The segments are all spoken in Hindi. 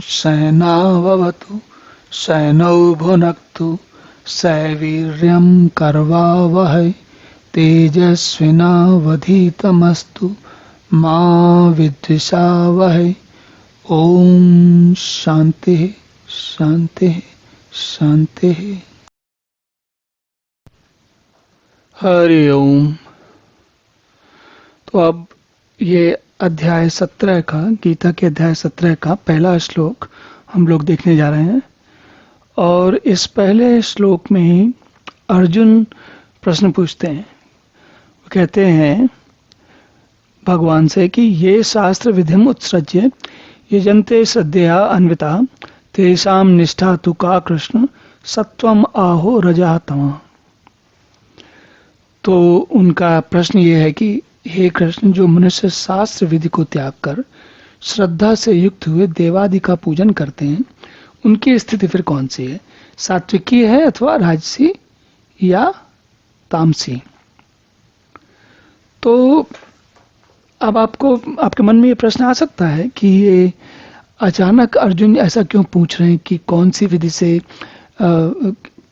सहनाववतु सहनौ भुनक्तु सवीर्यं कर्वावहै तेजस्विनावधीतमस्तु मा विद्विषावहै। ओम शांति शांति शांति। हरि ओम। तो अब ये अध्याय 17 का, गीता के अध्याय 17 का पहला श्लोक हम लोग देखने जा रहे हैं। और इस पहले श्लोक में ही अर्जुन प्रश्न पूछते हैं। वो कहते हैं भगवान से कि ये शास्त्र विधिम उत्सृज्य यजन्ते श्रद्धया अन्विता तेषां निष्ठा तु का कृष्ण सत्वम आहो रजः तमः। तो उनका प्रश्न ये है कि हे कृष्ण, जो मनुष्य शास्त्र विधि को त्याग कर श्रद्धा से युक्त हुए देवादि का पूजन करते हैं, उनकी स्थिति फिर कौन सी है? सात्विकी है अथवा राजसी या तामसी? तो अब आपको, आपके मन में ये प्रश्न आ सकता है कि ये अचानक अर्जुन ऐसा क्यों पूछ रहे हैं कि कौन सी विधि से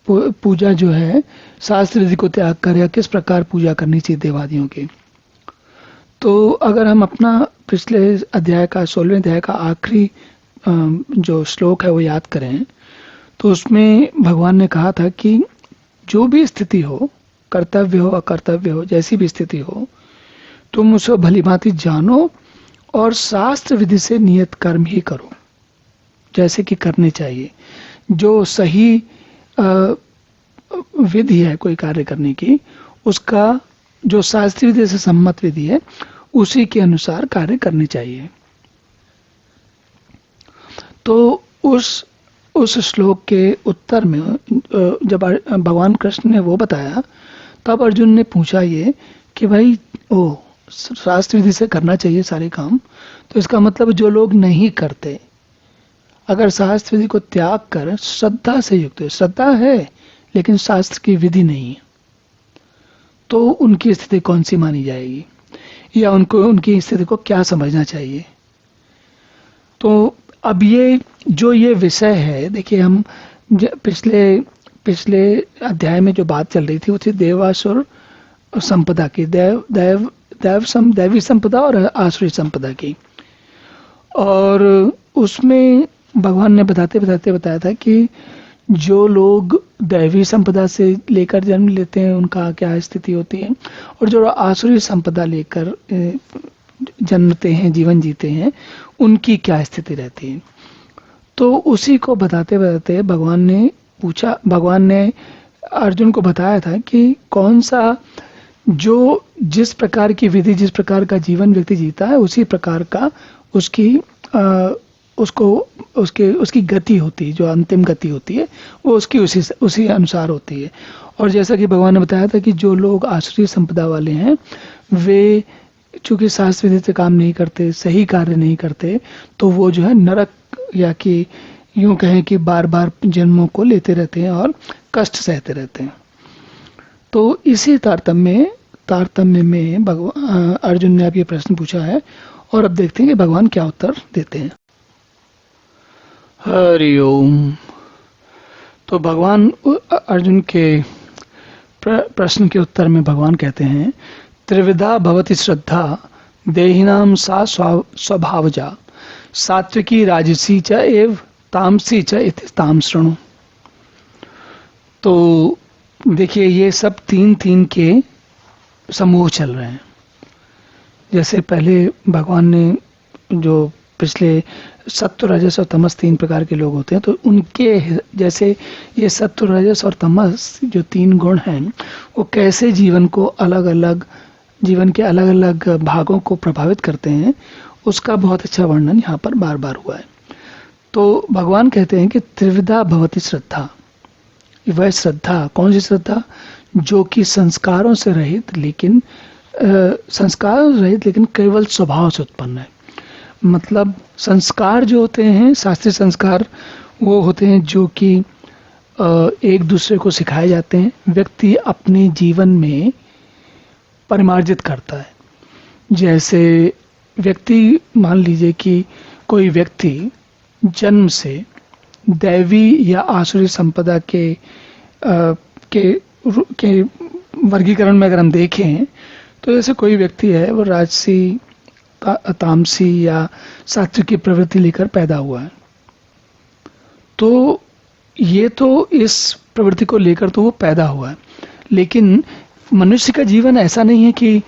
पूजा जो है शास्त्र विधि को त्याग कर, या किस प्रकार पूजा करनी चाहिए देवादियों की। तो अगर हम अपना पिछले अध्याय का 16वें अध्याय का आखिरी जो श्लोक है वो याद करें, तो उसमें भगवान ने कहा था कि जो भी स्थिति हो, कर्तव्य हो अकर्तव्य हो, जैसी भी स्थिति हो, तुम उसे भली भांति जानो और शास्त्र विधि से नियत कर्म ही करो जैसे कि करने चाहिए। जो सही विधि है कोई कार्य करने की, उसका जो शास्त्रीय विधि से सम्मत विधि है उसी के अनुसार कार्य करने चाहिए। तो उस श्लोक के उत्तर में जब भगवान कृष्ण ने वो बताया, तब अर्जुन ने पूछा ये कि भाई शास्त्र विधि से करना चाहिए सारे काम, तो इसका मतलब जो लोग नहीं करते, अगर शास्त्र विधि को त्याग कर श्रद्धा से युक्त है, श्रद्धा है लेकिन शास्त्र की विधि नहीं है, तो उनकी स्थिति कौन सी मानी जाएगी, या उनको उनकी स्थिति को क्या समझना चाहिए। तो अब ये विषय है, देखिए हम पिछले अध्याय में जो बात चल रही थी वो थी देवासुर संपदा की, दैवी संपदा और आसुरी संपदा की। और उसमें भगवान ने बताते बताया था कि जो लोग दैवी संपदा से लेकर जन्म लेते हैं उनका क्या स्थिति होती है, और जो आसुरी संपदा लेकर जन्मते हैं, जीवन जीते हैं, उनकी क्या स्थिति रहती है। तो उसी को बताते बताते भगवान ने अर्जुन को बताया था कि कौन सा, जो जिस प्रकार की विधि, जिस प्रकार का जीवन व्यक्ति जीता है, उसी प्रकार का उसकी गति होती है, जो अंतिम गति होती है वो उसकी उसी अनुसार होती है। और जैसा कि भगवान ने बताया था कि जो लोग आसुरी संपदा वाले हैं, वे चूंकि शास्त्र विधि से काम नहीं करते, सही कार्य नहीं करते, तो वो जो है नरक, या कि यूं कहें कि बार बार जन्मों को लेते रहते हैं और कष्ट सहते रहते हैं। तो इसी तारतम्य में अर्जुन ने अब ये प्रश्न पूछा है, और अब देखते हैं कि भगवान क्या उत्तर देते हैं। हरि ओम। तो भगवान अर्जुन के प्रश्न के उत्तर में भगवान कहते हैं, त्रिविधा भवति श्रद्धा देहिनां सा स्वभावजा सात्विकी राजसी च एव तामसी च इति ताम शृणु। तो देखिए ये सब तीन के समूह चल रहे हैं। जैसे पहले भगवान ने जो पिछले सत्व रजस और तमस 3 प्रकार के लोग होते हैं, तो उनके जैसे ये सत्व रजस और तमस जो 3 गुण हैं, वो कैसे जीवन को जीवन के अलग अलग भागों को प्रभावित करते हैं, उसका बहुत अच्छा वर्णन यहाँ पर बार बार हुआ है। तो भगवान कहते हैं कि त्रिविधा भवति श्रद्धा। वह श्रद्धा, कौन सी श्रद्धा? जो कि संस्कारों से रहित लेकिन केवल स्वभाव से उत्पन्न है। मतलब संस्कार जो होते हैं, शास्त्रीय संस्कार, वो होते हैं जो कि एक दूसरे को सिखाए जाते हैं, व्यक्ति अपने जीवन में परिमार्जित करता है। जैसे व्यक्ति, मान लीजिए कि कोई व्यक्ति जन्म से दैवी या आसुरी संपदा के वर्गीकरण में अगर हम देखें तो जैसे कोई व्यक्ति है वो राजसी, तामसी या सात्विक की प्रवृत्ति लेकर पैदा हुआ है, तो ये तो इस प्रवृत्ति को लेकर तो वो पैदा हुआ है, लेकिन मनुष्य का जीवन ऐसा नहीं है कि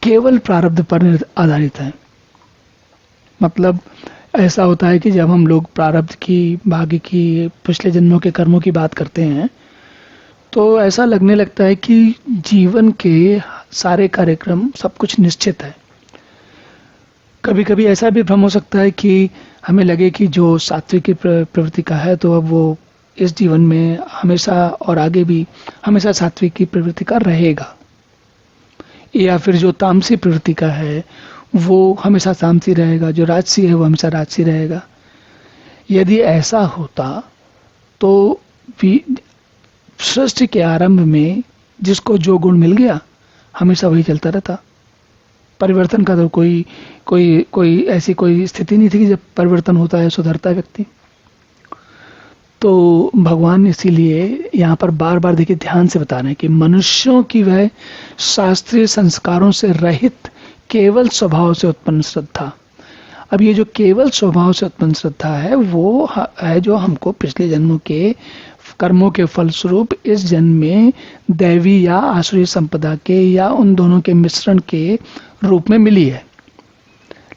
केवल प्रारब्ध पर आधारित है। मतलब ऐसा होता है कि जब हम लोग प्रारब्ध की, भाग्य की, पिछले जन्मों के कर्मों की बात करते हैं तो ऐसा लगने लगता है कि जीवन के सारे कार्यक्रम सब कुछ निश्चित है। कभी कभी ऐसा भी भ्रम हो सकता है कि हमें लगे कि जो सात्विक की प्रवृत्ति का है तो अब वो इस जीवन में हमेशा और आगे भी हमेशा सात्विक की प्रवृत्ति का रहेगा, या फिर जो तामसी प्रवृत्ति का है वो हमेशा तामसी रहेगा, जो राजसी है वो हमेशा राजसी रहेगा। यदि ऐसा होता तो सृष्टि के आरंभ में जिसको जो गुण मिल गया हमेशा वही चलता रहता। परिवर्तन का तो कोई ऐसी कोई स्थिति नहीं थी कि जब परिवर्तन होता है सुधरता है व्यक्ति। तो भगवान इसीलिए यहाँ पर बार बार देखिए ध्यान से बता रहे हैं कि मनुष्यों की वह शास्त्रीय संस्कारों से रहित केवल स्वभाव से उत्पन्न श्रद्धा। अब ये जो केवल स्वभाव से उत्पन्न श्रद्धा है वो है जो हमको पिछले जन्मों के कर्मों के फलस्वरूप इस जन्म में दैवी या आसुरी संपदा के या उन दोनों के मिश्रण के रूप में मिली है।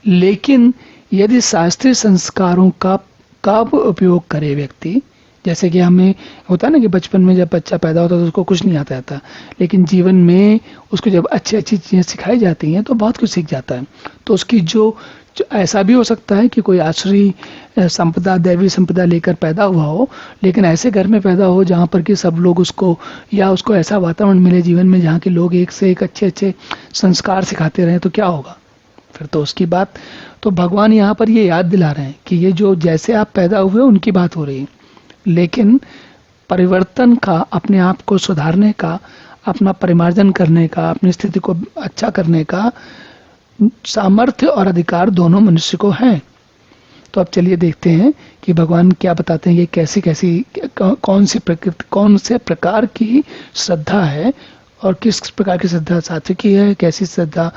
लेकिन यदि शास्त्रीय संस्कारों का उपयोग करे व्यक्ति, जैसे कि हमें होता है ना कि बचपन में जब बच्चा पैदा होता है तो उसको कुछ नहीं आता था, लेकिन जीवन में उसको जब अच्छी अच्छी चीज़ें सिखाई जाती हैं तो बहुत कुछ सीख जाता है। तो उसकी जो ऐसा भी हो सकता है कि कोई आसुरी संपदा, दैवी संपदा लेकर पैदा हुआ हो, लेकिन ऐसे घर में पैदा हो जहाँ पर कि सब लोग उसको ऐसा वातावरण मिले जीवन में जहाँ के लोग एक से एक अच्छे अच्छे संस्कार सिखाते रहें, तो क्या होगा फिर तो उसकी बात। तो भगवान यहाँ पर ये याद दिला रहे हैं कि ये जो जैसे आप पैदा हुए उनकी बात हो रही है, लेकिन परिवर्तन का, अपने आप को सुधारने का, अपना परिमार्जन करने का, अपनी स्थिति को अच्छा करने का सामर्थ्य और अधिकार दोनों मनुष्य को हैं। तो अब चलिए देखते हैं कि भगवान क्या बताते हैं, ये कैसी कौन से प्रकार की श्रद्धा है और किस प्रकार की श्रद्धा सात्विकी है, कैसी श्रद्धा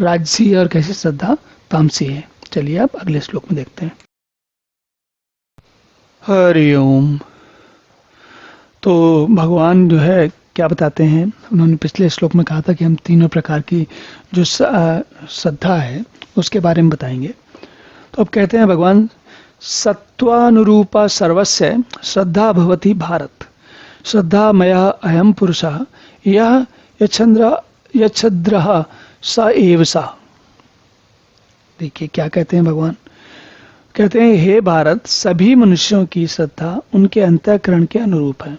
राजसी है और कैसी श्रद्धा तामसी है। चलिए अब अगले श्लोक में देखते हैं। हरि ओम। तो भगवान जो है क्या बताते हैं, उन्होंने पिछले श्लोक में कहा था कि हम तीनों प्रकार की जो श्रद्धा है उसके बारे में बताएंगे। तो अब कहते हैं भगवान, सत्वानुरूपा सर्वस्य श्रद्धा भवति भारत, श्रद्धा मया अयम पुरुषः यः यच्छद्रः स एव सा। देखिए क्या कहते हैं भगवान, कहते हैं हे भारत, सभी मनुष्यों की श्रद्धा उनके अंतःकरण के अनुरूप है,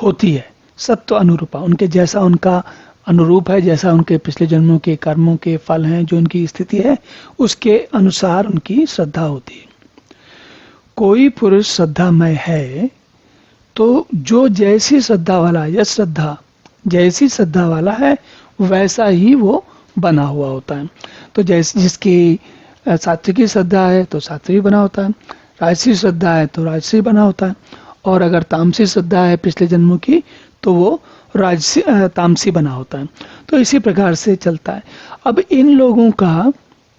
होती है। सत्व अनुरूपा, उनके जैसा उनका अनुरूप है, जैसा उनके पिछले जन्मों के कर्मों के फल हैं, जो उनकी स्थिति है उसके अनुसार उनकी श्रद्धा होती है। कोई पुरुष श्रद्धामय है तो जो जैसी श्रद्धा वाला, यह श्रद्धा जैसी श्रद्धा वाला है वैसा ही वो बना हुआ होता है। तो जैसे जिसकी सात्विकी श्रद्धा है तो सात्विक बना होता है, राजसी श्रद्धा है तो राजसी बना होता है, और अगर तामसी श्रद्धा है पिछले जन्मों की तो वो राजसी तामसी बना होता है। तो इसी प्रकार से चलता है। अब इन लोगों का,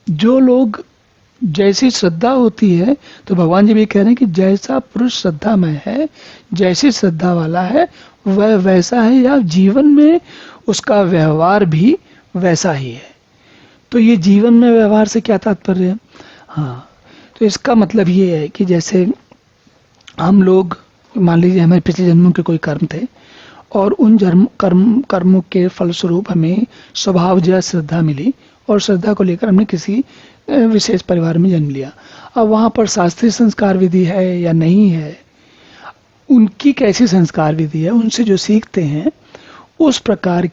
जो लोग जैसी श्रद्धा होती है, तो भगवान जी भी कह रहे हैं कि जैसा पुरुष श्रद्धा में है, जैसी श्रद्धा वाला है वह वैसा है, या जीवन में उसका व्यवहार भी वैसा ही है। तो ये जीवन में व्यवहार से क्या तात्पर्य है? हाँ, तो इसका मतलब ये है कि जैसे हम लोग, मान लीजिए हमारे पिछले जन्मों के कोई कर्म थे और उन कर्मों के फलस्वरूप हमें स्वभावजय श्रद्धा मिली, और श्रद्धा को लेकर हमने किसी विशेष परिवार में जन्म लिया। अब वहाँ पर शास्त्रीय संस्कार विधि है या नहीं है, उनकी कैसी संस्कार विधि है, उनसे जो सीखते हैं उस प्रकार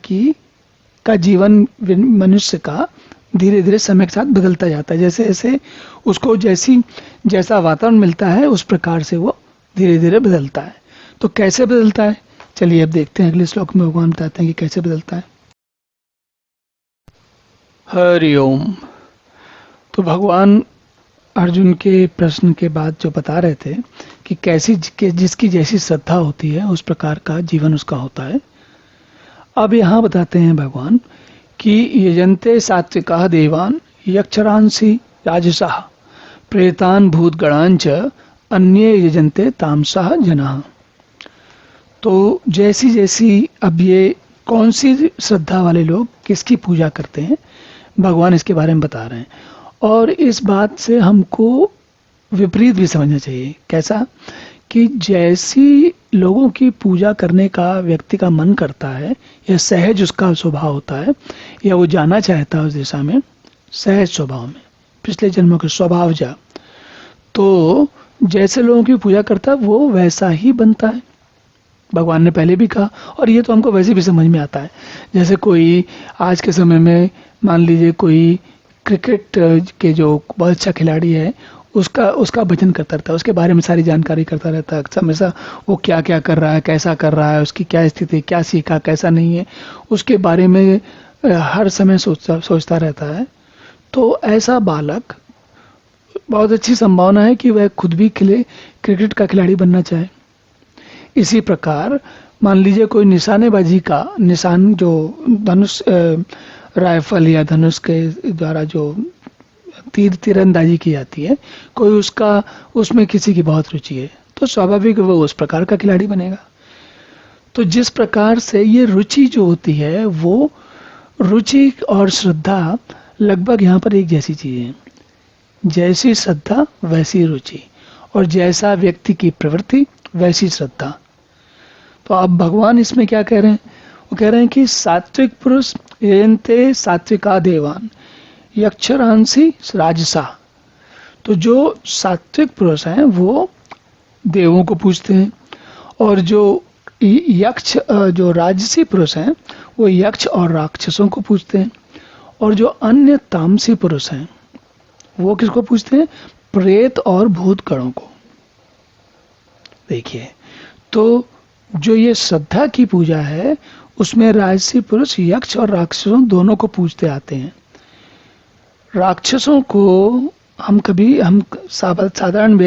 का जीवन मनुष्य का धीरे धीरे समय के साथ बदलता जाता है। जैसे जैसे उसको जैसा वातावरण मिलता है उस प्रकार से वो धीरे धीरे बदलता है। तो कैसे बदलता है, चलिए अब देखते हैं। अगले श्लोक में भगवान बताते हैं कि कैसे बदलता है। हरि ओम। तो भगवान अर्जुन के प्रश्न के बाद जो बता रहे थे कि जिसकी जैसी श्रद्धा होती है उस प्रकार का जीवन उसका होता है। अब यहाँ बताते हैं भगवान कि यजन्ते सात्विका देवान यक्षरांसी राजसाः प्रेतान भूतगणांच अन्ये यजन्ते तामसाः जनाः। तो जैसी जैसी, अब ये कौन सी श्रद्धा वाले लोग किसकी पूजा करते हैं भगवान इसके बारे में बता रहे हैं। और इस बात से हमको विपरीत भी समझना चाहिए। कैसा? कि जैसी लोगों की पूजा करने का व्यक्ति का मन करता है या सहज उसका स्वभाव होता है या वो जाना चाहता है उस दिशा में, सहज स्वभाव में, पिछले जन्मों के स्वभाव जा, तो जैसे लोगों की पूजा करता है वो वैसा ही बनता है। भगवान ने पहले भी कहा और ये तो हमको वैसे भी समझ में आता है। जैसे कोई आज के समय में मान लीजिए कोई क्रिकेट के जो बहुत अच्छा खिलाड़ी है उसका भजन करता रहता है, उसके बारे में सारी जानकारी करता रहता है, हमेशा वो क्या क्या कर रहा है, कैसा कर रहा है, उसकी क्या स्थिति, क्या सीखा, कैसा नहीं है, उसके बारे में हर समय सोचता रहता है। तो ऐसा बालक बहुत अच्छी संभावना है कि वह खुद भी क्रिकेट का खिलाड़ी बनना चाहे। इसी प्रकार मान लीजिए कोई निशानेबाजी का निशान जो धनुष राइफल या धनुष के द्वारा जो तीरंदाजी की जाती है, कोई उसमें किसी की बहुत रुचि है तो स्वाभाविक वो उस प्रकार का खिलाड़ी बनेगा। तो जिस प्रकार से ये रुचि जो होती है वो रुचि और श्रद्धा लगभग यहाँ पर एक जैसी चीज है। जैसी श्रद्धा वैसी रुचि, और जैसा व्यक्ति की प्रवृत्ति वैसी श्रद्धा। तो अब भगवान इसमें क्या कह रहे हैं? वो कह रहे हैं कि सात्विक पुरुष यजन्ते सात्विका देवान यक्षरांसी राजसा। तो जो सात्विक पुरुष हैं वो देवों को पूजते हैं, और जो जो राजसी पुरुष हैं वो यक्ष और राक्षसों को पूजते हैं, और जो अन्य तामसी पुरुष हैं वो किसको पूजते हैं? प्रेत और भूतगणों को। देखिए, तो जो ये श्रद्धा की पूजा है उसमें राजसी पुरुष यक्ष और राक्षसों दोनों को पूजते आते हैं। राक्षसों को हम साधारण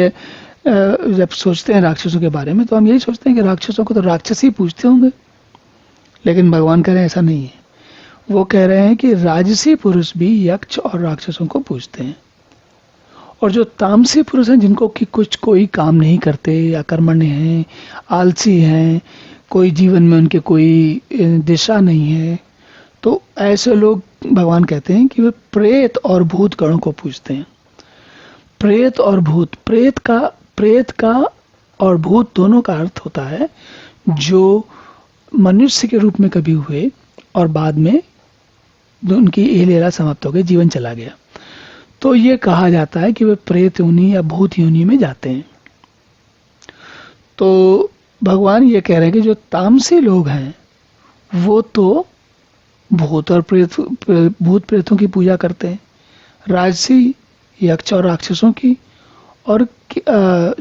जब सोचते हैं राक्षसों के बारे में तो हम यही सोचते हैं कि राक्षसों को तो राक्षस ही पूजते होंगे, लेकिन भगवान कह रहे हैं ऐसा नहीं है। वो कह रहे हैं कि राजसी पुरुष भी यक्ष और राक्षसों को पूजते हैं, और जो तामसी पुरुष हैं जिनको कि कोई काम नहीं करते या कर्मण्य हैं, आलसी हैं, कोई जीवन में उनके कोई दिशा नहीं है, तो ऐसे लोग भगवान कहते हैं कि वे प्रेत और भूत गणों को पूजते हैं। प्रेत और भूत, प्रेत का और भूत दोनों का अर्थ होता है जो मनुष्य के रूप में कभी हुए और बाद में उनकी लीला समाप्त हो गई, जीवन चला गया, तो ये कहा जाता है कि वे प्रेत योनि या भूत योनि में जाते हैं। तो भगवान ये कह रहे हैं कि जो तामसी लोग हैं वो तो भूत प्रेतों की पूजा करते हैं, राजसी यक्ष और राक्षसों की, और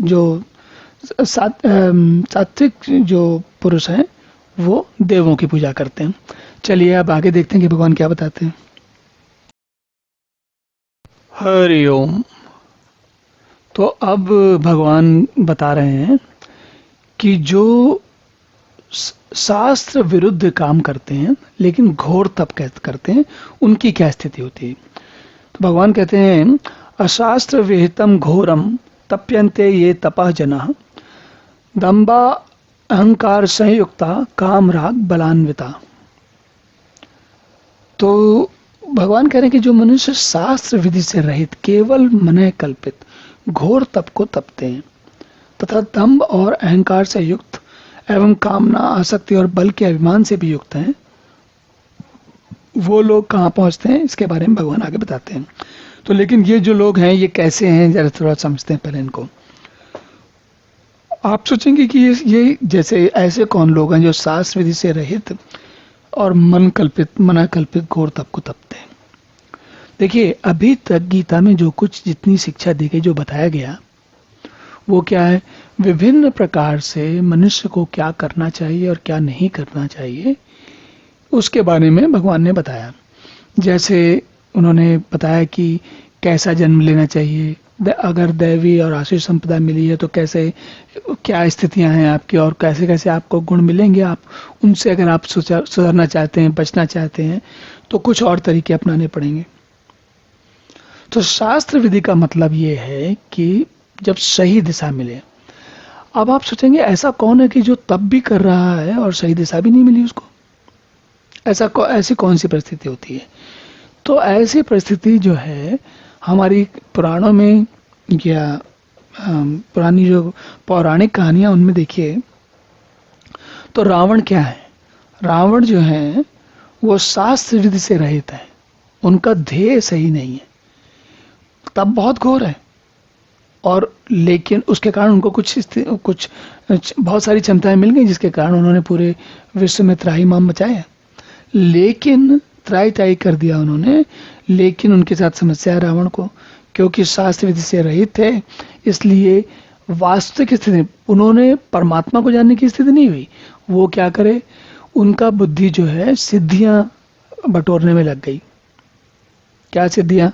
जो सात्विक जो पुरुष हैं वो देवों की पूजा करते हैं। चलिए अब आगे देखते हैं कि भगवान क्या बताते हैं। हरि ओम। तो अब भगवान बता रहे हैं कि जो शास्त्र विरुद्ध काम करते हैं लेकिन घोर तप करते हैं उनकी क्या स्थिति होती है। तो भगवान कहते हैं अशास्त्र विहितम घोरम तप्यन्ते ये तपः जनाः दंभा अहंकार संयुक्ता काम राग बलान्विता। तो भगवान कह रहे हैं कि जो मनुष्य शास्त्र विधि से रहित केवल मन कल्पित घोर तप को तपते हैं तथा दंभ और अहंकार से युक्त एवं कामना आसक्ति और बल के अभिमान से भी युक्त हैं, वो लोग कहाँ पहुंचते हैं इसके बारे में भगवान आगे बताते हैं। तो लेकिन ये जो लोग हैं ये कैसे हैं, जरा थोड़ा समझते हैं पहले इनको। आप सोचेंगे कि ये जैसे ऐसे कौन लोग हैं जो शास्त्र विधि से रहित और मन कल्पित घोर तप को तपते हैं। देखिए, अभी तक गीता में जो कुछ जितनी शिक्षा दी गई, जो बताया गया, वो क्या है? विभिन्न प्रकार से मनुष्य को क्या करना चाहिए और क्या नहीं करना चाहिए उसके बारे में भगवान ने बताया। जैसे उन्होंने बताया कि कैसा जन्म लेना चाहिए, अगर दैवी और आसुरी संपदा मिली है तो कैसे, क्या स्थितियां हैं आपकी और कैसे कैसे आपको गुण मिलेंगे, आप उनसे अगर आप सुधरना चाहते हैं, बचना चाहते हैं, तो कुछ और तरीके अपनाने पड़ेंगे। तो शास्त्र विधि का मतलब ये है कि जब सही दिशा मिले। अब आप सोचेंगे ऐसा कौन है कि जो तब भी कर रहा है और सही दिशा भी नहीं मिली उसको, ऐसी कौन सी परिस्थिति होती है? तो ऐसी परिस्थिति जो है हमारी पुराणों में या पुरानी जो पौराणिक कहानियां उनमें देखिए, तो रावण क्या है? रावण जो है वो शास्त्र विधि से रहित है, उनका ध्येय सही नहीं है, तब बहुत घोर है, और लेकिन उसके कारण उनको कुछ बहुत सारी क्षमताएं मिल गई जिसके कारण उन्होंने पूरे विश्व में त्राहिमाम मचाया, लेकिन त्राही कर दिया उन्होंने। लेकिन उनके साथ समस्या है रावण को, क्योंकि शास्त्र विधि से रहित थे, इसलिए वास्तविक स्थिति उन्होंने परमात्मा को जानने की स्थिति नहीं हुई। वो क्या करे, उनका बुद्धि जो है सिद्धियां बटोरने में लग गई। क्या सिद्धियां?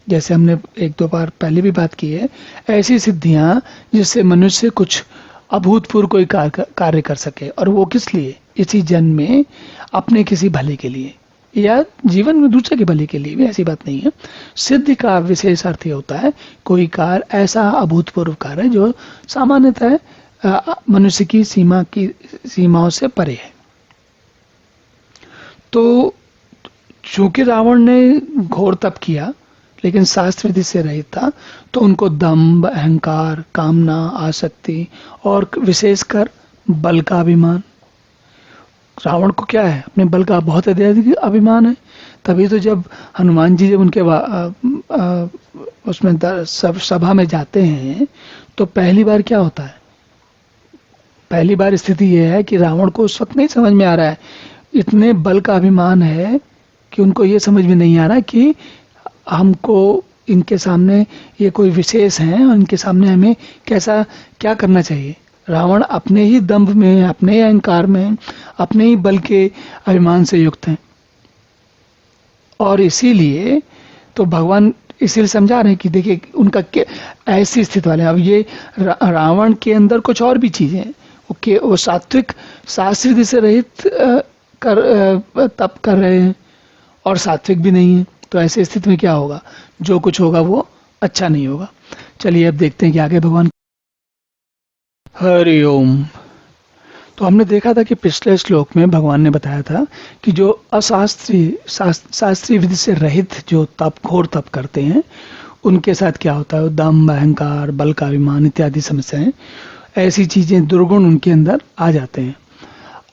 जैसे हमने एक दो बार पहले भी बात की है, ऐसी सिद्धियां जिससे मनुष्य कुछ अभूतपूर्व कोई कार्य कर सके, और वो किस लिए? इसी जन्म में अपने किसी भले के लिए या जीवन में दूसरे के भले के लिए भी, ऐसी बात नहीं है। सिद्धि का विशेष अर्थ ये होता है कोई कार्य ऐसा अभूतपूर्व कार्य जो सामान्यतः मनुष्य की सीमाओं से परे है। तो चूंकि रावण ने घोर तप किया लेकिन शास्त्र विधि से रहित था, तो उनको दंभ, अहंकार, कामना, आसक्ति और विशेषकर बल का अभिमान। रावण को क्या है? अपने बल का बहुत अधिक अभिमान है। तभी तो जब हनुमान जी जब उनके उसमें सभा में जाते हैं तो पहली बार क्या होता है? पहली बार स्थिति यह है कि रावण को उस वक्त नहीं समझ में आ रहा है, इतने बल का अभिमान है कि उनको ये समझ में नहीं आ रहा कि हमको इनके सामने ये कोई विशेष हैं और इनके सामने हमें क्या करना चाहिए। रावण अपने ही दंभ में, अपने ही अहंकार में, अपने ही बल के अभिमान से युक्त हैं, और इसीलिए तो भगवान इसीलिए समझा रहे हैं कि देखिए उनका ऐसी स्थिति वाले। अब ये रावण के अंदर कुछ और भी चीजें हैं, वो सात्विक शास्त्र विधि से रहित तप कर रहे हैं और सात्विक भी नहीं है। तो ऐसी स्थिति में क्या होगा? जो कुछ होगा वो अच्छा नहीं होगा। चलिए अब देखते हैं कि आगे भगवान। हरि ओम। तो हमने देखा था कि पिछले श्लोक में भगवान ने बताया था कि जो शास्त्रीय विधि से रहित जो घोर तप करते हैं उनके साथ क्या होता है? दंभ, अहंकार, बल का अभिमान इत्यादि समस्याएं, ऐसी चीजें, दुर्गुण उनके अंदर आ जाते हैं।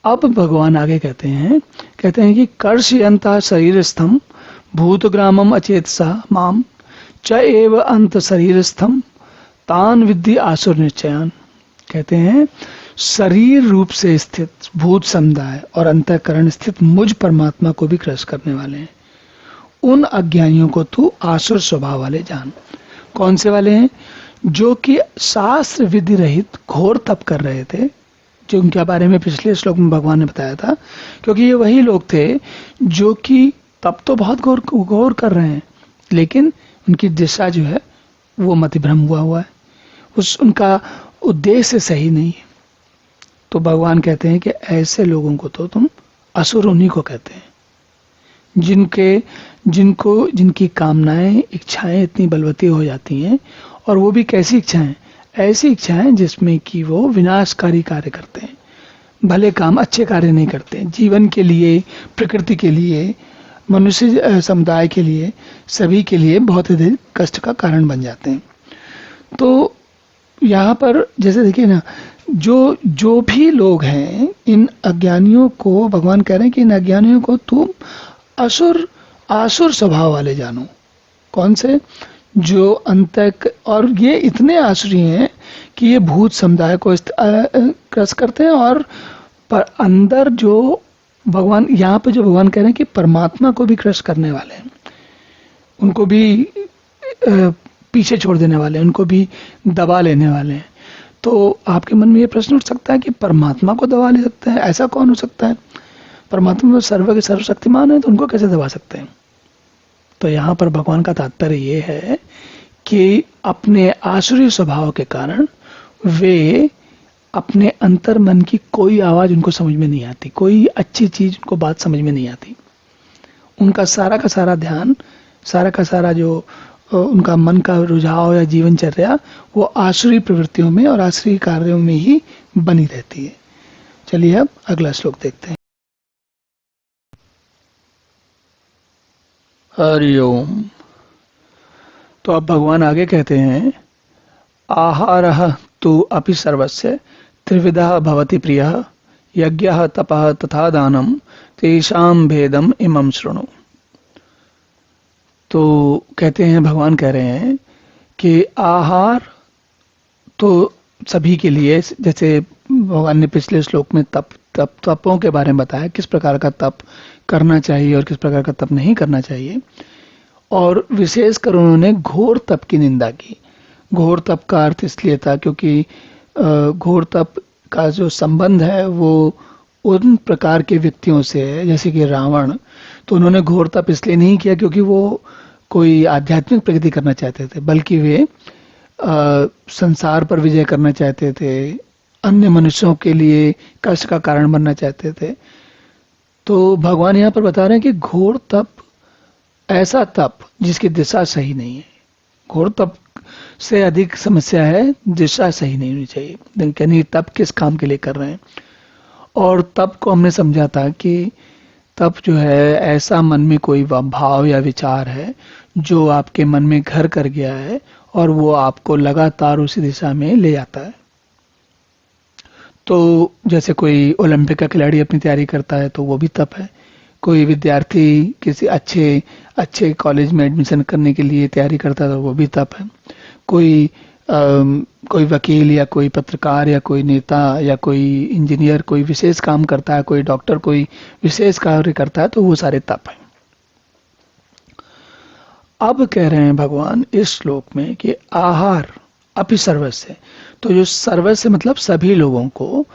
अब भगवान आगे कहते हैं कि कर्षयन्ता शरीरस्थम भूतग्रामम अचेतसा माम च एव अंत शरीरस्थम तान विद्धि आसुर निश्चयान। कहते हैं शरीर रूप से स्थित भूत समुदाय और अंतःकरण स्थित मुझ परमात्मा को भी क्रश करने वाले हैं, उन अज्ञानियों को तू आसुर स्वभाव वाले जान। कौन से वाले हैं? जो कि शास्त्र विधि रहित घोर तप कर रहे थे, जो उनके बारे में पिछले श्लोक में भगवान ने बताया था। क्योंकि ये वही लोग थे जो कि तप तो बहुत घोर कर रहे हैं, लेकिन उनकी दिशा जो है वो मतिभ्रम हुआ है, उनका उद्देश्य सही नहीं है। तो भगवान कहते हैं कि ऐसे लोगों को तो तुम असुर उन्हीं को कहते हैं, जिनकी कामनाएं, इच्छाएं इतनी बलवती हो जाती हैं, और वो भी कैसी इच्छाएं? ऐसी इच्छाएं जिसमें कि वो विनाशकारी कार्य करते हैं, भले काम, अच्छे कार्य नहीं करते। जीवन के लिए, प्रकृति के लिए, मनुष्य समुदाय के लिए, सभी के लिए बहुत अधिक कष्ट का कारण बन जाते हैं। तो यहाँ पर जैसे देखिए ना, जो भी लोग हैं, इन अज्ञानियों को भगवान कह रहे हैं कि इन अज्ञानियों को तुम आसुर स्वभाव वाले जानो। कौन से? जो और ये इतने आसुरी हैं कि ये भूत समुदाय को क्रस करते हैं, और पर अंदर जो भगवान, यहाँ पे जो भगवान कह रहे हैं कि परमात्मा को भी क्रश करने वाले हैं, उनको भी पीछे छोड़ देने वाले हैं, उनको भी दबा लेने वाले हैं। तो आपके मन में ये प्रश्न उठ सकता है कि परमात्मा को दबा ले सकते हैं? ऐसा कौन हो सकता है? परमात्मा सर्वज्ञ सर्वशक्तिमान है, तो उनको कैसे दबा सकते हैं? तो यहाँ पर भगवान का तात्पर्य ये है कि अपने आसुरी स्वभाव के कारण वे अपने अंतर मन की कोई आवाज उनको समझ में नहीं आती, कोई अच्छी चीज उनको बात समझ में नहीं आती। उनका सारा का सारा ध्यान, सारा का सारा जो उनका मन का रुझाव या जीवनचर्या वो आसुरी प्रवृत्तियों में और आसुरी कार्यों में ही बनी रहती है। चलिए अब अगला श्लोक देखते हैं। हरि ओम। तो अब भगवान आगे कहते हैं, आहारः तु अपि सर्वस्य त्रिविधः भवति प्रियः यज्ञः तपः तथा दानं तेषां भेदम इमं शृणु। तो कहते हैं, भगवान कह रहे हैं कि आहार तो सभी के लिए, जैसे भगवान ने पिछले श्लोक में तपों के बारे में बताया, किस प्रकार का तप करना चाहिए और किस प्रकार का तप नहीं करना चाहिए, और विशेषकर उन्होंने घोर तप की निंदा की। घोर तप का अर्थ इसलिए था क्योंकि घोर तप का जो संबंध है वो उन प्रकार के व्यक्तियों से है जैसे कि रावण। तो उन्होंने घोर तप इसलिए नहीं किया क्योंकि वो कोई आध्यात्मिक प्रगति करना चाहते थे, बल्कि वे संसार पर विजय करना चाहते थे, अन्य मनुष्यों के लिए कष्ट का कारण बनना चाहते थे। तो भगवान यहाँ पर बता रहे हैं कि घोर तप ऐसा तप जिसकी दिशा सही नहीं है। घोर तप से अधिक समस्या है दिशा सही नहीं होनी चाहिए, यानी तप किस काम के लिए कर रहे हैं। और तप को हमने समझा था कि तप जो है ऐसा मन में कोई भाव या विचार है जो आपके मन में घर कर गया है और वो आपको लगातार उसी दिशा में ले जाता है। तो जैसे कोई ओलंपिक का खिलाड़ी अपनी तैयारी करता है तो वो भी तप है। कोई विद्यार्थी किसी अच्छे कॉलेज में एडमिशन करने के लिए तैयारी करता है तो वो भी तप है। कोई वकील या कोई पत्रकार या कोई नेता या कोई इंजीनियर कोई विशेष काम करता है, कोई डॉक्टर कोई विशेष कार्य करता है, तो वो सारे तप हैं। अब कह रहे हैं भगवान इस श्लोक में कि आहार अपि सर्वस्य, तो जो सर्वस्य मतलब सभी लोगों को,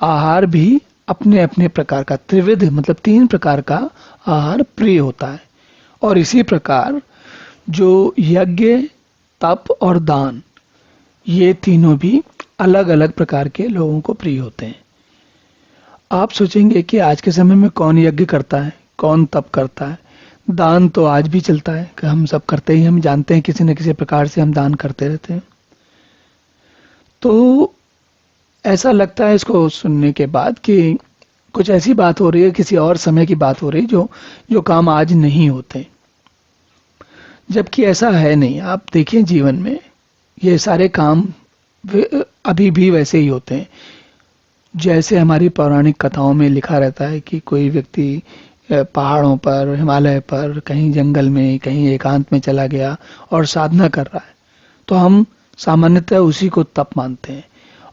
आहार भी अपने अपने प्रकार का, त्रिविध मतलब 3 प्रकार का आहार प्रिय होता है। और इसी प्रकार जो यज्ञ, तप और दान, ये तीनों भी अलग अलग प्रकार के लोगों को प्रिय होते हैं। आप सोचेंगे कि आज के समय में कौन यज्ञ करता है, कौन तप करता है। दान तो आज भी चलता है कि हम सब करते ही, हम जानते हैं किसी न किसी प्रकार से हम दान करते रहते हैं। तो ऐसा लगता है इसको सुनने के बाद कि कुछ ऐसी बात हो रही है, किसी और समय की बात हो रही है जो काम आज नहीं होते, जबकि ऐसा है नहीं। आप देखिए जीवन में ये सारे काम अभी भी वैसे ही होते हैं। जैसे हमारी पौराणिक कथाओं में लिखा रहता है कि कोई व्यक्ति पहाड़ों पर, हिमालय पर, कहीं जंगल में, कहीं एकांत में चला गया और साधना कर रहा है, तो हम सामान्यतः उसी को तप मानते हैं।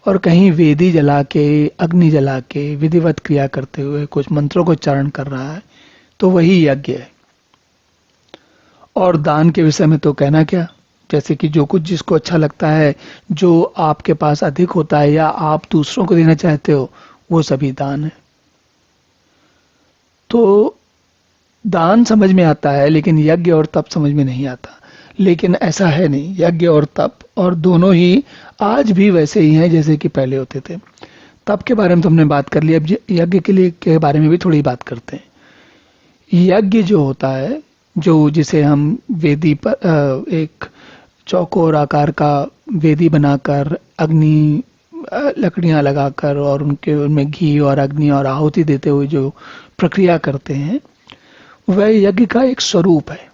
और कहीं वेदी जला के, अग्नि जला के, विधिवत क्रिया करते हुए कुछ मंत्रों को उच्चारण कर रहा है, तो वही यज्ञ है। और दान के विषय में तो कहना क्या, जैसे कि जो कुछ जिसको अच्छा लगता है, जो आपके पास अधिक होता है या आप दूसरों को देना चाहते हो, वो सभी दान है। तो दान समझ में आता है लेकिन यज्ञ और तप समझ में नहीं आता। लेकिन ऐसा है नहीं, यज्ञ और तप और दोनों ही आज भी वैसे ही हैं जैसे कि पहले होते थे। तप के बारे में तो हमने बात कर ली, अब यज्ञ के बारे में भी थोड़ी बात करते हैं। यज्ञ जो होता है, जो जिसे हम वेदी पर एक चौकोर आकार का वेदी बनाकर अग्नि लकड़ियां लगाकर और उनमें घी और अग्नि और आहुति देते हुए जो प्रक्रिया करते हैं, वह यज्ञ का एक स्वरूप है।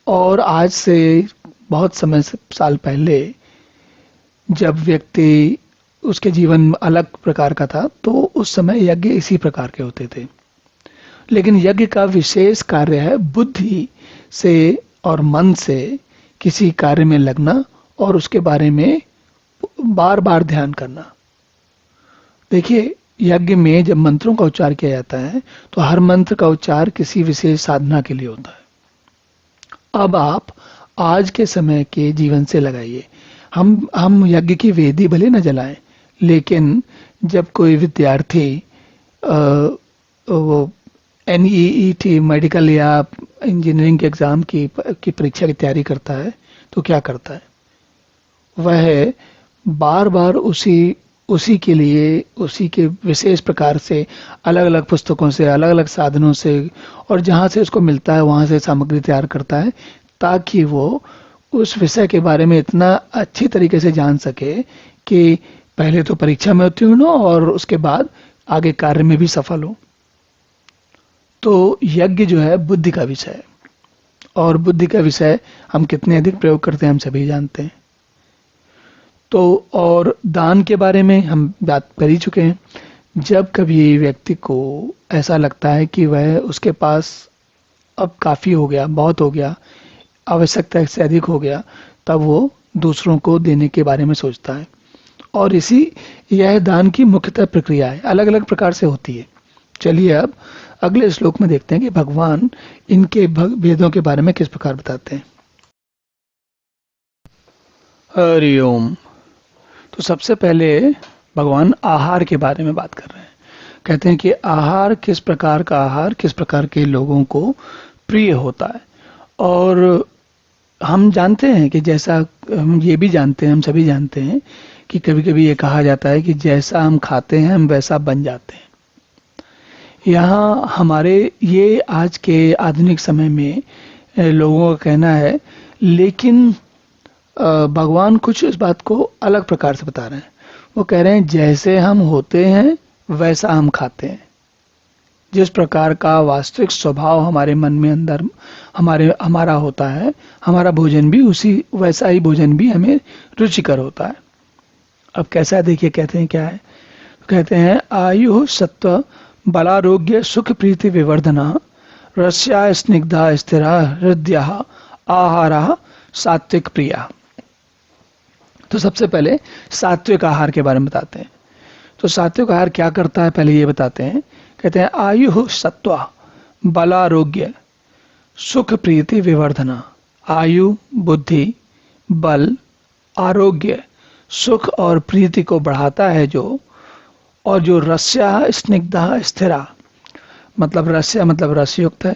और आज से बहुत साल पहले जब व्यक्ति, उसके जीवन अलग प्रकार का था, तो उस समय यज्ञ इसी प्रकार के होते थे। लेकिन यज्ञ का विशेष कार्य है बुद्धि से और मन से किसी कार्य में लगना और उसके बारे में बार बार ध्यान करना। देखिए, यज्ञ में जब मंत्रों का उच्चार किया जाता है तो हर मंत्र का उच्चार किसी विशेष साधना के लिए होता है। अब आप आज के समय के जीवन से लगाइए, हम यज्ञ की वेदी भले न जलाएं, लेकिन जब कोई विद्यार्थी वो NEET मेडिकल या इंजीनियरिंग के एग्ज़ाम की परीक्षा की तैयारी करता है तो क्या करता है, वह बार बार उसी उसी के लिए उसी के विशेष प्रकार से अलग अलग पुस्तकों से, अलग अलग साधनों से और जहाँ से उसको मिलता है वहाँ से सामग्री तैयार करता है, ताकि वो उस विषय के बारे में इतना अच्छी तरीके से जान सके कि पहले तो परीक्षा में उत्तीर्ण हो और उसके बाद आगे कार्य में भी सफल हो। तो यज्ञ जो है बुद्धि का विषय है, और बुद्धि का विषय हम कितने अधिक प्रयोग करते हैं हम सभी जानते हैं। तो और दान के बारे में हम बात कर ही चुके हैं। जब कभी व्यक्ति को ऐसा लगता है कि वह उसके पास अब काफ़ी हो गया, बहुत हो गया, आवश्यकता से अधिक हो गया, तब वो दूसरों को देने के बारे में सोचता है। और यह दान की मुख्यतः प्रक्रिया है, अलग अलग प्रकार से होती है। चलिए अब अगले श्लोक में देखते हैं कि भगवान इनके भेदों के बारे में किस प्रकार बताते हैं। हरि ओम। तो सबसे पहले भगवान आहार के बारे में बात कर रहे हैं। कहते हैं कि आहार किस प्रकार का आहार किस प्रकार के लोगों को प्रिय होता है। और हम जानते हैं कि जैसा हम ये भी जानते हैं, हम सभी जानते हैं कि कभी कभी ये कहा जाता है कि जैसा हम खाते हैं हम वैसा बन जाते हैं। यहाँ हमारे ये आज के आधुनिक समय में लोगों का कहना है, लेकिन भगवान कुछ इस बात को अलग प्रकार से बता रहे हैं। वो कह रहे हैं जैसे हम होते हैं वैसा हम खाते हैं। जिस प्रकार का वास्तविक स्वभाव हमारे मन में अंदर हमारा होता है, हमारा भोजन भी वैसा ही भोजन भी हमें रुचिकर होता है। अब कैसा है देखिए, कहते हैं क्या है। कहते हैं आयु सत्व बलारोग्य सुख प्रीति विवर्धना रस्या स्निग्धा स्थिरा हृदय आहारा सात्विक प्रिया। तो सबसे पहले सात्विक आहार के बारे में बताते हैं। तो सात्विक आहार क्या करता है पहले ये बताते हैं। कहते हैं आयु सत्व बलारोग्य सुख प्रीति विवर्धना। आयु, बुद्धि, बल, आरोग्य, सुख और प्रीति को बढ़ाता है जो रस्या स्निग्धा स्थिरा, मतलब रस्या मतलब रसयुक्त है,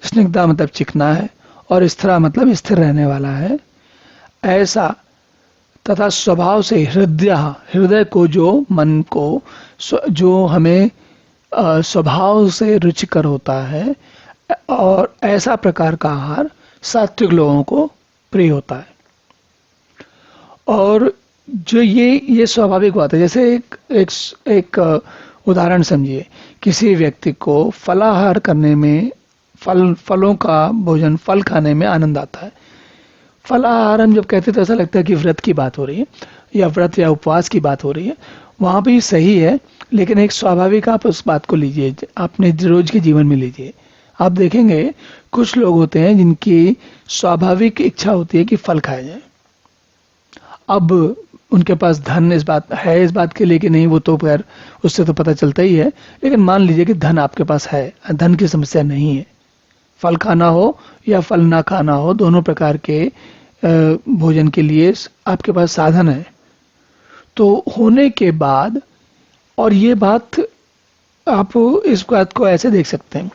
स्निग्धा मतलब चिकना है, और स्थिरा मतलब स्थिर रहने वाला है, ऐसा तथा स्वभाव से हृदय को, जो मन को, जो हमें स्वभाव से रुचिकर होता है, और ऐसा प्रकार का आहार सात्विक लोगों को प्रिय होता है। और जो ये स्वाभाविक बात है। जैसे एक उदाहरण समझिए, किसी व्यक्ति को फलाहार करने में, फलों का भोजन, फल खाने में आनंद आता है। फलाहार हम जब कहते हैं तो ऐसा लगता है कि व्रत की बात हो रही है या व्रत या उपवास की बात हो रही है। वहाँ भी सही है, लेकिन एक स्वाभाविक आप उस बात को लीजिए, अपने रोज के जीवन में लीजिए। आप देखेंगे कुछ लोग होते हैं जिनकी स्वाभाविक इच्छा होती है कि फल खाया जाए। अब उनके पास धन इस बात के लिए कि नहीं, वो तो खैर उससे तो पता चलता ही है, लेकिन मान लीजिए कि धन आपके पास है, धन की समस्या नहीं है, फल खाना हो या फल ना खाना हो, दोनों प्रकार के भोजन के लिए आपके पास साधन है। तो होने के बाद, और ये बात आप इस बात को ऐसे देख सकते हैं,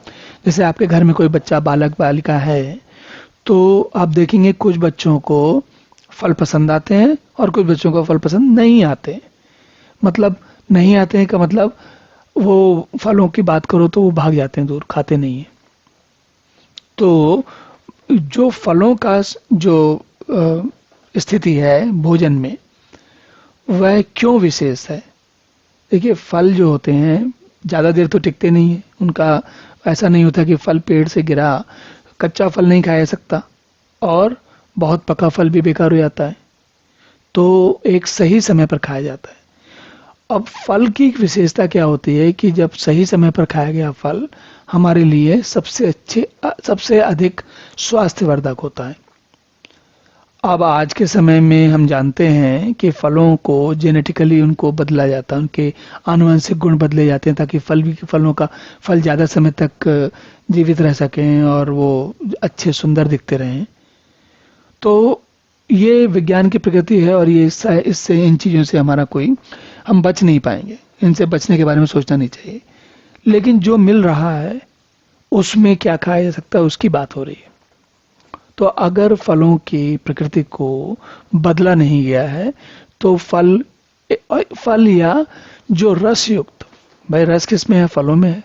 जैसे आपके घर में कोई बच्चा, बालक बालिका है, तो आप देखेंगे कुछ बच्चों को फल पसंद आते हैं और कुछ बच्चों को फल पसंद नहीं आते। मतलब नहीं आते हैं का मतलब, वो फलों की बात करो तो वो भाग जाते हैं दूर, खाते नहीं है। तो जो फलों का जो स्थिति है भोजन में, वह क्यों विशेष है। देखिए, फल जो होते हैं ज़्यादा देर तो टिकते नहीं है। उनका ऐसा नहीं होता कि फल पेड़ से गिरा, कच्चा फल नहीं खाया जा सकता, और बहुत पका फल भी बेकार हो जाता है। तो एक सही समय पर खाया जाता है। अब फल की विशेषता क्या होती है कि जब सही समय पर खाया गया फल हमारे लिए सबसे अधिक स्वास्थ्यवर्धक होता है। अब आज के समय में हम जानते हैं कि फलों को जेनेटिकली उनको बदला जाता है, उनके आनुवंशिक गुण बदले जाते हैं ताकि फल ज़्यादा समय तक जीवित रह सकें और वो अच्छे सुंदर दिखते रहें। तो ये विज्ञान की प्रकृति है, और ये इससे इन चीज़ों से हम बच नहीं पाएंगे। इनसे बचने के बारे में सोचना नहीं चाहिए। लेकिन जो मिल रहा है उसमें क्या खाया जा सकता है उसकी बात हो रही है। तो अगर फलों की प्रकृति को बदला नहीं गया है तो फल या जो रस युक्त, भाई रस किसमें है, फलों में है,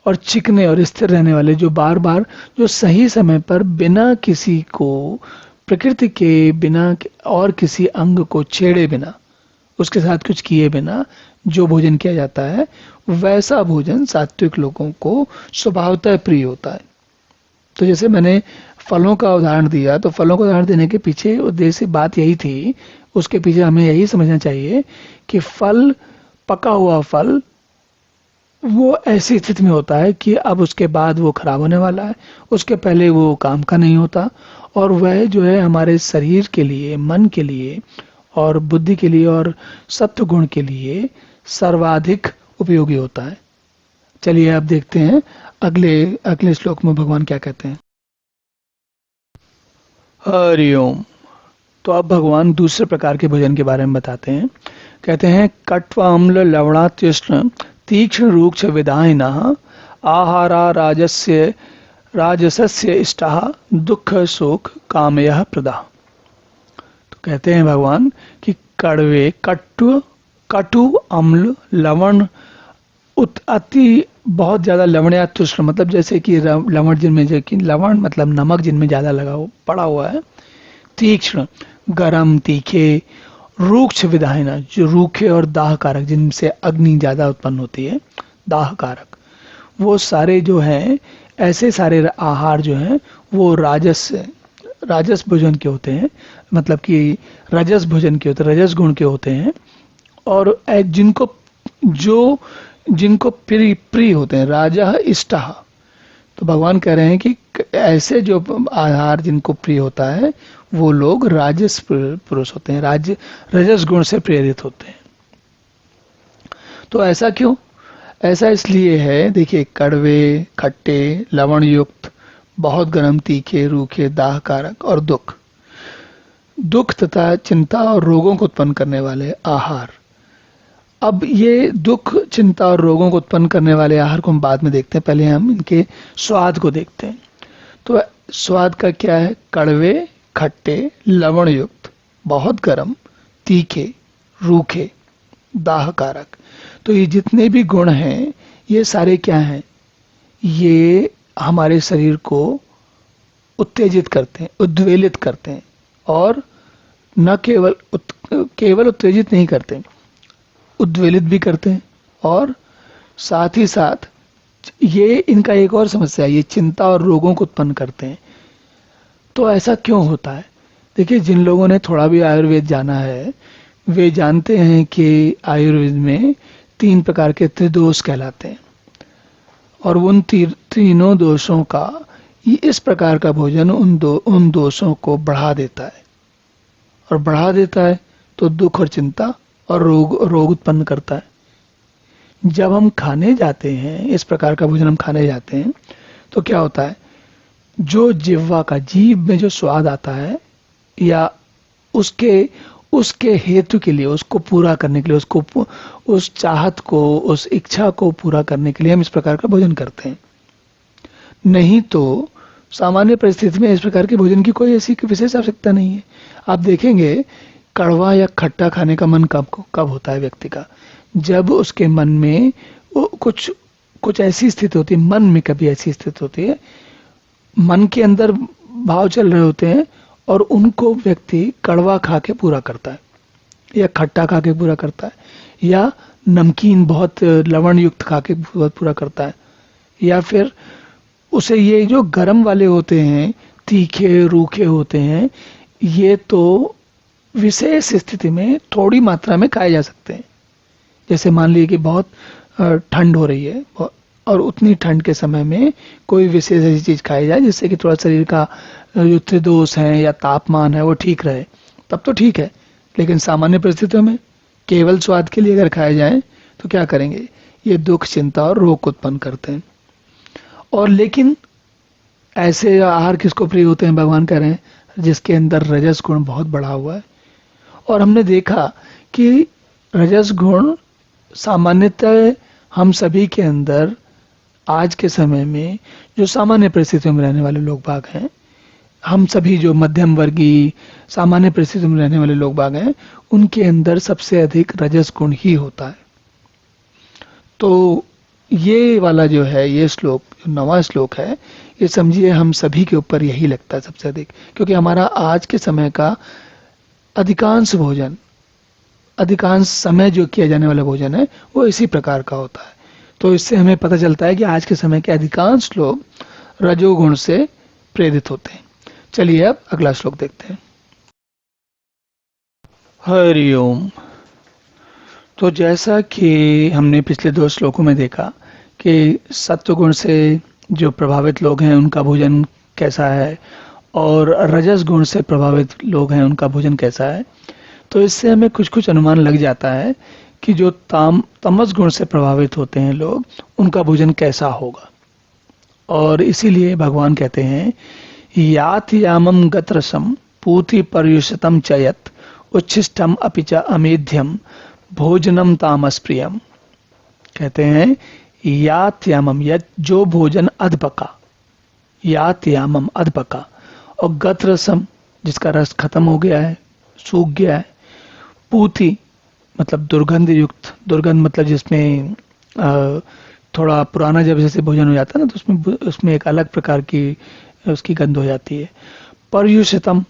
और चिकने और स्थिर रहने वाले, जो बार बार, जो सही समय पर बिना किसी को, प्रकृति के बिना और किसी अंग को छेड़े बिना, उसके साथ कुछ किए बिना जो भोजन किया जाता है, वैसा भोजन सात्विक लोगों को स्वभावतः प्रिय होता है। तो जैसे मैंने फलों का उदाहरण दिया, तो फलों का उदाहरण देने के पीछे उद्देश्य बात यही थी, उसके पीछे हमें यही समझना चाहिए कि फल, पका हुआ फल वो ऐसी स्थिति में होता है कि अब उसके बाद वो खराब होने वाला है, उसके पहले वो काम का नहीं होता, और वह जो है हमारे शरीर के लिए, मन के लिए और बुद्धि के लिए और सत्व गुण के लिए सर्वाधिक उपयोगी होता है। चलिए अब देखते हैं अगले अगले श्लोक में भगवान क्या कहते हैं। हरिओम। तो अब भगवान दूसरे प्रकार के भोजन के बारे में बताते हैं। कहते हैं कट्वाम्ल लवणात्युष्ण तीक्ष्ण रूक्ष विधायिनः आहारा राजसस्य इष्टाः दुख शोक कामयः प्रदाः। तो कहते हैं भगवान कि कड़वे, कटु, अम्ल, लवण, अति बहुत ज्यादा लवणयातुष्ण, मतलब जैसे कि लवण जिनमें, जो कि लवण मतलब नमक जिनमें ज्यादा लगा हो पड़ा हुआ है, तीक्ष्ण गरम तीखे, रूक्ष विधायिना जो रूखे और दाह कारक, जिनसे अग्नि ज्यादा उत्पन्न होती है, दाह कारक, वो सारे जो हैं, ऐसे सारे आहार जो हैं वो राजस भोजन के होते हैं, मतलब कि रजस भोजन के होते हैं, रजस गुण के होते हैं, और जिनको प्रिय होते हैं, राजा इष्टः। तो भगवान कह रहे हैं कि ऐसे जो आहार जिनको प्रिय होता है वो लोग राजस पुरुष होते हैं, रजस गुण से प्रेरित होते हैं। तो ऐसा क्यों? ऐसा इसलिए है, देखिए, कड़वे, खट्टे, लवण युक्त, बहुत गर्म, तीखे, रूखे, दाह कारक और दुख तथा चिंता और रोगों को उत्पन्न करने वाले आहार। अब ये दुख, चिंता और रोगों को उत्पन्न करने वाले आहार को हम बाद में देखते हैं, पहले हम इनके स्वाद को देखते हैं। तो स्वाद का क्या है? कड़वे, खट्टे, लवण युक्त, बहुत गर्म, तीखे, रूखे, दाह कारक। तो ये जितने भी गुण हैं ये सारे क्या हैं? ये हमारे शरीर को उत्तेजित करते हैं, उद्वेलित करते हैं, और न केवल उत्तेजित नहीं करते, उद्वेलित भी करते हैं, और साथ ही साथ ये इनका एक और समस्या है, ये चिंता और रोगों को उत्पन्न करते हैं। तो ऐसा क्यों होता है? देखिए, जिन लोगों ने थोड़ा भी आयुर्वेद जाना है वे जानते हैं कि आयुर्वेद में 3 प्रकार के त्रिदोष कहलाते हैं, और उन तीनों दोषों का, इस प्रकार का भोजन उन दोषों को बढ़ा देता है, और बढ़ा देता है तो दुख और चिंता और रोग उत्पन्न करता है। जब हम खाने जाते हैं, इस प्रकार का भोजन हम खाने जाते हैं, तो क्या होता है, जो जिह्वा का, जीभ में जो स्वाद आता है, या उसके हेतु के लिए, उसको पूरा करने के लिए, उस चाहत को, उस इच्छा को पूरा करने के लिए हम इस प्रकार का भोजन करते हैं। नहीं तो सामान्य परिस्थिति में इस प्रकार के भोजन की कोई ऐसी विशेष आवश्यकता नहीं है। आप देखेंगे कड़वा या खट्टा खाने का मन कब होता है व्यक्ति का? जब उसके मन में कुछ ऐसी स्थिति होती है, मन में कभी ऐसी स्थिति होती है, मन के अंदर भाव चल रहे होते हैं, और उनको व्यक्ति कड़वा खा के पूरा करता है, या खट्टा खा के पूरा करता है, या नमकीन बहुत लवण युक्त खा के पूरा करता है, या फिर उसे ये जो गरम वाले होते हैं, तीखे, रूखे होते हैं, ये तो विशेष स्थिति में थोड़ी मात्रा में खाए जा सकते हैं। जैसे मान लीजिए कि बहुत ठंड हो रही है, और उतनी ठंड के समय में कोई विशेष ऐसी चीज खाई जाए जिससे कि थोड़ा शरीर का जो त्रिदोष है या तापमान है वो ठीक रहे, तब तो ठीक है। लेकिन सामान्य परिस्थितियों में केवल स्वाद के लिए अगर खाए जाए तो क्या करेंगे? ये दुख, चिंता और रोग उत्पन्न करते हैं। और लेकिन ऐसे आहार किसको प्रिय होते हैं? भगवान कह रहे हैं जिसके अंदर रजस गुण बहुत बढ़ा हुआ है। और हमने देखा कि रजस गुण सामान्यतः हम सभी के अंदर आज के समय में जो सामान्य परिस्थितियों में रहने वाले लोग बाग हैं, हम सभी जो मध्यम वर्गीय सामान्य परिस्थितियों में रहने वाले लोग बाग हैं, उनके अंदर सबसे अधिक रजस गुण ही होता है। तो ये वाला जो है, ये श्लोक, जो 9वां श्लोक है, ये समझिए हम सभी के ऊपर यही लगता है सबसे अधिक, क्योंकि हमारा आज के समय का अधिकांश भोजन, अधिकांश समय जो किया जाने वाला भोजन है, वो इसी प्रकार का होता है। तो इससे हमें पता चलता है कि आज के समय के अधिकांश लोग रजोगुण से प्रेरित होते हैं। चलिए अब अगला श्लोक देखते हैं। हरिओम। तो जैसा कि हमने पिछले 2 श्लोकों में देखा कि सत्वगुण से जो प्रभावित लोग हैं उनका भोजन कैसा है, और रजस गुण से प्रभावित लोग हैं उनका भोजन कैसा है, तो इससे हमें कुछ कुछ अनुमान लग जाता है कि जो तमस गुण से प्रभावित होते हैं लोग, उनका भोजन कैसा होगा। और इसीलिए भगवान कहते हैं, यात यामम गतरसम पूति पर्युषतम चयत उच्छिष्टम अपिच अमेध्यम भोजनम तामस प्रियम। कहते हैं यात यामम, जो भोजन अधपका, यात यामम अधपका, और गत रसम जिसका रस खत्म हो गया है, सूख गया है, पूति मतलब दुर्गंध युक्त, दुर्गंध मतलब जिसमें थोड़ा पुराना जब जैसे भोजन हो जाता है ना, तो उसमें एक अलग प्रकार की उसकी गंध हो जाती है। पर्युषितम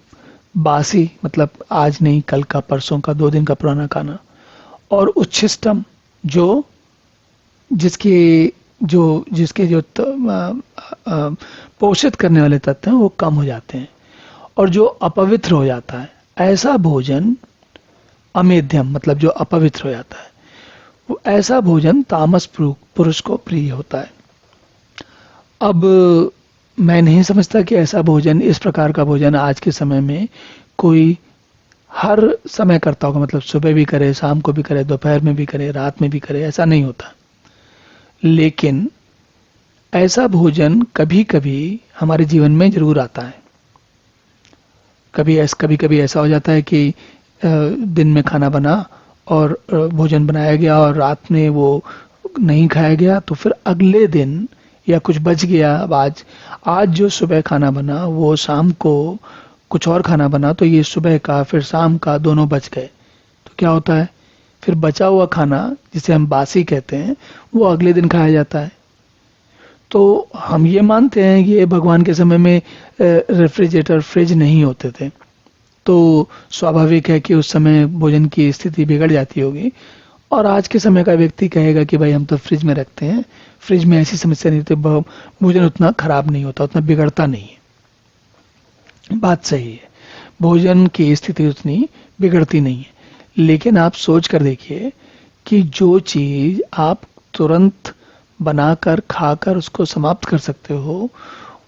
बासी मतलब आज नहीं कल का, परसों का, 2 दिन का पुराना खाना। और उच्छिष्टम जो जिसके जो पोषित करने वाले तत्व हैं वो कम हो जाते हैं, और जो अपवित्र हो जाता है, ऐसा भोजन अमेध्यम मतलब जो अपवित्र हो जाता है, वो ऐसा भोजन तामस पुरुष को प्रिय होता है। अब मैं नहीं समझता कि ऐसा भोजन, इस प्रकार का भोजन आज के समय में कोई हर समय करता होगा, मतलब सुबह भी करे, शाम को भी करे, दोपहर में भी करे, रात में भी करे, ऐसा नहीं होता। लेकिन ऐसा भोजन कभी कभी हमारे जीवन में जरूर आता है। कभी कभी ऐसा हो जाता है कि दिन में खाना बना और भोजन बनाया गया और रात में वो नहीं खाया गया, तो फिर अगले दिन या कुछ बच गया। अब आज जो सुबह खाना बना वो शाम को कुछ और खाना बना, तो ये सुबह का फिर शाम का दोनों बच गए। तो क्या होता है, फिर बचा हुआ खाना जिसे हम बासी कहते हैं, वो अगले दिन खाया जाता है। तो हम ये मानते हैं कि ये भगवान के समय में रेफ्रिजरेटर, फ्रिज नहीं होते थे, तो स्वाभाविक है कि उस समय भोजन की स्थिति बिगड़ जाती होगी। और आज के समय का व्यक्ति कहेगा कि भाई हम तो फ्रिज में रखते हैं, फ्रिज में ऐसी समस्या नहीं होती, भोजन उतना खराब नहीं होता, उतना बिगड़ता नहीं है। बात सही है, भोजन की स्थिति उतनी बिगड़ती नहीं है। लेकिन आप सोच कर देखिए कि जो चीज आप तुरंत बनाकर खाकर उसको समाप्त कर सकते हो,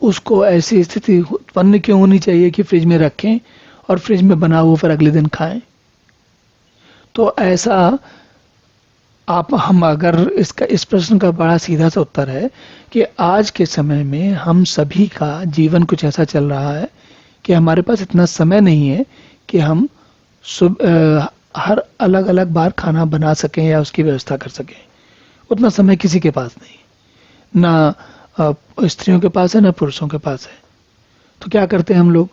उसको ऐसी स्थिति उत्पन्न क्यों होनी चाहिए कि फ्रिज में रखें और फ्रिज में बना हुआ फिर अगले दिन खाएं। तो ऐसा हम अगर इस प्रश्न का बड़ा सीधा सा उत्तर है कि आज के समय में हम सभी का जीवन कुछ ऐसा चल रहा है कि हमारे पास इतना समय नहीं है कि हम हर अलग अलग बार खाना बना सकें या उसकी व्यवस्था कर सकें। उतना समय किसी के पास नहीं, ना स्त्रियों के पास है ना पुरुषों के पास है। तो क्या करते हैं हम लोग,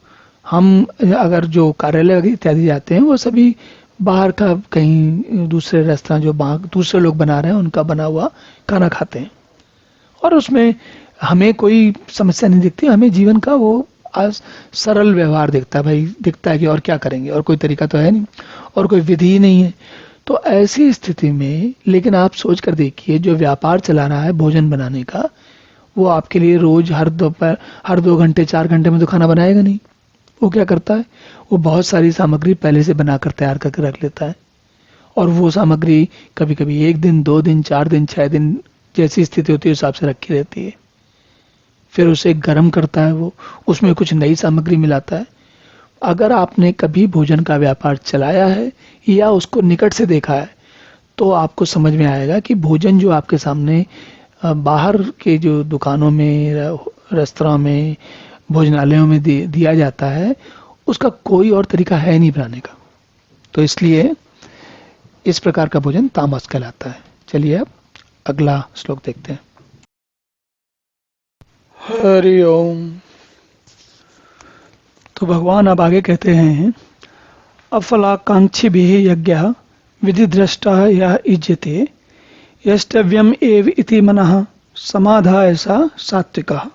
हम अगर जो कार्यालय इत्यादि जाते हैं, वो सभी बाहर का कहीं दूसरे रेस्टोरेंट जो दूसरे लोग बना रहे हैं उनका बना हुआ खाना खाते हैं, और उसमें हमें कोई समस्या नहीं दिखती। हमें जीवन का वो आज सरल व्यवहार दिखता है, भाई दिखता है कि और क्या करेंगे, और कोई तरीका तो है नहीं और कोई विधि नहीं है। तो ऐसी स्थिति में, लेकिन आप सोच कर देखिए, जो व्यापार चला रहा है भोजन बनाने का, वो आपके लिए रोज हर 2 घंटे 4 घंटे में तो खाना बनाएगा नहीं। वो क्या करता है, वो बहुत सारी सामग्री पहले से बनाकर तैयार करके रख लेता है, और वो सामग्री कभी कभी 1 दिन 2 दिन 4 दिन 6 दिन जैसी स्थिति होती है उस हिसाब से रखी रहती है। फिर उसे गर्म करता है, वो उसमें कुछ नई सामग्री मिलाता है। अगर आपने कभी भोजन का व्यापार चलाया है या उसको निकट से देखा है, तो आपको समझ में आएगा कि भोजन जो आपके सामने बाहर के जो दुकानों में, रेस्तरां में, भोजनालयों में दिया जाता है, उसका कोई और तरीका है नहीं बनाने का। तो इसलिए इस प्रकार का भोजन तामस कहलाता है। चलिए अब अगला श्लोक देखते हैं। हरि ओम। तो भगवान अब आगे कहते हैं, अफलाकांक्षी भी यज्ञ विधि दृष्टा या इज्यते यष्टव्यम एव इति मनः समाधाय सा सात्विकः।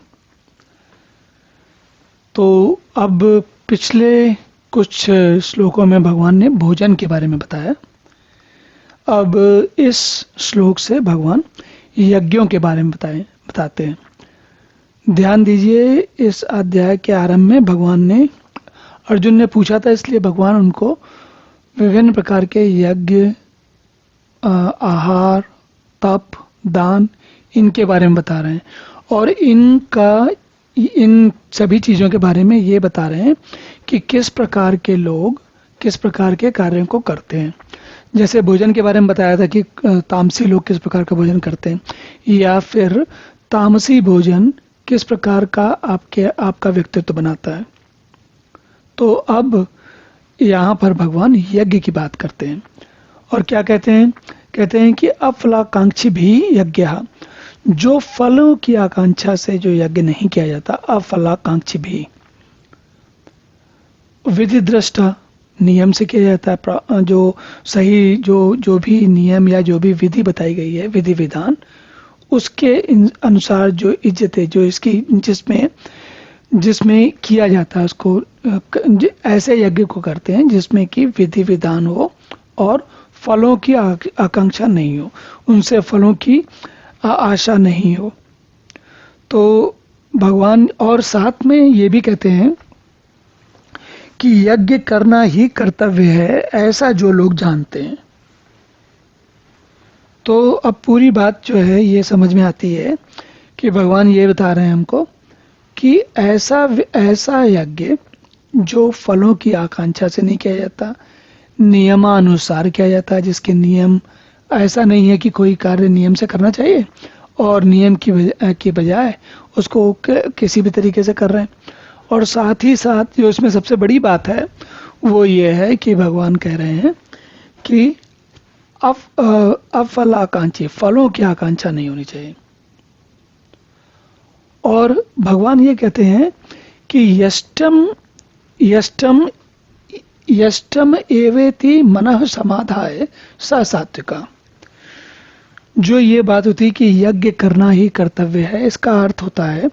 तो अब पिछले कुछ श्लोकों में भगवान ने भोजन के बारे में बताया। अब इस श्लोक से भगवान यज्ञों के बारे में बताते हैं। ध्यान दीजिए, इस अध्याय के आरंभ में भगवान ने, अर्जुन ने पूछा था इसलिए भगवान उनको विभिन्न प्रकार के यज्ञ, आहार, तप, दान, इनके बारे में बता रहे हैं। और इन सभी चीज़ों के बारे में ये बता रहे हैं कि किस प्रकार के लोग किस प्रकार के कार्यों को करते हैं। जैसे भोजन के बारे में बताया था कि तामसी लोग किस प्रकार का भोजन करते हैं, या फिर तामसी भोजन किस प्रकार का आपका व्यक्तित्व बनाता है। तो अब यहाँ पर भगवान यज्ञ की बात करते हैं और क्या कहते हैं? कहते हैं कि अफलाकांक्षी भी यज्ञ, जो फलों की आकांक्षा से जो यज्ञ नहीं किया जाता, अफलाकांक्षी भी। विधि दृष्टा, नियम से किया जाता है, जो सही जो भी नियम या जो भी विधि बताई गई है, विधि विधान, उसके अनुसार जो इज्जत है, जो इसकी जिसमें किया जाता है, उसको ऐसे यज्ञ को करते हैं जिसमें कि विधि विधान हो और फलों की आकांक्षा नहीं हो, उनसे फलों की आशा नहीं हो। तो भगवान और साथ में ये भी कहते हैं कि यज्ञ करना ही कर्तव्य है, ऐसा जो लोग जानते हैं। तो अब पूरी बात जो है ये समझ में आती है कि भगवान ये बता रहे हैं हमको कि ऐसा यज्ञ जो फलों की आकांक्षा से नहीं किया जाता, नियमानुसार किया जाता है, जिसके नियम, ऐसा नहीं है कि कोई कार्य नियम से करना चाहिए और नियम की बजाय उसको किसी भी तरीके से कर रहे हैं। और साथ ही साथ जो इसमें सबसे बड़ी बात है वो ये है कि भगवान कह रहे हैं कि अफलाकांक्षी, फलों की आकांक्षा नहीं होनी चाहिए। और भगवान ये कहते हैं कि यष्टम एवेति मनः समाधाय स सात्विका। जो ये बात होती है कि यज्ञ करना ही कर्तव्य है, इसका अर्थ होता है,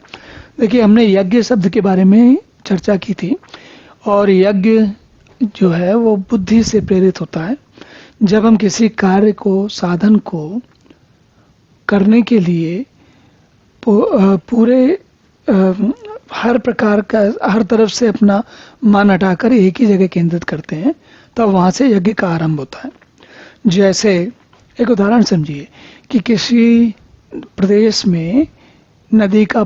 देखिए हमने यज्ञ शब्द के बारे में चर्चा की थी, और यज्ञ जो है वो बुद्धि से प्रेरित होता है। जब हम किसी कार्य को, साधन को करने के लिए पूरे हर प्रकार का, हर तरफ से अपना मन हटाकर एक ही जगह केंद्रित करते हैं, तब वहाँ से यज्ञ का आरंभ होता है। जैसे एक उदाहरण समझिए कि किसी प्रदेश में नदी का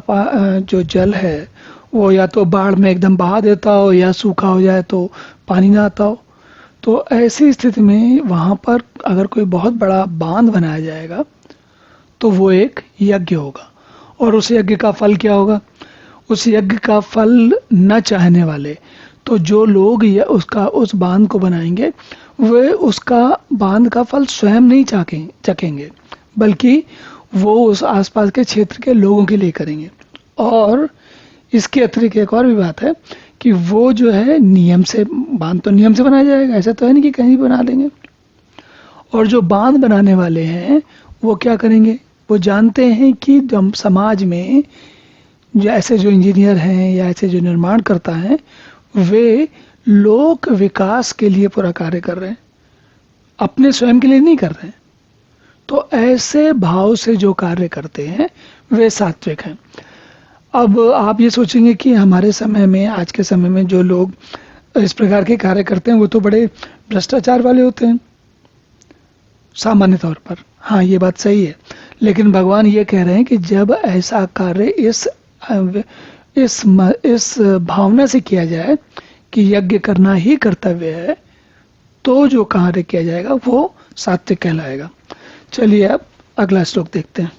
जो जल है वो या तो बाढ़ में एकदम बहा देता हो या सूखा हो जाए तो पानी ना आता हो। तो ऐसी स्थिति में वहाँ पर अगर कोई बहुत बड़ा बांध बनाया जाएगा तो वो एक यज्ञ होगा। और उस यज्ञ का फल क्या होगा? उस यज्ञ का फल न चाहने वाले, तो जो लोग उस बांध को बनाएंगे वे उसका बांध का फल स्वयं नहीं चखेंगे, बल्कि वो उस आसपास के क्षेत्र के लोगों के लिए करेंगे। और इसके अतिरिक्त एक और भी बात है कि वो जो है बांध तो नियम से बनाया जाएगा, ऐसा तो है नहीं कि कहीं बना देंगे। और जो बांध बनाने वाले हैं वो क्या करेंगे? वो जानते हैं कि जब समाज में जो इंजीनियर हैं या ऐसे जो निर्माण करता है, वे लोक विकास के लिए पूरा कार्य कर रहे हैं, अपने स्वयं के लिए नहीं कर रहे हैं। तो ऐसे भाव से जो कार्य करते हैं वे सात्विक हैं। अब आप ये सोचेंगे कि हमारे समय में, आज के समय में जो लोग इस प्रकार के कार्य करते हैं वो तो बड़े भ्रष्टाचार वाले होते हैं सामान्य तौर पर। हाँ, ये बात सही है, लेकिन भगवान ये कह रहे हैं कि जब ऐसा कार्य इस भावना से किया जाए कि यज्ञ करना ही कर्तव्य है, तो जो कार्य किया जाएगा वो सात्विक कहलाएगा। चलिए अब अगला श्लोक देखते हैं।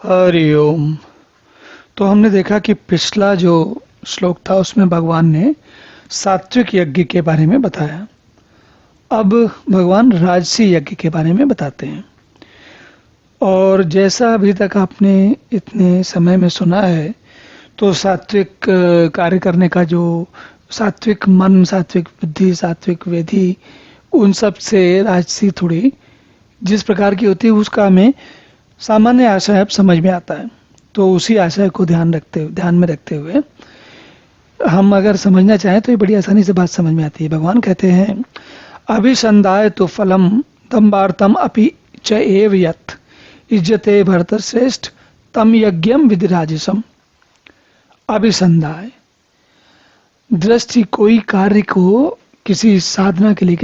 हरि ओम। तो हमने देखा कि पिछला जो श्लोक था उसमें भगवान ने सात्विक यज्ञ के बारे में बताया। अब भगवान राजसी यज्ञ के बारे में बताते हैं। और जैसा अभी तक आपने इतने समय में सुना है, तो सात्विक कार्य करने का जो सात्विक मन, सात्विक बुद्धि, सात्विक विधि, उन सब से राजसी थोड़ी जिस प्रकार की होती है उसका हमें सामान्य आशय अब समझ में आता है। तो उसी आशय को ध्यान में रखते हुए हम अगर समझना चाहें तो ये बड़ी आसानी से बात समझ में आती है। भगवान कहते हैं अभिसंधाय तो फलम दम्बार्थम अपि च एव यत् इज्जते भरत श्रेष्ठ तम यज्ञम विधिराजसम। अभिसंधाय, दृष्टि कोई कार्य को किसी साधना के लिए,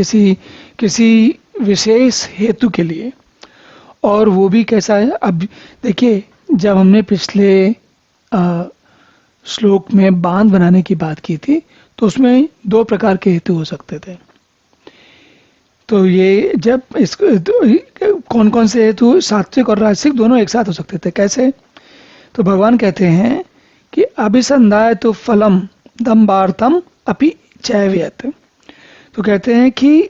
किसी विशेष हेतु के लिए, और वो भी कैसा है। अब देखिए, जब हमने पिछले श्लोक में बांध बनाने की बात की थी तो उसमें दो प्रकार के हेतु हो सकते थे। तो ये जब इस कौन कौन से हेतु, सात्विक और राजसिक दोनों एक साथ हो सकते थे। कैसे? तो भगवान कहते हैं कि अभिसंधाय तो फलम दम्बार्थम अपि चैवयत्। तो कहते हैं कि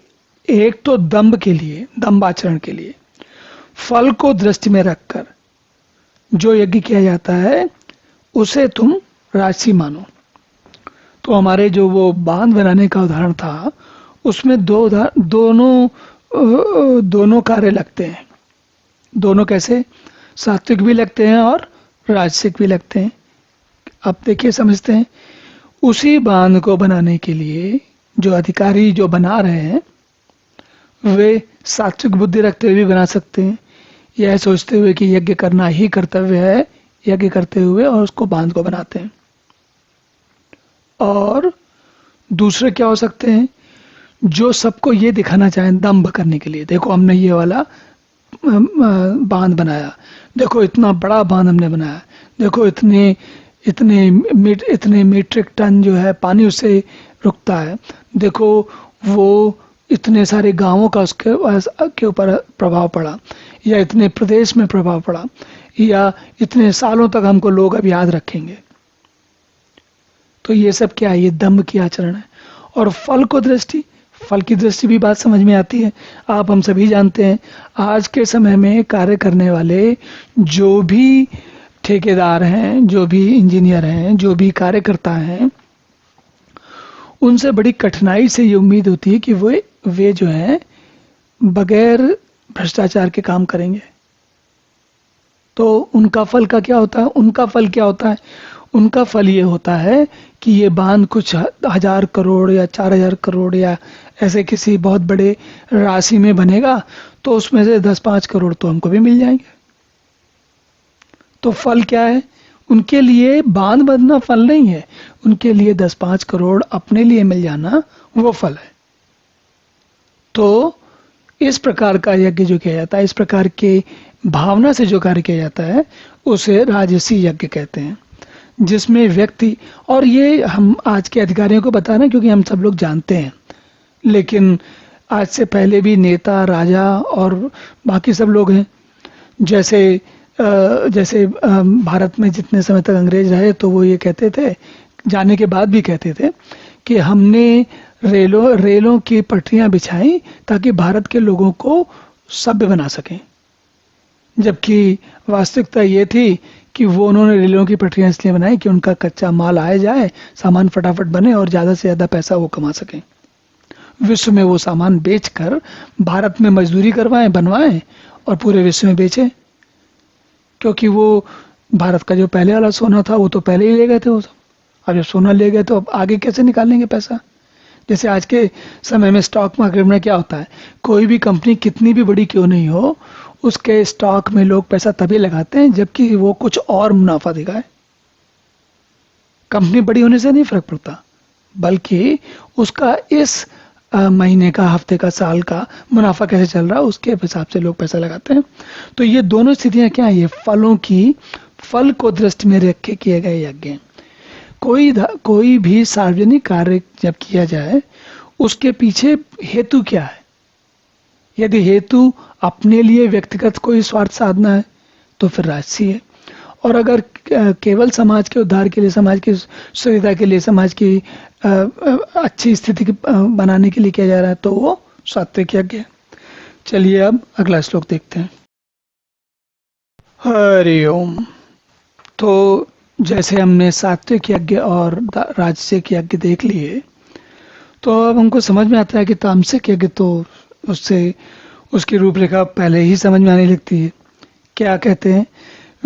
एक तो दंभ के लिए, दंभाचरण के लिए, फल को दृष्टि में रखकर जो यज्ञ किया जाता है उसे तुम राजसी मानो। तो हमारे जो वो बांध बनाने का उदाहरण था उसमें दोनों कार्य लगते हैं। दोनों कैसे? सात्विक भी लगते हैं और राजसिक भी लगते हैं। अब देखिए, समझते हैं। उसी बांध को बनाने के लिए जो अधिकारी जो बना रहे हैं वे सात्विक बुद्धि रखते हुए भी बना सकते हैं, यह सोचते हुए कि यज्ञ करना ही कर्तव्य है, यज्ञ करते हुए और उसको बांध को बनाते हैं। और दूसरे क्या हो सकते हैं? जो सबको ये दिखाना चाहें दंभ करने के लिए, देखो हमने ये वाला बांध बनाया, देखो इतना बड़ा बांध हमने बनाया, देखो इतने मीट्रिक टन जो है पानी उससे रुकता है, देखो वो इतने सारे गांवों का उसके ऊपर प्रभाव पड़ा, या इतने प्रदेश में प्रभाव पड़ा, या इतने सालों तक हमको लोग अब याद रखेंगे। तो ये सब क्या है? ये दंभ की आचरण है। और फल की दृष्टि भी बात समझ में आती है। आप हम सभी जानते हैं, आज के समय में कार्य करने वाले जो भी ठेकेदार हैं, जो भी इंजीनियर हैं, जो भी कार्यकर्ता हैं, उनसे बड़ी कठिनाई से ये उम्मीद होती है कि वे जो है बगैर भ्रष्टाचार के काम करेंगे। तो उनका फल का क्या होता है? उनका फल ये होता है कि ये बांध कुछ 1000 करोड़ या 4000 करोड़ या ऐसे किसी बहुत बड़े राशि में बनेगा, तो उसमें से 10-5 करोड़ तो हमको भी मिल जाएंगे। तो फल क्या है? उनके लिए बांध बनना फल नहीं है, उनके लिए 10-5 करोड़ अपने लिए मिल जाना वो फल है। तो इस प्रकार का यज्ञ जो किया जाता है, इस प्रकार के भावना से जो कार्य किया जाता है, उसे राजसी यज्ञ कहते हैं, जिसमें व्यक्ति, और ये हम आज के अधिकारियों को बता रहे हैं क्योंकि हम सब लोग जानते हैं, लेकिन आज से पहले भी नेता, राजा और बाकी सब लोग हैं। जैसे भारत में जितने समय तक अंग्रेज रहे तो वो ये कहते थे, जाने के बाद भी कहते थे कि हमने रेलों की पटरियां बिछाई ताकि भारत के लोगों को सभ्य बना सकें। जबकि वास्तविकता ये थी कि वो उन्होंने रेलों की पटरियां इसलिए बनाई कि उनका कच्चा माल आया जाए, सामान फटाफट बने और ज़्यादा से ज़्यादा पैसा वो कमा सकें। विश्व में वो सामान बेचकर भारत में मजदूरी करवाएं, बनवाएं और पूरे विश्व में बेचें। क्योंकि वो भारत का जो पहले वाला सोना था वो तो पहले ही ले गए थे वो सब। अब जब सोना ले गए तो अब आगे कैसे निकालेंगे पैसा? जैसे आज के समय में स्टॉक मार्केट में क्या होता है, कोई भी कंपनी कितनी भी बड़ी क्यों नहीं हो, उसके स्टॉक में लोग पैसा तभी लगाते हैं जबकि वो कुछ और मुनाफा दिखाए। कंपनी बड़ी होने से नहीं फर्क पड़ता, बल्कि उसका इस महीने का, हफ्ते का, साल का मुनाफा कैसे चल रहा है उसके हिसाब से लोग पैसा लगाते हैं। तो ये दोनों स्थितियां क्या है? ये फल को दृष्टि में रख के किए गए यज्ञ। कोई भी सार्वजनिक कार्य जब किया जाए उसके पीछे हेतु क्या है? यदि हेतु अपने लिए व्यक्तिगत कोई स्वार्थ साधना है तो फिर राजसी है, और अगर केवल समाज के उद्धार के लिए, समाज की सुविधा के लिए, समाज की अच्छी स्थिति बनाने के लिए किया जा रहा है तो वो सात्विक यज्ञ है। चलिए अब अगला श्लोक देखते हैं। हरि ओम। तो जैसे हमने सात्विक यज्ञ और राजसिक यज्ञ देख लिए, तो अब हमको समझ में आता है कि तामसिक यज्ञ तो उससे उसकी रूपरेखा पहले ही समझ में आने लगती है। क्या कहते हैं?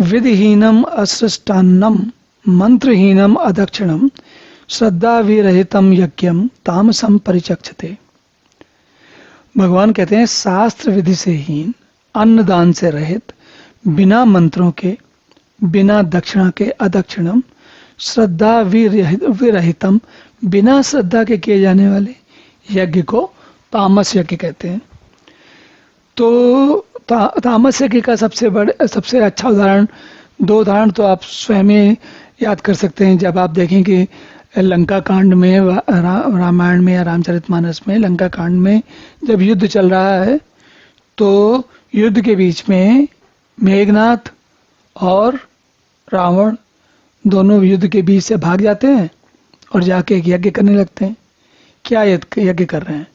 विधिहीनम असृष्टान्नम मंत्रहीनम अदक्षिणम श्रद्धा विरहितम यज्ञम तामसम परिचक्षते। भगवान कहते हैं शास्त्र विधि से हीन, अन्नदान से रहित, बिना मंत्रों के, बिना दक्षिणा के अदक्षिणम, श्रद्धा विरहितम, बिना श्रद्धा के किए जाने वाले यज्ञ को तामस यज्ञ कहते हैं। तो तामस यज्ञ का सबसे अच्छा उदाहरण, दो उदाहरण तो आप स्वयं ही याद कर सकते हैं। जब आप देखें कि लंका कांड में, रामायण में या रामचरितमानस में लंका कांड में जब युद्ध चल रहा है, तो युद्ध के बीच में मेघनाथ और रावण दोनों युद्ध के बीच से भाग जाते हैं और जाके एक यज्ञ करने लगते हैं। क्या यज्ञ कर रहे हैं?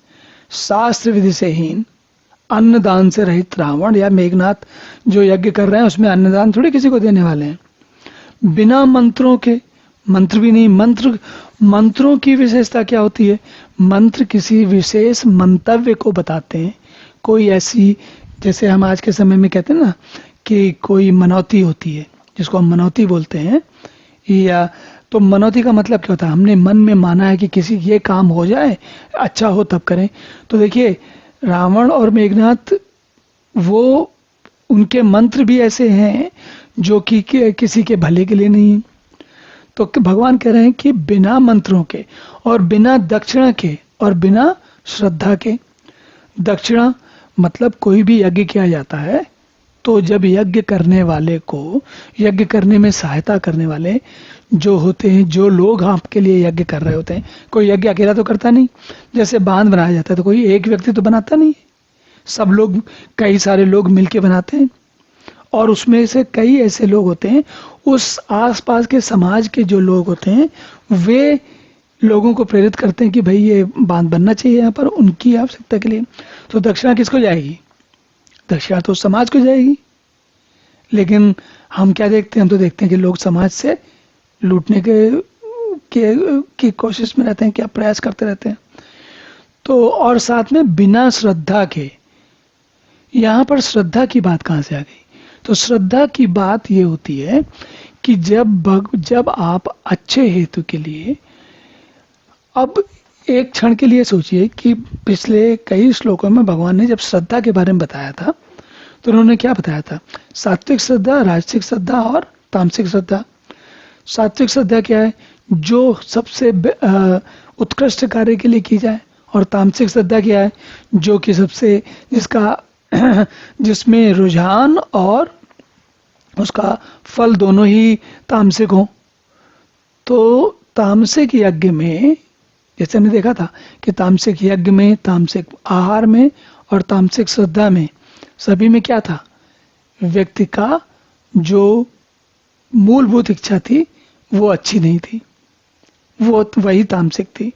शास्त्र विधि से हीन, अन्नदान से रहित रावण या मेघनाथ जो यज्ञ कर रहे हैं उसमें अन्नदान थोड़ी किसी को देने वाले हैं। बिना मंत्रों के, मंत्र भी नहीं। मंत्रों की विशेषता क्या होती है? मंत्र किसी विशेष मंतव्य को बताते हैं। कोई ऐसी, जैसे हम आज के समय में कहते हैं ना कि कोई मनौती होती है, जिसको हम मनौती बोलते हैं, या तो मनौती का मतलब क्या होता है? हमने मन में माना है कि किसी ये काम हो जाए, अच्छा हो तब करें। तो देखिए रावण और मेघनाथ, वो उनके मंत्र भी ऐसे हैं जो कि किसी के भले के लिए नहीं है। तो भगवान कह रहे हैं कि बिना मंत्रों के और बिना दक्षिणा के और बिना श्रद्धा के। दक्षिणा मतलब कोई भी यज्ञ किया जाता है तो जब यज्ञ करने वाले को, यज्ञ करने में सहायता करने वाले जो होते हैं, जो लोग आपके लिए यज्ञ कर रहे होते हैं, कोई यज्ञ अकेला तो करता नहीं। जैसे बांध बनाया जाता है तो कोई एक व्यक्ति तो बनाता नहीं, सब लोग, कई सारे लोग मिलके बनाते हैं। और उसमें से कई ऐसे लोग होते हैं, उस आसपास के समाज के जो लोग होते हैं, वे लोगों को प्रेरित करते हैं कि भाई ये बांध बनना चाहिए यहाँ पर, उनकी आवश्यकता के लिए। तो दक्षिणा किसको जाएगी? दक्षिणा तो समाज को जाएगी। लेकिन हम क्या देखते हैं? हम तो देखते हैं कि लोग समाज से लूटने की कोशिश में रहते हैं, क्या प्रयास करते रहते हैं। तो और साथ में बिना श्रद्धा के, यहाँ पर श्रद्धा की बात कहाँ से आ गई? तो श्रद्धा की बात ये होती है कि जब आप अच्छे हेतु के लिए, अब एक क्षण के लिए सोचिए कि पिछले कई श्लोकों में भगवान ने जब श्रद्धा के बारे में बताया था तो उन्होंने क्या बताया था? सात्विक श्रद्धा, राजसिक श्रद्धा और तामसिक श्रद्धा। सात्विक श्रद्धा क्या है? जो सबसे उत्कृष्ट कार्य के लिए की जाए। और तामसिक श्रद्धा क्या है? जो कि सबसे, जिसमें रुझान और उसका फल दोनों ही तामसिक हो। तो तामसिक यज्ञ में, जैसे हमने देखा था कि तामसिक यज्ञ में, तामसिक आहार में और तामसिक श्रद्धा में, सभी में क्या था? व्यक्ति का जो मूलभूत इच्छा थी वो अच्छी नहीं थी, वो वही तामसिक थी,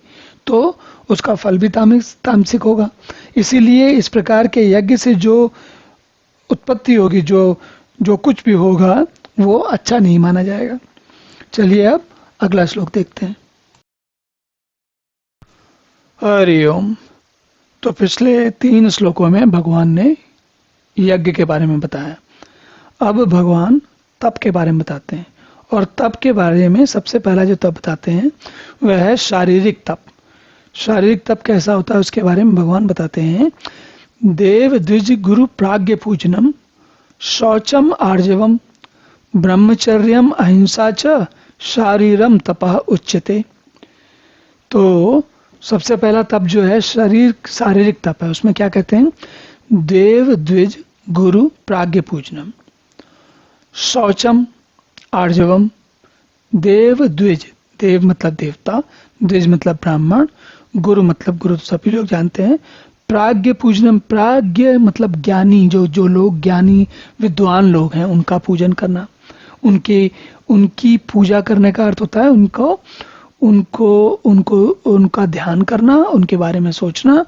तो उसका फल भी तामसिक होगा। इसीलिए इस प्रकार के यज्ञ से जो उत्पत्ति होगी, जो कुछ भी होगा, वो अच्छा नहीं माना जाएगा। चलिए अब अगला श्लोक देखते हैं। हरि ओम। तो पिछले 3 श्लोकों में भगवान ने यज्ञ के बारे में बताया। अब भगवान तप के बारे में बताते हैं। और तप के बारे में सबसे पहला जो तप बताते हैं वह है शारीरिक तप। शारीरिक तप कैसा होता है उसके बारे में भगवान बताते हैं। देव द्विज गुरु प्राज्ञ पूजनम, शौचम आर्जवम, ब्रह्मचर्यम अहिंसा च शारीरम तपः उच्यते। तो सबसे पहला तप जो है शारीरिक तप है। उसमें क्या कहते हैं? देव द्विज गुरु प्राज्ञ पूजनम, शौचम आर्जवम। देव द्विज, देव मतलब देवता, द्विज मतलब ब्राह्मण, गुरु मतलब गुरु तो सभी लोग जानते हैं। प्राज्ञ पूजनम, प्राज्ञ मतलब ज्ञानी, जो लोग ज्ञानी विद्वान लोग हैं उनका पूजन करना। उनकी पूजा करने का अर्थ होता है उनका ध्यान करना, उनके बारे में सोचना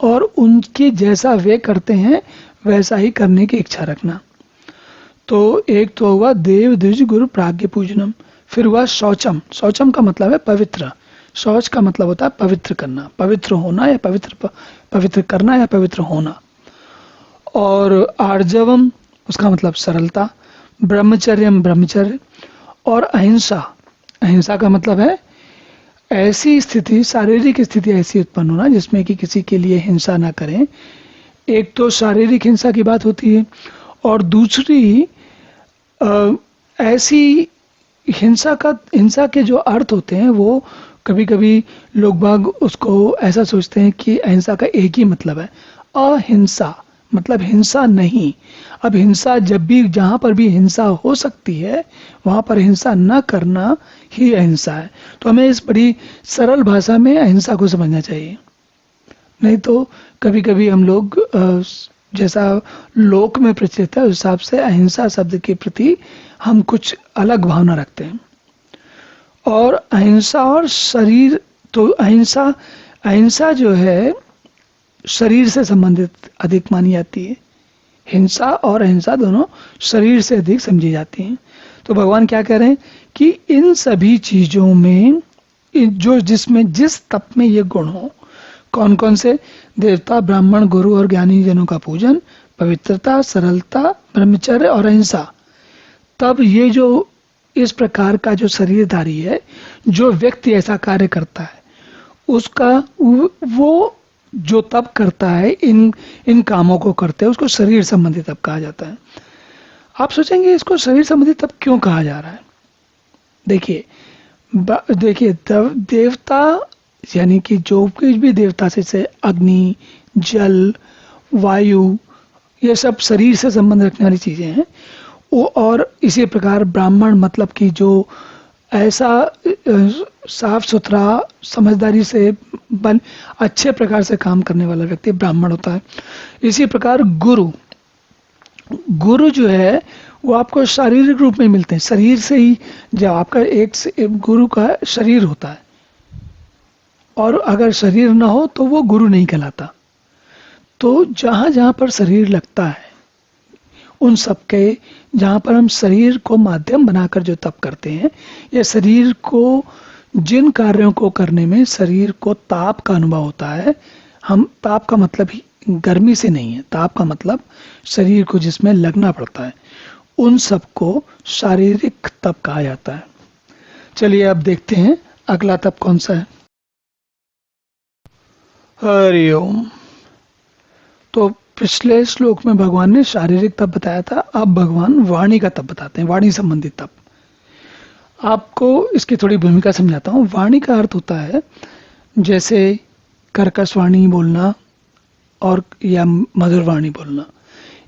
और उनके जैसा वे करते हैं वैसा ही करने की इच्छा रखना। तो एक तो हुआ देव द्विज गुरु प्राज्ञ पूजनम, फिर हुआ शौचम। शौचम का मतलब है पवित्र, शौच का मतलब होता है पवित्र करना, पवित्र होना या पवित्र करना या पवित्र होना। और आर्जवम उसका मतलब सरलता, ब्रह्मचर्यम ब्रह्मचर्य, और अहिंसा, अहिंसा का मतलब है ऐसी स्थिति, शारीरिक स्थिति ऐसी उत्पन्न होना जिसमें कि किसी के लिए हिंसा ना करें। एक तो शारीरिक हिंसा की बात होती है, और दूसरी ऐसी हिंसा के जो अर्थ होते हैं वो कभी कभी लोग बाग उसको ऐसा सोचते हैं कि अहिंसा का एक ही मतलब है, अहिंसा मतलब हिंसा नहीं। अब हिंसा जब भी, जहां पर भी हिंसा हो सकती है वहां पर हिंसा न करना ही अहिंसा है। तो हमें इस बड़ी सरल भाषा में अहिंसा को समझना चाहिए, नहीं तो कभी कभी हम लोग जैसा लोक में प्रचलित है उस हिसाब से अहिंसा शब्द के प्रति हम कुछ अलग भावना रखते हैं। और अहिंसा और शरीर, तो अहिंसा, अहिंसा जो है शरीर से संबंधित अधिक मानी जाती है। हिंसा और अहिंसा दोनों शरीर से अधिक समझी जाती हैं। तो भगवान क्या कह रहे हैं कि इन सभी चीजों में जो जिसमें जिस तप में ये गुण हो, कौन कौन से, देवता ब्राह्मण गुरु और ज्ञानी जनों का पूजन, पवित्रता, सरलता, ब्रह्मचर्य और अहिंसा, तब ये जो इस प्रकार का जो शरीरधारी है, जो व्यक्ति ऐसा कार्य करता है उसका वो जो तप करता है, इन कामों को करते हैं, उसको शरीर संबंधी तप कहा जाता है। आप सोचेंगे इसको शरीर संबंधी तप क्यों कहा जा रहा है? देखिए देवता यानी कि जो कुछ भी देवता से अग्नि, जल, वायु, ये सब शरीर से संबंध रखने वाली चीजें हैं। वो और इसी प्रकार ब्राह्मण मतलब कि जो ऐसा साफ सुथरा समझदारी से अच्छे प्रकार से काम करने वाला व्यक्ति ब्राह्मण होता है। इसी प्रकार गुरु, गुरु जो है वो आपको शारीरिक रूप में मिलते हैं, शरीर से ही, जब आपका एक गुरु का शरीर होता है, और अगर शरीर ना हो तो वो गुरु नहीं कहलाता। तो जहां जहां पर शरीर लगता है उन सबके, जहां पर हम शरीर को माध्यम बनाकर जो तप करते हैं, या शरीर को जिन कार्यों को करने में शरीर को ताप का अनुभव होता है, हम ताप का मतलब ही गर्मी से नहीं है, ताप का मतलब शरीर को जिसमें लगना पड़ता है, उन सबको शारीरिक तप कहा जाता है। चलिए अब देखते हैं अगला तप कौन सा है। हरि ओम। तो पिछले श्लोक में भगवान ने शारीरिक तप बताया था, अब भगवान वाणी का तप बताते हैं, वाणी संबंधित तप। आपको इसकी थोड़ी भूमिका समझाता हूँ। वाणी का अर्थ होता है जैसे कर्कश वाणी बोलना, और या मधुर वाणी बोलना,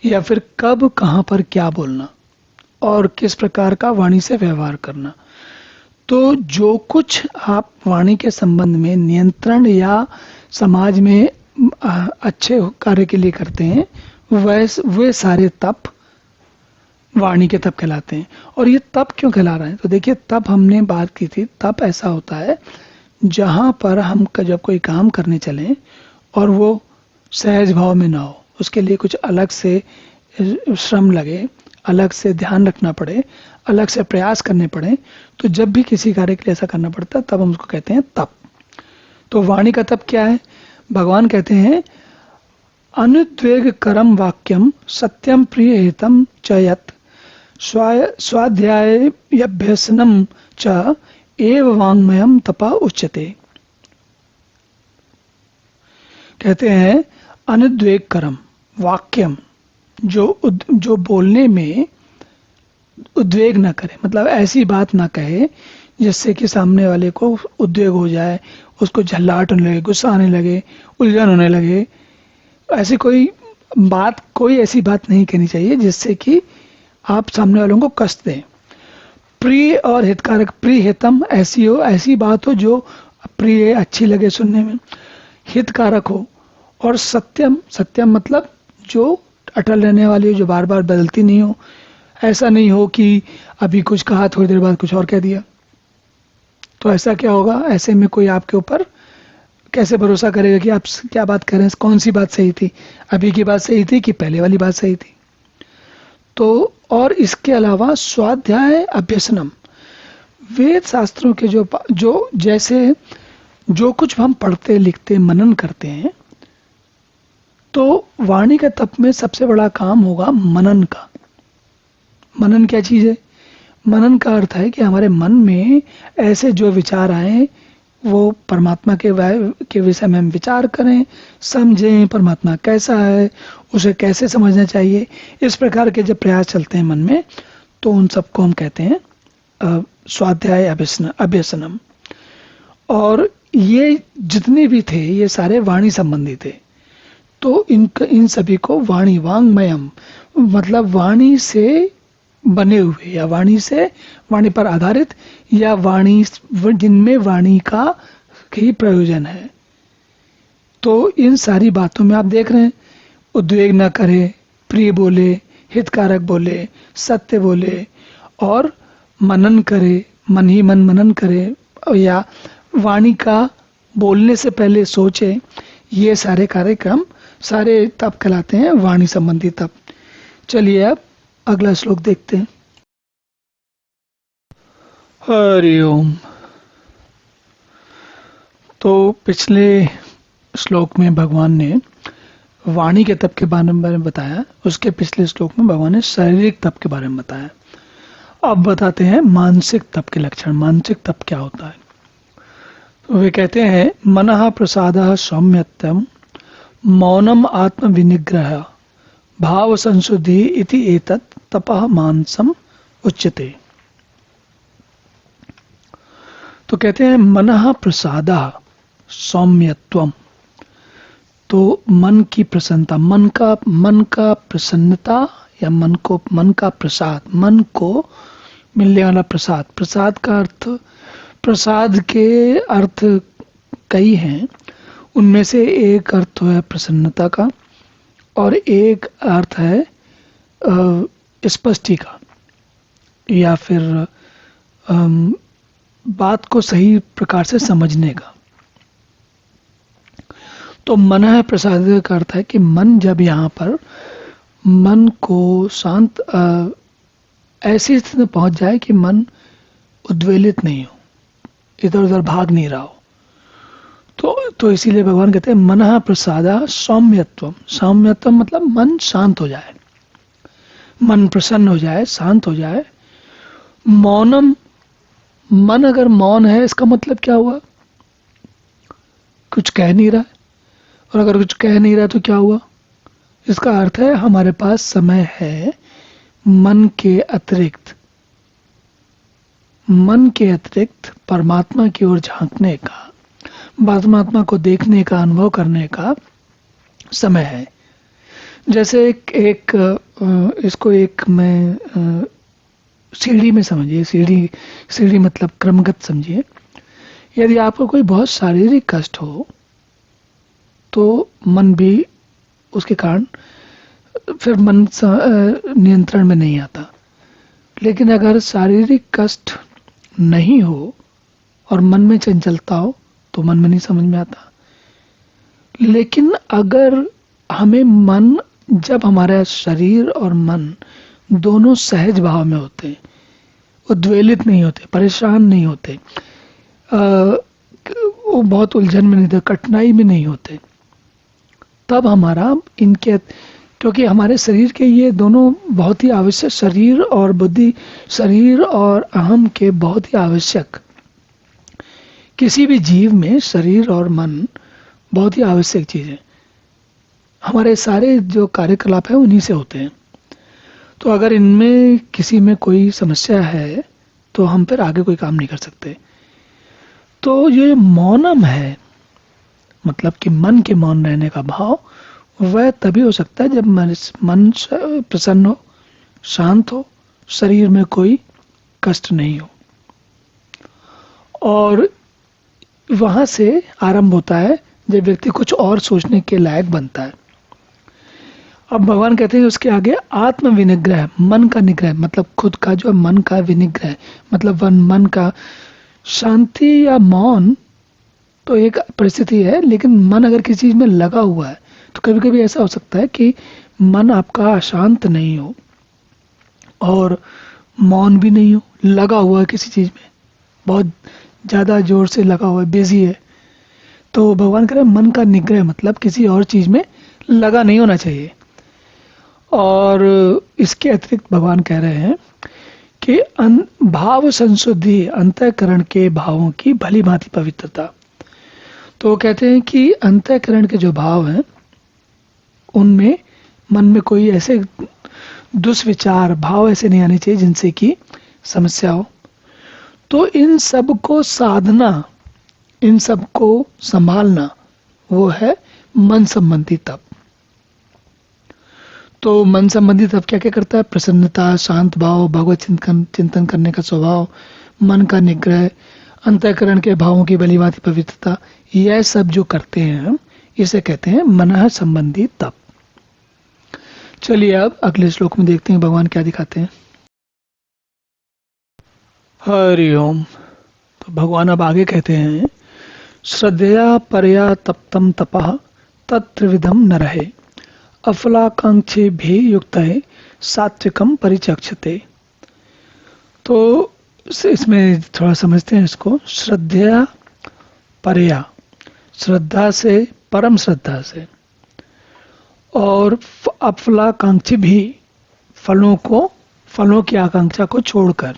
या फिर कब कहाँ पर क्या बोलना, और किस प्रकार का वाणी से व्यवहार करना। तो जो कुछ आप वाणी के संबंध में नियंत्रण या समाज में अच्छे कार्य के लिए करते हैं, वे सारे तप वाणी के तप कहलाते हैं। और ये तप क्यों कहला रहे हैं? तो देखिए, तप हमने बात की थी, तप ऐसा होता है जहां पर हम जब कोई काम करने चलें और वो सहज भाव में ना हो, उसके लिए कुछ अलग से श्रम लगे, अलग से ध्यान रखना पड़े, अलग से प्रयास करने पड़े, तो जब भी किसी कार्य के लिए ऐसा करना पड़ता है तब हम उसको कहते हैं तप। तो वाणी का तप क्या है? भगवान कहते हैं अनुद्वेग करम वाक्यम सत्यम प्रिय हितम च यत् स्वाध्यायाभ्यसनम च एव वाङ्मयम तपा उच्यते। कहते हैं अनुद्वेग करम वाक्यम, जो बोलने में उद्वेग ना करे, मतलब ऐसी बात ना कहे जिससे कि सामने वाले को उद्वेग हो जाए, उसको झल्लाहट होने लगे, गुस्सा आने लगे, उलझन होने लगे। ऐसी कोई ऐसी बात नहीं कहनी चाहिए जिससे कि आप सामने वालों को कष्ट दें। प्रिय और हितकारक, प्रिय हितम ऐसी बात हो जो प्रिय, अच्छी लगे सुनने में, हितकारक हो। और सत्यम मतलब जो अटल रहने वाली हो, जो बार बार बदलती नहीं हो। ऐसा नहीं हो कि अभी कुछ कहा, थोड़ी देर बाद कुछ और कह दिया, तो ऐसा क्या होगा? ऐसे में कोई आपके ऊपर कैसे भरोसा करेगा कि आप क्या बात कर रहे हैं, कौन सी बात सही थी, अभी की बात सही थी कि पहले वाली बात सही थी? तो और इसके अलावा स्वाध्याय अभ्यसनम, वेद शास्त्रों के जो जैसे जो कुछ हम पढ़ते लिखते मनन करते हैं, तो वाणी के तप में सबसे बड़ा काम होगा मनन का। मनन क्या चीज है? मनन का अर्थ है कि हमारे मन में ऐसे जो विचार आए वो परमात्मा के विषय में हम विचार करें, समझें परमात्मा कैसा है, उसे कैसे समझना चाहिए। इस प्रकार के जब प्रयास चलते हैं मन में, तो उन सबको हम कहते हैं स्वाध्याय अभ्यसनम। और ये जितने भी थे ये सारे वाणी संबंधी थे। तो इन सभी को वाणी, वांग्मयम मतलब वाणी से बने हुए, या वाणी पर आधारित, या वाणी जिनमें वाणी का ही प्रयोजन है। तो इन सारी बातों में आप देख रहे हैं, उद्वेग न करे, प्रिय बोले, हितकारक बोले, सत्य बोले, और मनन करे, मन ही मन मनन करे, या वाणी का बोलने से पहले सोचे। ये सारे कार्यक्रम, सारे तप कहलाते हैं वाणी संबंधी तप। चलिए अब अगला श्लोक देखते हैं। हरि ओम। तो पिछले श्लोक में भगवान ने वाणी के तप के बारे में बताया, उसके पिछले श्लोक में भगवान ने शारीरिक तप के बारे में बताया। अब बताते हैं मानसिक तप के लक्षण। मानसिक तप क्या होता है? तो वे कहते हैं मनः प्रसादः सौम्यत्वम मौनम आत्म विनिग्रह भाव संशुद्धि इति एतत् तपः मानसम उच्यते। तो कहते हैं मनः प्रसादः सौम्यत्वम, तो मन की प्रसन्नता, मन का प्रसन्नता, या मन का प्रसाद, मन को मिलने वाला प्रसाद। प्रसाद का अर्थ, प्रसाद के अर्थ कई हैं, उनमें से एक अर्थ है प्रसन्नता का, और एक अर्थ है स्पष्टि का, या फिर बात को सही प्रकार से समझने का। तो मन है प्रसाद का अर्थ है कि मन जब यहाँ पर मन को शांत ऐसी स्थिति में पहुंच जाए कि मन उद्वेलित नहीं हो, इधर उधर भाग नहीं रहा हो, तो इसीलिए भगवान कहते हैं मनः प्रसादा सौम्यत्वम। सौम्यत्वम मतलब मन शांत हो जाए, मन प्रसन्न हो जाए, शांत हो जाए। मौनम, मन अगर मौन है इसका मतलब क्या हुआ? कुछ कह नहीं रहा है। और अगर कुछ कह नहीं रहा तो क्या हुआ? इसका अर्थ है हमारे पास समय है मन के अतिरिक्त परमात्मा की ओर झांकने का, परमात्मा को देखने का, अनुभव करने का समय है। जैसे इसको एक मैं सीढ़ी में समझिए, सीढ़ी मतलब क्रमगत समझिए। यदि आपको कोई बहुत शारीरिक कष्ट हो तो मन भी उसके कारण फिर मन नियंत्रण में नहीं आता। लेकिन अगर शारीरिक कष्ट नहीं हो और मन में चंचलता हो तो मन में नहीं समझ में आता। लेकिन अगर हमें मन, जब हमारा शरीर और मन दोनों सहज भाव में होते, उद्वेलित नहीं होते, परेशान नहीं होते, वो बहुत उलझन में नहीं होते, कठिनाई में नहीं होते, तब हमारा इनके, क्योंकि हमारे शरीर के ये दोनों बहुत ही आवश्यक, शरीर और बुद्धि, शरीर और अहम के बहुत ही आवश्यक, किसी भी जीव में शरीर और मन बहुत ही आवश्यक चीज है। हमारे सारे जो कार्यकलाप है उन्हीं से होते हैं। तो अगर इनमें किसी में कोई समस्या है तो हम फिर आगे कोई काम नहीं कर सकते। तो ये मौनम है, मतलब कि मन के मौन रहने का भाव, वह तभी हो सकता है जब मन प्रसन्न हो, शांत हो, शरीर में कोई कष्ट नहीं हो। और वहां से आरंभ होता है जब व्यक्ति कुछ और सोचने के लायक बनता है। अब भगवान कहते हैं उसके आगे आत्म विनिग्रह, मन का निग्रह, मतलब खुद का जो मन का विनिग्रह, मतलब मन का शांति या मौन तो एक परिस्थिति है, लेकिन मन अगर किसी चीज में लगा हुआ है तो कभी कभी ऐसा हो सकता है कि मन आपका अशांत नहीं हो, और मौन भी नहीं हो, लगा हुआ है किसी चीज़ में, बहुत ज़्यादा जोर से लगा हुआ है, बिजी है, तो भगवान कह रहे हैं मन का निग्रह, मतलब किसी और चीज़ में लगा नहीं होना चाहिए। और इसके अतिरिक्त भगवान कह रहे हैं कि भाव संशुद्धि, अंतःकरण के भावों की भली भांति पवित्रता। तो वो कहते हैं कि अंतःकरण के जो भाव हैं उनमें मन में कोई ऐसे दुष्विचार भाव ऐसे नहीं आने चाहिए जिनसे कि समस्या हो। तो इन सब को साधना, इन सब को संभालना, वो है मन संबंधी तप। तो मन संबंधी तप क्या क्या करता है? प्रसन्नता, शांत भाव, भगवत चिंतन करने का स्वभाव, मन का निग्रह, अंतःकरण के भावों की भलीभांति पवित्रता, यह सब जो करते हैं हम, इसे कहते हैं मन संबंधी तप। चलिए अब अगले श्लोक में देखते हैं भगवान क्या दिखाते हैं। हरि ओम। तो भगवान अब आगे कहते हैं, श्रद्धया परया तप्तम तपः तत्त्रिविधम न रहे, अफलाकांक्षे भी युक्त है सात्विकम परिचक्षते। तो इसमें थोड़ा समझते हैं इसको। श्रद्धया परया, श्रद्धा से, परम श्रद्धा से, और अफलाकांक्षी भी, फलों की आकांक्षा को छोड़कर,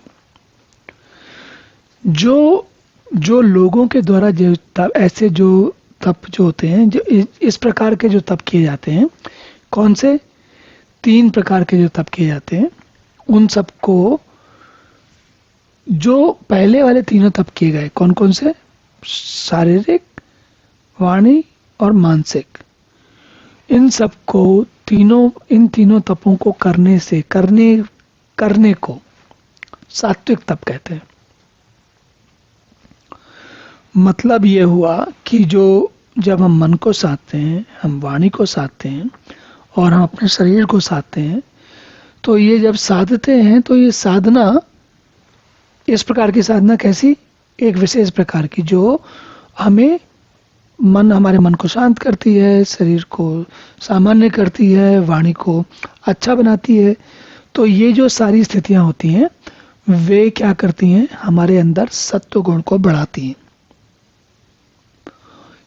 जो लोगों के द्वारा जो ऐसे जो तप जो होते हैं, जो इस प्रकार के जो तप किए जाते हैं, कौन से? 3 प्रकार के जो तप किए जाते हैं, उन सबको, जो पहले वाले तीनों तप किए गए, कौन कौन से? शारीरिक, वाणी और मानसिक। इन सबको इन तीनों तपों को करने को सात्विक तप कहते हैं। मतलब ये हुआ कि जब हम मन को साधते हैं, हम वाणी को साधते हैं और हम अपने शरीर को साधते हैं, तो ये जब साधते हैं तो ये साधना, इस प्रकार की साधना कैसी? एक विशेष प्रकार की, जो हमारे मन को शांत करती है, शरीर को सामान्य करती है, वाणी को अच्छा बनाती है। तो ये जो सारी स्थितियां होती हैं, वे क्या करती हैं? हमारे अंदर सत्व गुण को बढ़ाती हैं।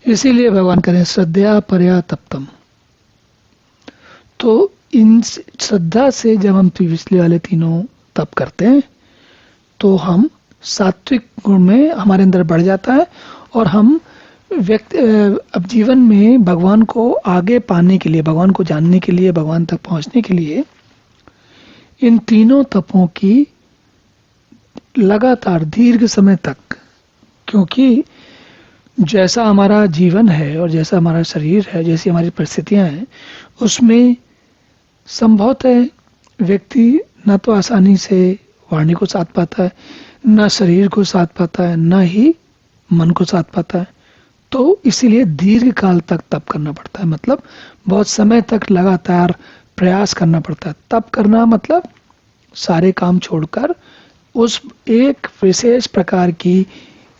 इसीलिए भगवान कह रहे हैं श्रद्धया परया तप्तम। तो इन श्रद्धा से जब हम पिछले वाले तीनों तप करते हैं तो हम सात्विक गुण में हमारे अंदर बढ़ जाता है, और हम अब जीवन में भगवान को आगे पाने के लिए, भगवान को जानने के लिए, भगवान तक पहुंचने के लिए इन तीनों तपों की लगातार दीर्घ समय तक, क्योंकि जैसा हमारा जीवन है और जैसा हमारा शरीर है, जैसी हमारी परिस्थितियां हैं, उसमें संभवतः व्यक्ति न तो आसानी से वाणी को साध पाता है, न शरीर को साध पाता है, न ही मन को साध पाता है। तो इसीलिए दीर्घ काल तक तप करना पड़ता है, मतलब बहुत समय तक लगातार प्रयास करना पड़ता है। तप करना मतलब सारे काम छोड़कर उस एक विशेष प्रकार की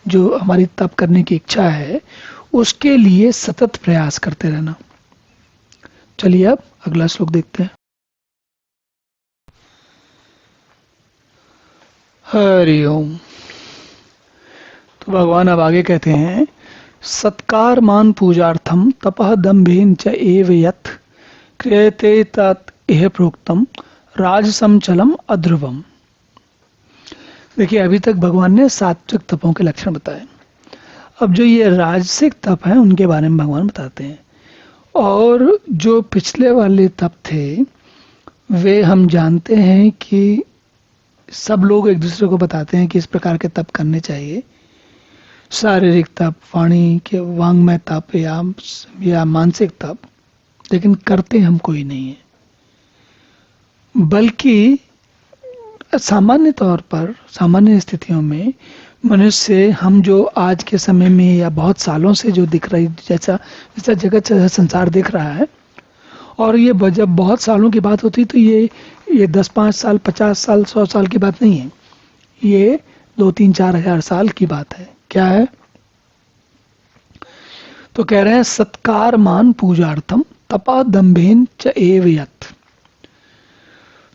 जो हमारी तप करने की इच्छा है, उसके लिए सतत प्रयास करते रहना। चलिए अब अगला श्लोक देखते हैं। हरि ओम। तो भगवान अब आगे कहते हैं, सत्कार मान पूजार्थम तपः दम्भेन च एव यत् क्रियते तत् इह प्रोक्तम राजसम चलम अध्रुवम। देखिए, अभी तक भगवान ने सात्विक तपों के लक्षण बताए। अब जो ये राजसिक तप हैं उनके बारे में भगवान बताते हैं। और जो पिछले वाले तप थे, वे हम जानते हैं कि सब लोग एक दूसरे को बताते हैं कि इस प्रकार के तप करने चाहिए। शारीरिक तप, वाणी के वांग्मय तप या मानसिक तप, लेकिन करते हम कोई नहीं है। बल्कि सामान्य तौर पर, सामान्य स्थितियों में मनुष्य, हम जो आज के समय में या बहुत सालों से जो दिख रही, जैसा जगत संसार दिख रहा है, और ये जब बहुत सालों की बात होती है तो ये 10-5 साल, 50 साल, 100 साल की बात नहीं है, ये 2-3-4 हजार साल की बात है। क्या है? तो कह रहे हैं सत्कार मान पूजार्थम तपा दम्भेन च एव यत्।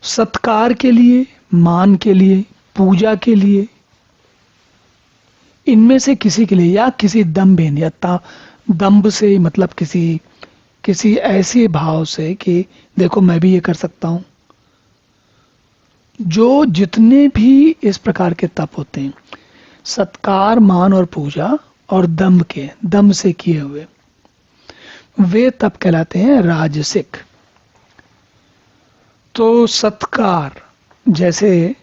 सत्कार के लिए, मान के लिए, पूजा के लिए, इनमें से किसी के लिए, या किसी दम्भेन या दम्भ से, मतलब किसी ऐसे भाव से कि देखो मैं भी ये कर सकता हूं। जो जितने भी इस प्रकार के तप होते हैं, सत्कार, मान और पूजा और दम्भ से किए हुए, वे तप कहलाते हैं राजसिक। तो सत्कार, जैसे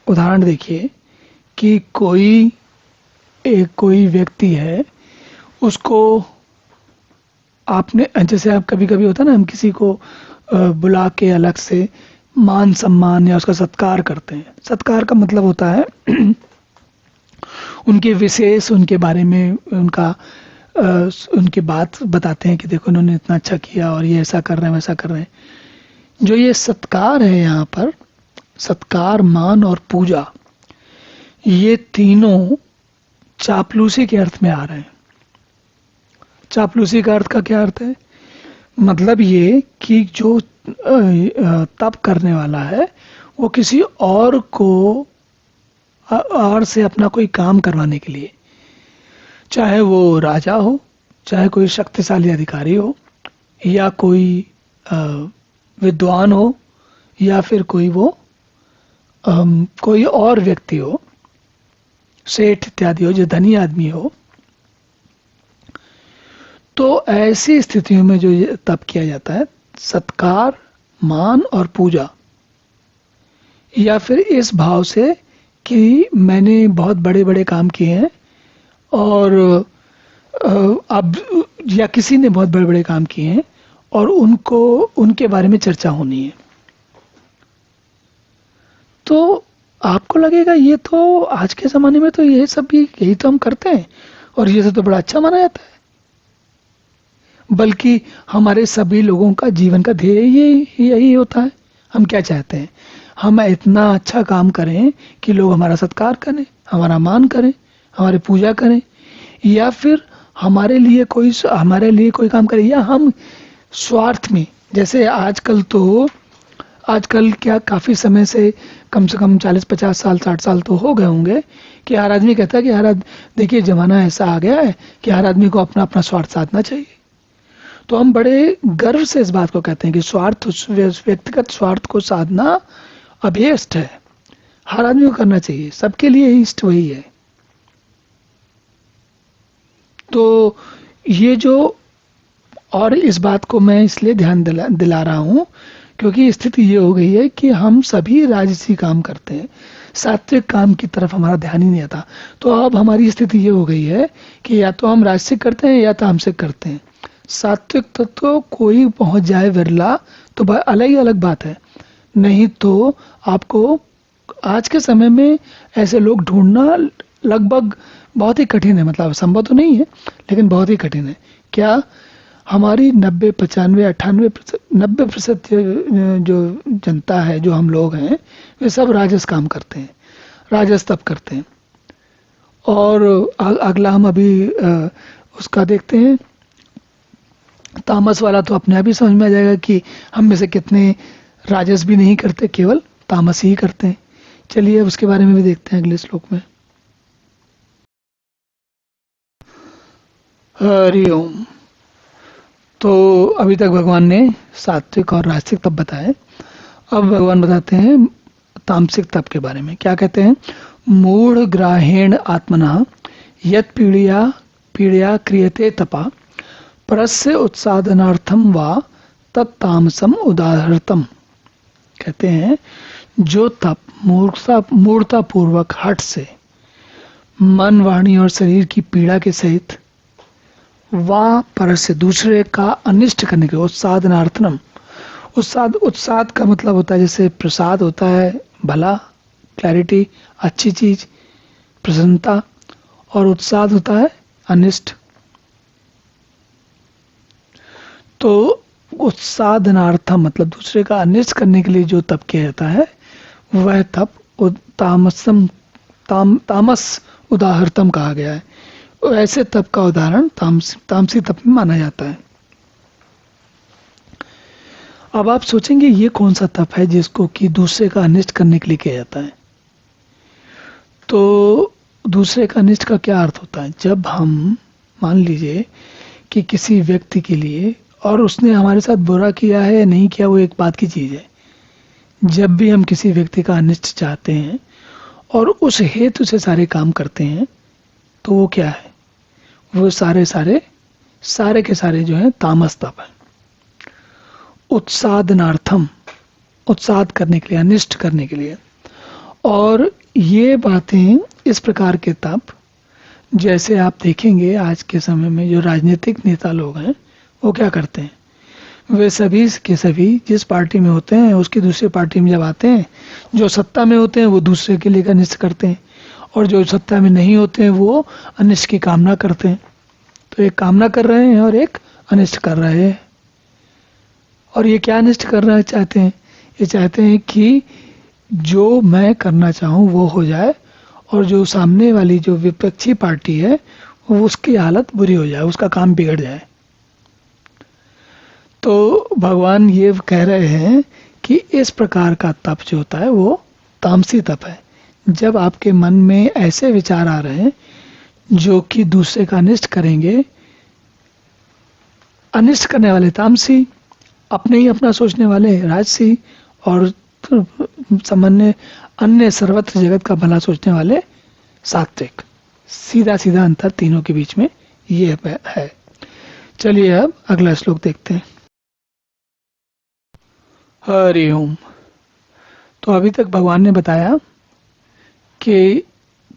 उदाहरण देखिए कि कोई व्यक्ति है, उसको आपने, जैसे आप कभी कभी होता है ना, हम किसी को बुला के अलग से मान सम्मान या उसका सत्कार करते हैं। सत्कार का मतलब होता है उनके विशेष, उनके बारे में उनकी बात बताते हैं कि देखो उन्होंने इतना अच्छा किया और ये ऐसा कर रहे हैं, वैसा कर रहे हैं। जो ये सत्कार है यहाँ पर, सत्कार, मान और पूजा, ये तीनों चापलूसी के अर्थ में आ रहे हैं। चापलूसी का अर्थ का क्या अर्थ है? मतलब ये कि जो तप करने वाला है वो किसी और को और से अपना कोई काम करवाने के लिए, चाहे वो राजा हो, चाहे कोई शक्तिशाली अधिकारी हो, या कोई विद्वान हो, या फिर कोई और व्यक्ति हो, सेठ इत्यादि हो, जो धनी आदमी हो, तो ऐसी स्थितियों में जो ये तप किया जाता है, सत्कार, मान और पूजा, या फिर इस भाव से कि मैंने बहुत बड़े बड़े काम किए हैं और अब, या किसी ने बहुत बड़े बड़े काम किए हैं और उनके बारे में चर्चा होनी है। तो आपको लगेगा ये तो आज के ज़माने में तो ये सब भी यही तो हम करते हैं और ये तो बड़ा अच्छा माना जाता है। बल्कि हमारे सभी लोगों का जीवन का ध्येय यही होता है। हम क्या चाहते हैं? हम इतना अच्छा काम करें कि लोग हमारा सत्कार करें, हमारा मान करें, हमारी पूजा करें, या फिर हमारे लिए कोई काम करें, या हम स्वार्थ में, जैसे आजकल क्या काफ़ी समय से कम 40-50 साल 60 साल तो हो गए होंगे कि हर आदमी कहता है कि देखिए ज़माना ऐसा आ गया है कि हर आदमी को अपना अपना स्वार्थ साधना चाहिए। तो हम बड़े गर्व से इस बात को कहते हैं कि व्यक्तिगत स्वार्थ को साधना अभीष्ट है, हर आदमी को करना चाहिए, सबके लिए इष्ट वही है। तो ये जो, और इस बात को मैं इसलिए ध्यान दिला रहा हूं क्योंकि स्थिति ये हो गई है कि हम सभी राजसी काम करते हैं, सात्विक काम की तरफ हमारा ध्यान ही नहीं आता। तो अब हमारी स्थिति ये हो गई है कि या तो हम राजसिक करते हैं या तामसिक करते हैं। सात्विक तत्व कोई पहुंच जाए विरला तो अलग बात है, नहीं तो आपको आज के समय में ऐसे लोग ढूंढना लगभग बहुत ही कठिन है। मतलब संभव तो नहीं है लेकिन बहुत ही कठिन है। क्या हमारी 90, 95, 98%, 90% जो जनता है, जो हम लोग हैं, वे सब राजस काम करते हैं, राजस तप करते हैं। और अगला हम अभी उसका देखते हैं, तामस वाला तो अपने आप ही समझ में आ जाएगा कि हम में से कितने राजस भी नहीं करते, केवल तामस ही करते हैं। चलिए उसके बारे में भी देखते हैं अगले श्लोक में। हरि ओम। तो अभी तक भगवान ने सात्विक और राजसिक तप बताए। अब भगवान बताते हैं तामसिक तप के बारे में। क्या कहते हैं? मूढ़ ग्राहेण आत्मना यत पीड़या क्रियते तपा परस्य उत्साधनार्थम वा तत्तामसम उदाहृतम। कहते हैं जो तप मूर्खता पूर्वक हठ से मन, वाणी और शरीर की पीड़ा के सहित वा पर से दूसरे का अनिष्ट करने के, उत्साधनार्थनम। उत्साद का मतलब होता है, जैसे प्रसाद होता है भला, क्लैरिटी, अच्छी चीज, प्रसन्नता, और उत्साद होता है अनिष्ट। तो उत्साधनार्थम मतलब दूसरे का अनिष्ट करने के लिए जो तप किया जाता है वह तप तामस उदाहृतम कहा गया है। ऐसे तप का उदाहरण तामसी तप में माना जाता है। अब आप सोचेंगे ये कौन सा तप है जिसको कि दूसरे का अनिष्ट करने के लिए किया जाता है। तो दूसरे का अनिष्ट का क्या अर्थ होता है? जब हम मान लीजिए कि किसी व्यक्ति के लिए, और उसने हमारे साथ बुरा किया है या नहीं किया वो एक बात की चीज़ है, जब भी हम किसी व्यक्ति का अनिष्ट चाहते हैं और उस हेतु से सारे काम करते हैं, तो वो क्या है? वो सारे के सारे जो है तामस तप है। उत्सादनार्थम, उत्साद करने के लिए, अनिष्ट करने के लिए। और ये बातें, इस प्रकार के तप, जैसे आप देखेंगे आज के समय में जो राजनीतिक नेता लोग हैं वो क्या करते हैं, वे सभी के सभी जिस पार्टी में होते हैं उसकी दूसरी पार्टी में जब आते हैं, जो सत्ता में होते हैं वो दूसरे के लिए अनिष्ट करते हैं, और जो सत्ता में नहीं होते हैं वो अनिष्ट की कामना करते हैं। तो एक कामना कर रहे हैं और एक अनिष्ट कर रहे हैं। और ये क्या अनिष्ट करना चाहते हैं? ये चाहते हैं कि जो मैं करना चाहूँ वो हो जाए, और जो सामने वाली जो विपक्षी पार्टी है वो उसकी हालत बुरी हो जाए, उसका काम बिगड़ जाए। तो भगवान ये कह रहे हैं कि इस प्रकार का तप जो होता है वो तामसी तप है। जब आपके मन में ऐसे विचार आ रहे हैं जो कि दूसरे का अनिष्ट करेंगे, अनिष्ट करने वाले तामसी, अपने ही अपना सोचने वाले राजसी, और सामान्य अन्य सर्वत्र जगत का भला सोचने वाले सात्विक। सीधा सीधा अंतर तीनों के बीच में ये है। चलिए अब अगला श्लोक देखते हैं। हरि ओम। तो अभी तक भगवान ने बताया कि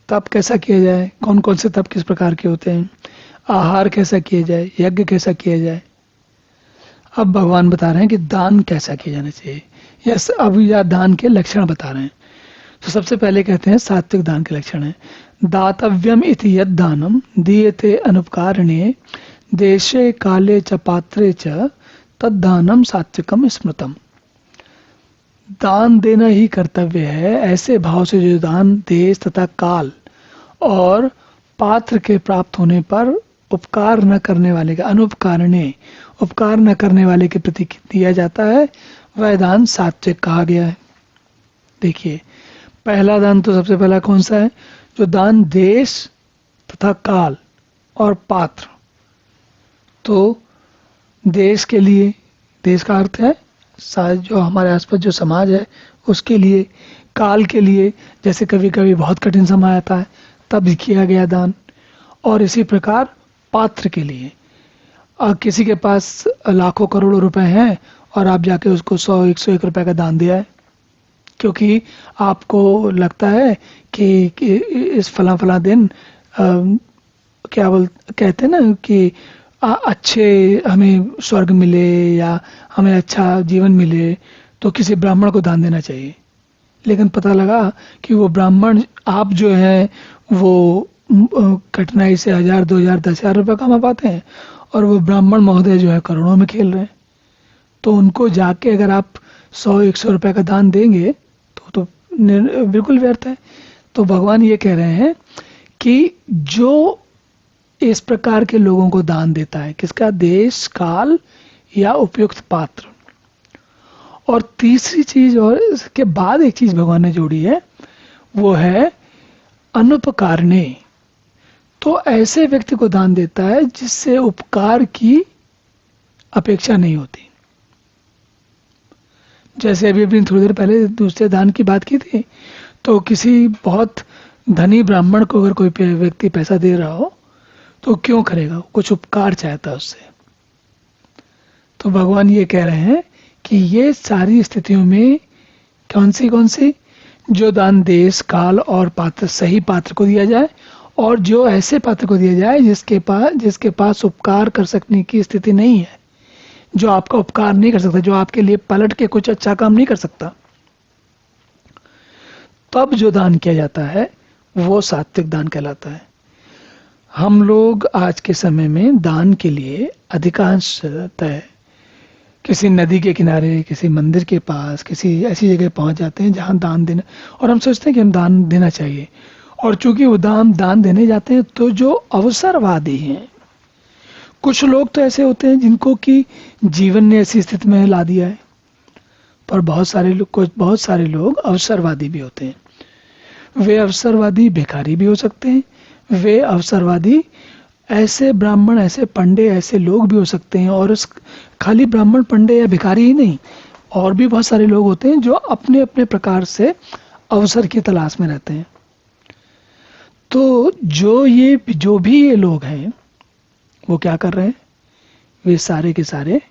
तप कैसा किया जाए, कौन कौन से तप किस प्रकार के होते हैं, आहार कैसा किया जाए, यज्ञ कैसा किया जाए। अब भगवान बता रहे हैं कि दान कैसा किया जाना चाहिए। यस, अब यह दान के लक्षण बता रहे हैं। तो सबसे पहले कहते हैं सात्विक दान के लक्षण है, दातव्यम इति यद दानम दीयते अनुपकारणे देशे काले च पात्रे च तद्दानम सात्विकम स्मृतम। दान देना ही कर्तव्य है, ऐसे भाव से जो दान देश तथा काल और पात्र के प्राप्त होने पर उपकार न करने वाले का, अनुपकारणे, उपकार न करने वाले के प्रति दिया जाता है, वह दान सात्विक कहा गया है। देखिए, पहला दान तो सबसे पहला कौन सा है? जो दान देश तथा काल और पात्र। तो देश के लिए, देश का अर्थ है जो हमारे आसपास जो समाज है उसके लिए, काल के लिए, जैसे कभी कभी बहुत कठिन समय आता है तब किया गया दान, और इसी प्रकार पात्र के लिए। किसी के पास लाखों करोड़ों रुपए हैं और आप जाके उसको 100-101 रुपए का दान दिया है, क्योंकि आपको लगता है कि इस फला दिन क्या कहते हैं ना कि अच्छे हमें स्वर्ग मिले या हमें अच्छा जीवन मिले, तो किसी ब्राह्मण को दान देना चाहिए। लेकिन पता लगा कि वो ब्राह्मण, आप जो है वो कठिनाई से 1000, 2000, 10,000 रुपये कमा पाते हैं, और वो ब्राह्मण महोदय जो है करोड़ों में खेल रहे हैं। तो उनको जाके अगर आप 100-100 रुपये का दान देंगे तो बिल्कुल व्यर्थ है। तो भगवान ये कह रहे हैं कि जो इस प्रकार के लोगों को दान देता है, किसका? देश, काल या उपयुक्त पात्र। और तीसरी चीज, और इसके बाद एक चीज भगवान ने जोड़ी है, वो है अनुपकारणे। तो ऐसे व्यक्ति को दान देता है जिससे उपकार की अपेक्षा नहीं होती। जैसे अभी थोड़ी देर पहले दूसरे दान की बात की थी, तो किसी बहुत धनी ब्राह्मण को अगर कोई व्यक्ति पैसा दे रहा हो तो क्यों करेगा? कुछ उपकार चाहता है उससे। तो भगवान ये कह रहे हैं कि ये सारी स्थितियों में कौन सी जो दान देश, काल और पात्र, सही पात्र को दिया जाए, और जो ऐसे पात्र को दिया जाए जिसके पास उपकार कर सकने की स्थिति नहीं है, जो आपका उपकार नहीं कर सकता, जो आपके लिए पलट के कुछ अच्छा काम नहीं कर सकता। तब जो दान किया जाता है वो सात्विक दान कहलाता है। हम लोग आज के समय में दान के लिए अधिकांशतः किसी नदी के किनारे, किसी मंदिर के पास, किसी ऐसी जगह पहुंच जाते हैं जहां दान देना, और हम सोचते हैं कि हम दान देना चाहिए। और चूंकि वो दान देने जाते हैं तो जो अवसरवादी हैं, कुछ लोग तो ऐसे होते हैं जिनको कि जीवन ने ऐसी स्थिति में ला दिया है पर बहुत सारे लोग अवसरवादी भी होते हैं। वे अवसरवादी भिखारी भी हो सकते हैं। वे अवसरवादी ऐसे ब्राह्मण, ऐसे पंडे, ऐसे लोग भी हो सकते हैं। और खाली ब्राह्मण, पंडे या भिखारी ही नहीं, और भी बहुत सारे लोग होते हैं जो अपने अपने प्रकार से अवसर की तलाश में रहते हैं। तो जो भी ये लोग हैं, वो क्या कर रहे हैं? वे सारे के सारे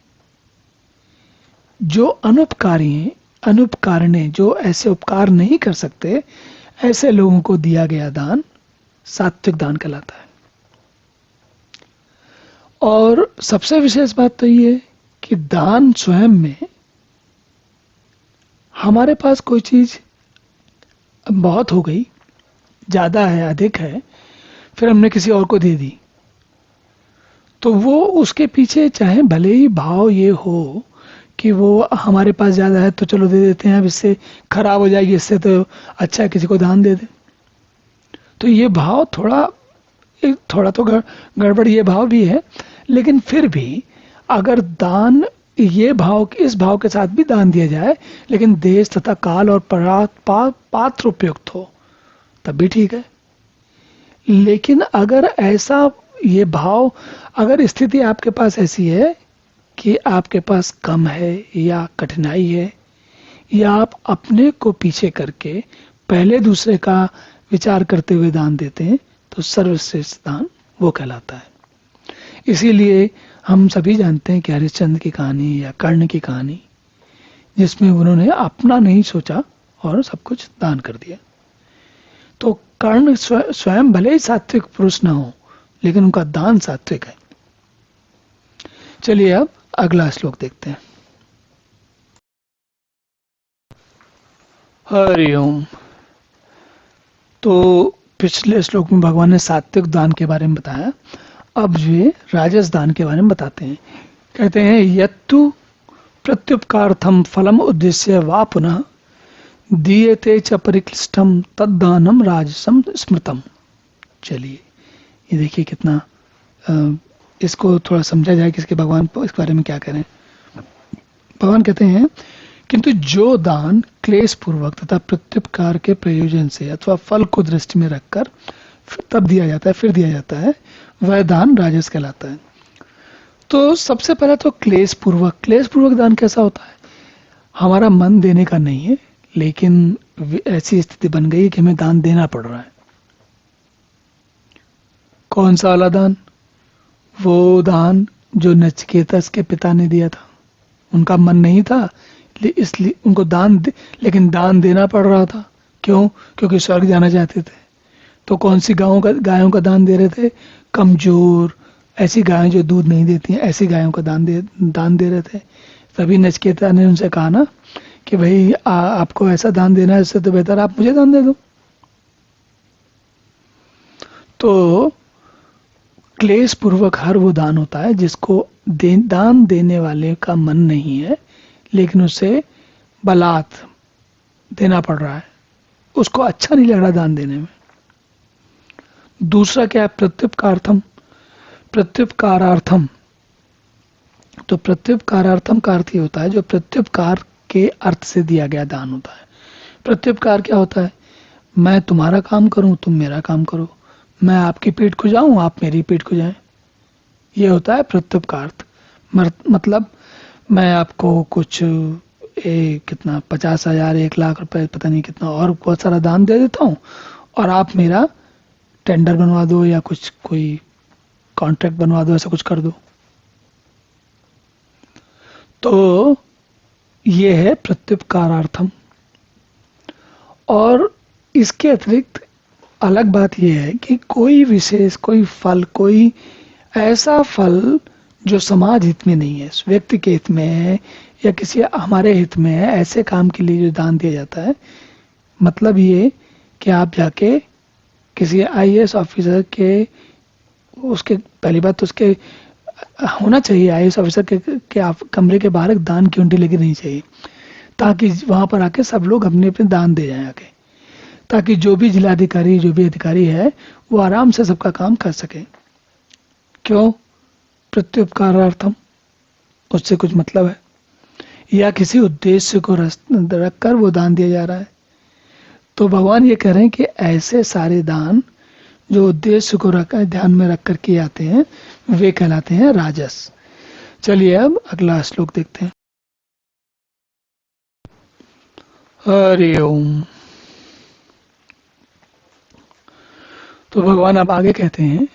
जो अनुपकारी हैं, अनुपकारणे, जो ऐसे उपकार नहीं कर सकते, ऐसे लोगों को दिया गया दान सात्विक दान कहलाता है। और सबसे विशेष बात तो ये कि दान स्वयं में, हमारे पास कोई चीज बहुत हो गई, ज्यादा है, अधिक है, फिर हमने किसी और को दे दी, तो वो उसके पीछे चाहे भले ही भाव ये हो कि वो हमारे पास ज्यादा है तो चलो दे देते हैं, अब इससे खराब हो जाएगी, इससे तो अच्छा है किसी को दान दे दे। तो ये भाव थोड़ा तो गड़बड़ ये भाव भी है। लेकिन फिर भी अगर दान, ये भाव, इस भाव के साथ भी दान दिया जाए, लेकिन देश तथा काल और पात्र उपयुक्त हो, तब भी ठीक है। लेकिन अगर ऐसा ये भाव, अगर स्थिति आपके पास ऐसी है कि आपके पास कम है या कठिनाई है, या आप अपने को पीछे करके पहले दूसरे का विचार करते हुए दान देते हैं, तो सर्वश्रेष्ठ दान वो कहलाता है। इसीलिए हम सभी जानते हैं कि हरिश्चंद्र की कहानी या कर्ण की कहानी, जिसमें उन्होंने अपना नहीं सोचा और सब कुछ दान कर दिया। तो कर्ण स्वयं भले ही सात्विक पुरुष न हो, लेकिन उनका दान सात्विक है। चलिए अब अगला श्लोक देखते हैं। हरिओम। तो पिछले श्लोक में भगवान ने सात्विक दान के बारे में बताया, अब ये राजस दान के बारे में बताते हैं। कहते हैं यत्तु प्रत्युपकार्थम फलम उद्देश्य वा पुनः दीयते च परिक्लिष्टम तद्दानम राजसम स्मृतम। चलिए ये देखिए कितना, इसको थोड़ा समझा जाए कि इसके भगवान इस बारे में क्या करें। भगवान कहते हैं किंतु जो दान क्लेश पूर्वक तथा प्रत्युपकार के प्रयोजन से अथवा फल को दृष्टि में रखकर तब दिया जाता है, फिर दिया जाता है, वह दान राजस कहलाता है। तो सबसे पहले तो क्लेश पूर्वक दान कैसा होता है? हमारा मन देने का नहीं है, लेकिन ऐसी स्थिति बन गई कि हमें दान देना पड़ रहा है। कौन सा वाला दान? वो दान जो नचिकेतस के पिता ने दिया था। उनका मन नहीं था, इसलिए उनको लेकिन दान देना पड़ रहा था। क्यों? क्योंकि स्वर्ग जाना चाहते थे। तो कौन सी गायों का दान दे रहे थे? कमजोर, ऐसी गायें जो दूध नहीं देती हैं, ऐसी गायों का दान दे रहे थे। तभी नचिकेता ने उनसे कहा ना कि भाई आपको ऐसा दान देना है, इससे तो बेहतर आप मुझे दान दे दो। तो क्लेश पूर्वक हर वो दान होता है जिसको दान देने वाले का मन नहीं है, लेकिन उसे बलात् देना पड़ रहा है, उसको अच्छा नहीं लग रहा दान देने में। दूसरा क्या है? प्रत्युपकारार्थम। तो प्रत्युपकारार्थम का अर्थ ये होता है जो प्रत्युपकार के अर्थ से दिया गया दान होता है। प्रत्युपकार क्या होता है? मैं तुम्हारा काम करूं, तुम मेरा काम करो, मैं आपकी पीठ को जाऊं, आप मेरी पीठ को जाएं। ये होता है प्रत्युपकार्थ। मतलब मैं आपको कुछ कितना 50,000, 1,00,000 रुपए, पता नहीं कितना और बहुत सारा दान दे देता हूं, और आप मेरा टेंडर बनवा दो या कुछ कोई कॉन्ट्रैक्ट बनवा दो, ऐसा कुछ कर दो। तो ये है प्रत्युपकारार्थम। और इसके अतिरिक्त अलग बात यह है कि कोई विशेष, कोई फल, कोई ऐसा फल जो समाज हित में नहीं है, व्यक्ति के हित में है या किसी हमारे हित में है, ऐसे काम के लिए जो दान दिया जाता है, मतलब ये कि आप जाके किसी IAS ऑफिसर के, उसके पहली बात तो उसके होना चाहिए, IAS ऑफिसर के आप कमरे के बाहर एक दान की उंडी लगी नहीं चाहिए, ताकि वहां पर आके सब लोग अपने अपने दान दे जाए आके, ताकि जो भी जिलाधिकारी, जो भी अधिकारी है, वो आराम से सबका काम कर सके। क्यों? प्रत्युपकारार्थम, उससे कुछ मतलब है। या किसी उद्देश्य को रखकर वो दान दिया जा रहा है। तो भगवान ये कह रहे हैं कि ऐसे सारे दान जो उद्देश्य को ध्यान में रखकर किए जाते हैं वे कहलाते हैं राजस। चलिए अब अगला श्लोक देखते हैं। हरि ओम। तो भगवान अब आगे कहते हैं,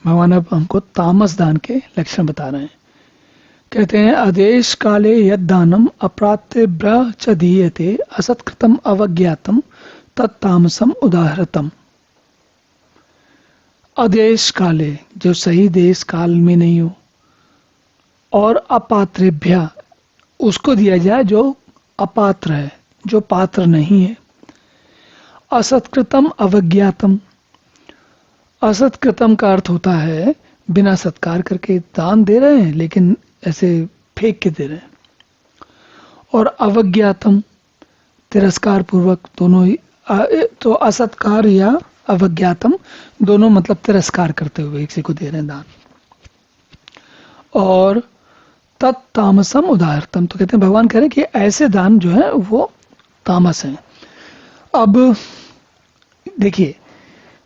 भगवान अब हमको तामस दान के लक्षण बता रहे हैं। कहते हैं आदेश काले यद दानम अप्राप्तेभ्यः च दीयते असत्कृतम अवज्ञातम तत्तामसम उदाहृतम। आदेश काले, जो सही देश काल में नहीं हो, और अपात्रेभ्य, उसको दिया जाए जो अपात्र है, जो पात्र नहीं है। असत्कृतम अवज्ञातम, असत्कृतम का अर्थ होता है बिना सत्कार करके दान दे रहे हैं लेकिन ऐसे फेंक के दे रहे हैं, और अवज्ञातम तिरस्कार पूर्वक, दोनों ही। तो असत्कार या अवज्ञातम दोनों मतलब तिरस्कार करते हुए किसी को दे रहे हैं दान। और तत्तामसम उदाहरतम, तो कहते हैं भगवान कह रहे हैं कि ऐसे दान जो है वो तामस हैं। अब देखिए,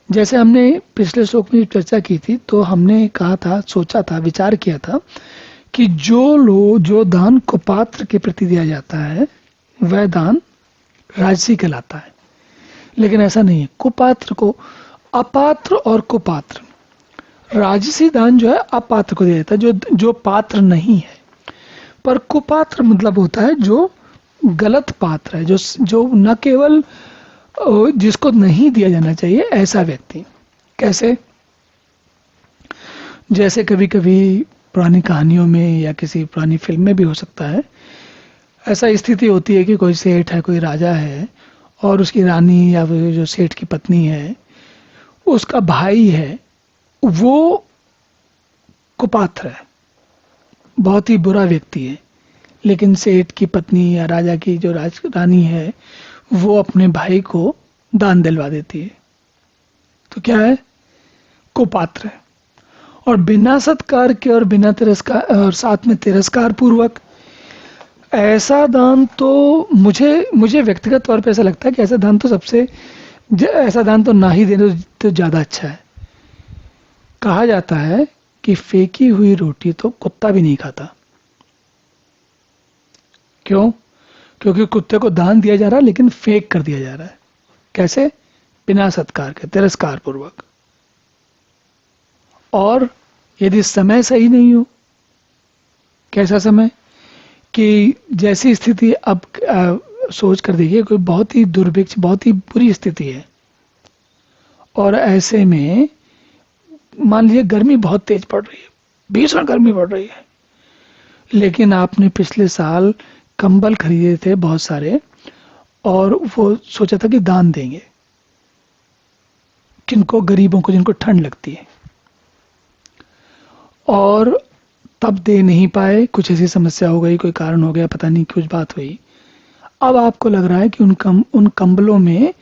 जैसे हमने पिछले श्लोक में चर्चा की थी, तो हमने कहा था, सोचा था, विचार किया था कि जो दान कुपात्र के प्रति दिया जाता है वह दान राजसी कहलाता है। लेकिन ऐसा नहीं है। कुपात्र को, अपात्र और कुपात्र, राजसी दान जो है अपात्र को दिया जाता है, जो पात्र नहीं है। पर कुपात्र मतलब होता है जो गलत पात्र है, जो न केवल जिसको नहीं दिया जाना चाहिए ऐसा व्यक्ति। कैसे? जैसे कभी कभी पुरानी कहानियों में या किसी पुरानी फिल्म में भी हो सकता है, ऐसा स्थिति होती है कि कोई सेठ है, कोई राजा है, और उसकी रानी या जो सेठ की पत्नी है, उसका भाई है, वो कुपात्र है, बहुत ही बुरा व्यक्ति है। लेकिन सेठ की पत्नी या राजा की जो रानी है, वो अपने भाई को दान दिलवा देती है। तो क्या है? कुपात्र है। और बिना सत्कार के और बिना तिरस्कार, और साथ में तिरस्कार पूर्वक, ऐसा दान तो मुझे व्यक्तिगत तौर पे ऐसा लगता है कि ऐसा दान तो ना ही देने तो ज़्यादा अच्छा है। कहा जाता है कि फेंकी हुई रोटी तो कुत्ता भी नहीं खाता। क्यों? क्योंकि कुत्ते को दान दिया जा रहा है लेकिन फेंक कर दिया जा रहा है। कैसे? बिना सत्कार के, तिरस्कार पूर्वक। और यदि समय सही नहीं हो, कैसा समय कि जैसी स्थिति अब सोच कर देखिए, कोई बहुत ही दुर्भिक्ष, बहुत ही बुरी स्थिति है, और ऐसे में मान लीजिए गर्मी बहुत तेज पड़ रही है, भीषण गर्मी पड़ रही है, लेकिन आपने पिछले साल कंबल खरीदे थे बहुत सारे, और वो सोचा था कि दान देंगे किनको, गरीबों को जिनको ठंड लगती है, और तब दे नहीं पाए, कुछ ऐसी समस्या हो गई, कोई कारण हो गया, पता नहीं कुछ बात हुई। अब आपको लग रहा है कि उन कंबलों में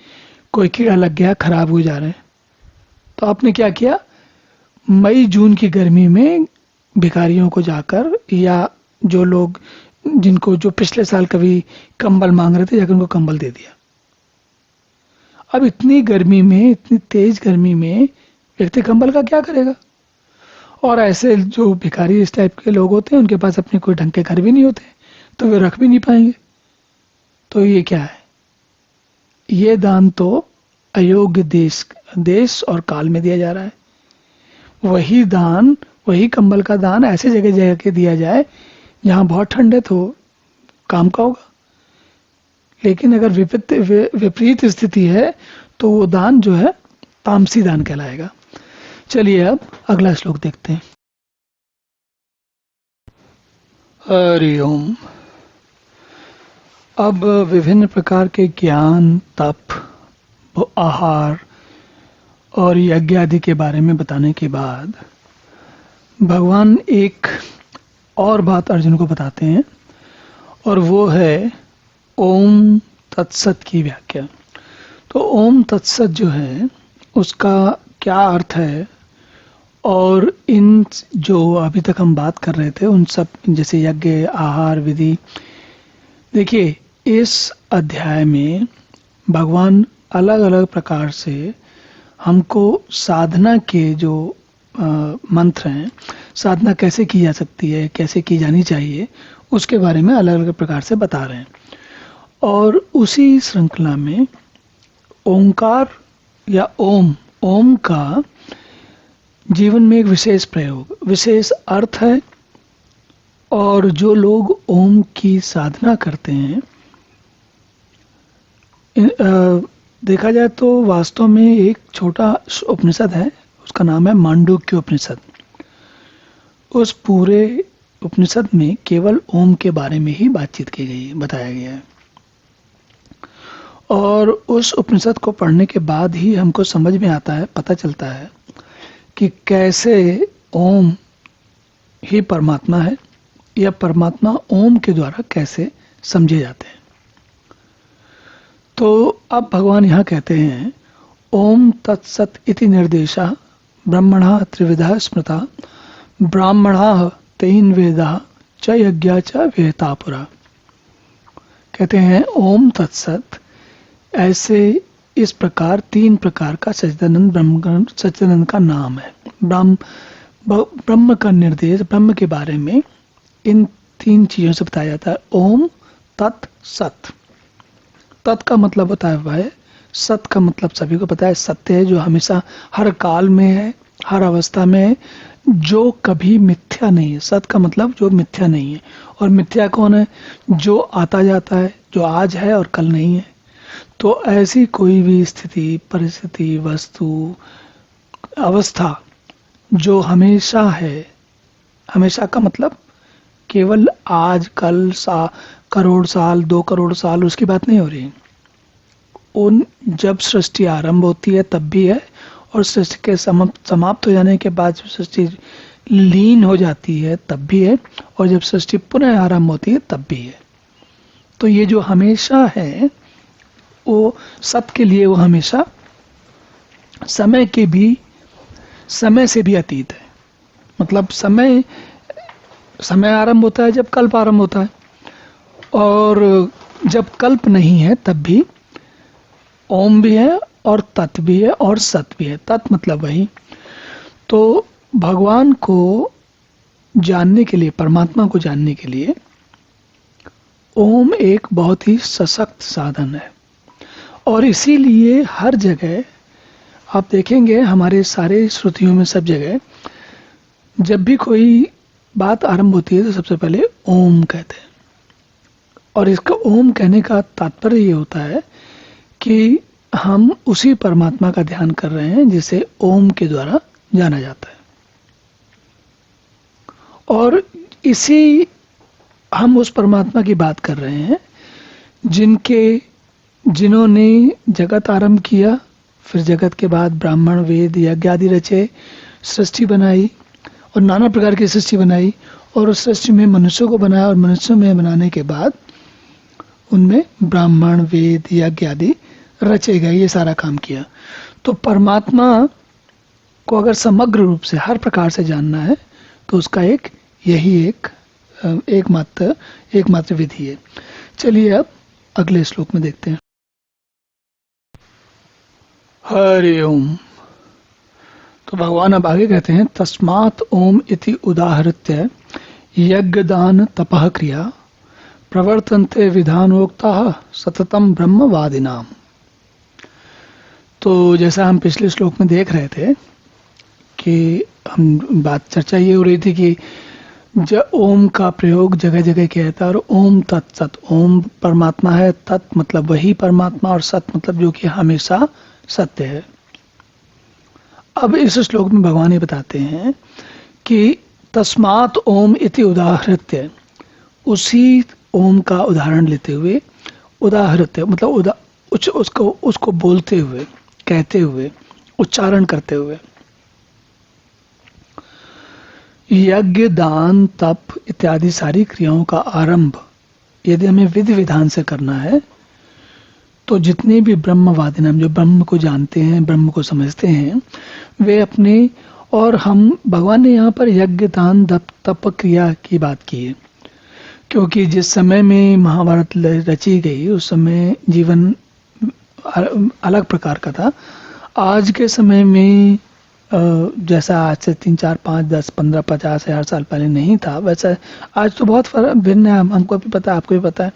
कोई कीड़ा लग गया, खराब हो जा रहे हैं। तो आपने क्या किया? मई जून की गर्मी में भिखारियों को जाकर, या जो लोग जो पिछले साल कभी कंबल मांग रहे थे, जाकर उनको कंबल दे दिया। अब इतनी गर्मी में, इतनी तेज गर्मी में व्यक्ति कंबल का क्या करेगा? और ऐसे जो भिखारी इस टाइप के लोग होते हैं, उनके पास अपने कोई ढंग के घर भी नहीं होते, तो वे रख भी नहीं पाएंगे। तो ये क्या है? ये दान तो अयोग्य देश और काल में दिया जा रहा है। वही दान, वही कंबल का दान ऐसे जगह जगह के दिया जाए जहां बहुत ठंड है, तो काम का होगा। लेकिन अगर विपरीत स्थिति है तो वो दान जो है तामसी दान कहलाएगा। चलिए अब अगला श्लोक देखते हैं। हरि ओम। अब विभिन्न प्रकार के ज्ञान, तप, आहार और यज्ञ आदि के बारे में बताने के बाद भगवान एक और बात अर्जुन को बताते हैं, और वो है ओम तत्सत की व्याख्या। तो ओम तत्सत जो है उसका क्या अर्थ है, और इन जो अभी तक हम बात कर रहे थे उन सब, जैसे यज्ञ, आहार विधि, देखिए, इस अध्याय में भगवान अलग अलग प्रकार से हमको साधना के जो मंत्र हैं, साधना कैसे की जा सकती है, कैसे की जानी चाहिए, उसके बारे में अलग अलग प्रकार से बता रहे हैं। और उसी श्रृंखला में ओंकार या ओम का जीवन में एक विशेष प्रयोग, विशेष अर्थ है। और जो लोग ओम की साधना करते हैं, देखा जाए तो वास्तव में एक छोटा उपनिषद है, उसका नाम है मांडुक्य उपनिषद। उस पूरे उपनिषद में केवल ओम के बारे में ही बातचीत की गई है, बताया गया है। और उस उपनिषद को पढ़ने के बाद ही हमको समझ में आता है, पता चलता है कि कैसे ओम ही परमात्मा है, या परमात्मा ओम के द्वारा कैसे समझे जाते हैं। तो अब भगवान यहाँ कहते हैं, ओम तत्सत इति निर्देशा ब्रह्मणा त्रिविधा स्मृता ब्राह्मणा तेन वेदा च यज्ञा च विहिता पुरा। कहते हैं ओम तत्सत, ऐसे इस प्रकार 3 प्रकार का सच्चिदानंद का नाम है। ब्रह्म का निर्देश, ब्रह्म के बारे में इन 3 चीजों से बताया जाता है। ओम तत् सत। तत् का मतलब होता है, सत का मतलब सभी को पता है, सत्य है, जो हमेशा हर काल में है, हर अवस्था में है, जो कभी मिथ्या नहीं है। सत का मतलब जो मिथ्या नहीं है। और मिथ्या कौन है? जो आता जाता है, जो आज है और कल नहीं है। तो ऐसी कोई भी स्थिति, परिस्थिति, वस्तु, अवस्था जो हमेशा है, हमेशा का मतलब केवल आज, कल, करोड़ साल, 2 करोड़ साल, उसकी बात नहीं हो रही। उन जब सृष्टि आरंभ होती है तब भी है, और सृष्टि के समाप्त हो जाने के बाद जब सृष्टि लीन हो जाती है तब भी है, और जब सृष्टि पुनः आरंभ होती है तब भी है। तो ये जो हमेशा है, वो सत के लिए वो हमेशा समय से भी अतीत है। मतलब समय आरंभ होता है जब कल्प आरंभ होता है, और जब कल्प नहीं है तब भी ओम भी है, और तत् भी है, और सत भी है। तत् मतलब वही। तो भगवान को जानने के लिए, परमात्मा को जानने के लिए ओम एक बहुत ही सशक्त साधन है। और इसीलिए हर जगह आप देखेंगे, हमारे सारे श्रुतियों में सब जगह जब भी कोई बात आरंभ होती है तो सबसे पहले ओम कहते हैं। और इसका ओम कहने का तात्पर्य ये होता है कि हम उसी परमात्मा का ध्यान कर रहे हैं जिसे ओम के द्वारा जाना जाता है। और हम उस परमात्मा की बात कर रहे हैं जिन्होंने जगत आरंभ किया, फिर जगत के बाद ब्राह्मण, वेद, यज्ञ आदि रचे, सृष्टि बनाई, और नाना प्रकार की सृष्टि बनाई, और उस सृष्टि में मनुष्यों को बनाया, और मनुष्यों में बनाने के बाद उनमें ब्राह्मण, वेद, यज्ञ आदि रचे गए, ये सारा काम किया। तो परमात्मा को अगर समग्र रूप से हर प्रकार से जानना है तो उसका एकमात्र विधि है। चलिए अब अगले श्लोक में देखते हैं। हरि ओम। तो भगवान अब आगे कहते हैं, तस्मात् ओम इति उदाहृत्य यज्ञदान तपः क्रिया प्रवर्तन्ते विधानोक्ता सततम ब्रह्मवादिनाम। तो जैसा हम पिछले श्लोक में देख रहे थे कि चर्चा ये हो रही थी कि ओम का प्रयोग जगह जगह किया जाता है, और ओम तत्सत, ओम परमात्मा है, तत् मतलब वही परमात्मा, और सत मतलब जो कि हमेशा सत्य है। अब इस श्लोक में भगवान ये बताते हैं कि तस्मात् ओम इति उदाहृत्य, उसी ओम का उदाहरण लेते हुए, उदाहृत्य मतलब उसको बोलते हुए, कहते हुए, उच्चारण करते हुए, यज्ञ, दान, तप इत्यादि सारी क्रियाओं का आरंभ यदि हमें विधि विधान से करना है तो जितने भी ब्रह्मवादी नाम, जो ब्रह्म को जानते हैं, ब्रह्म को समझते हैं, वे अपने, और हम भगवान ने यहाँ पर यज्ञ, दान, तप क्रिया की बात की है। क्योंकि जिस समय में महाभारत रची गई उस समय जीवन अलग प्रकार का था। आज के समय में जैसा आज से 3, 4, 5, 10, 15, 50 हज़ार साल पहले नहीं था, वैसा आज तो बहुत फर्क भिन्न है। हमको भी पता है, आपको भी पता है।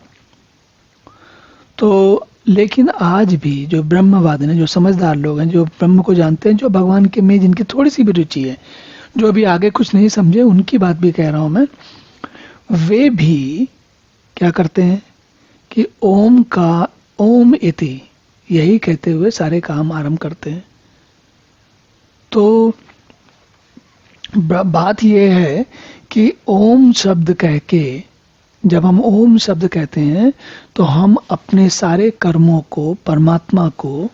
तो लेकिन आज भी जो ब्रह्मवादी हैं, जो समझदार लोग हैं, जो ब्रह्म को जानते हैं, जो भगवान के में जिनकी थोड़ी सी भी रुचि है, जो अभी आगे कुछ नहीं समझे, उनकी बात भी कह रहा हूं मैं, वे भी क्या करते हैं कि ओम इति यही कहते हुए सारे काम आरंभ करते हैं। तो बात यह है कि ओम शब्द कह के, जब हम ओम शब्द कहते हैं तो हम अपने सारे कर्मों को परमात्मा को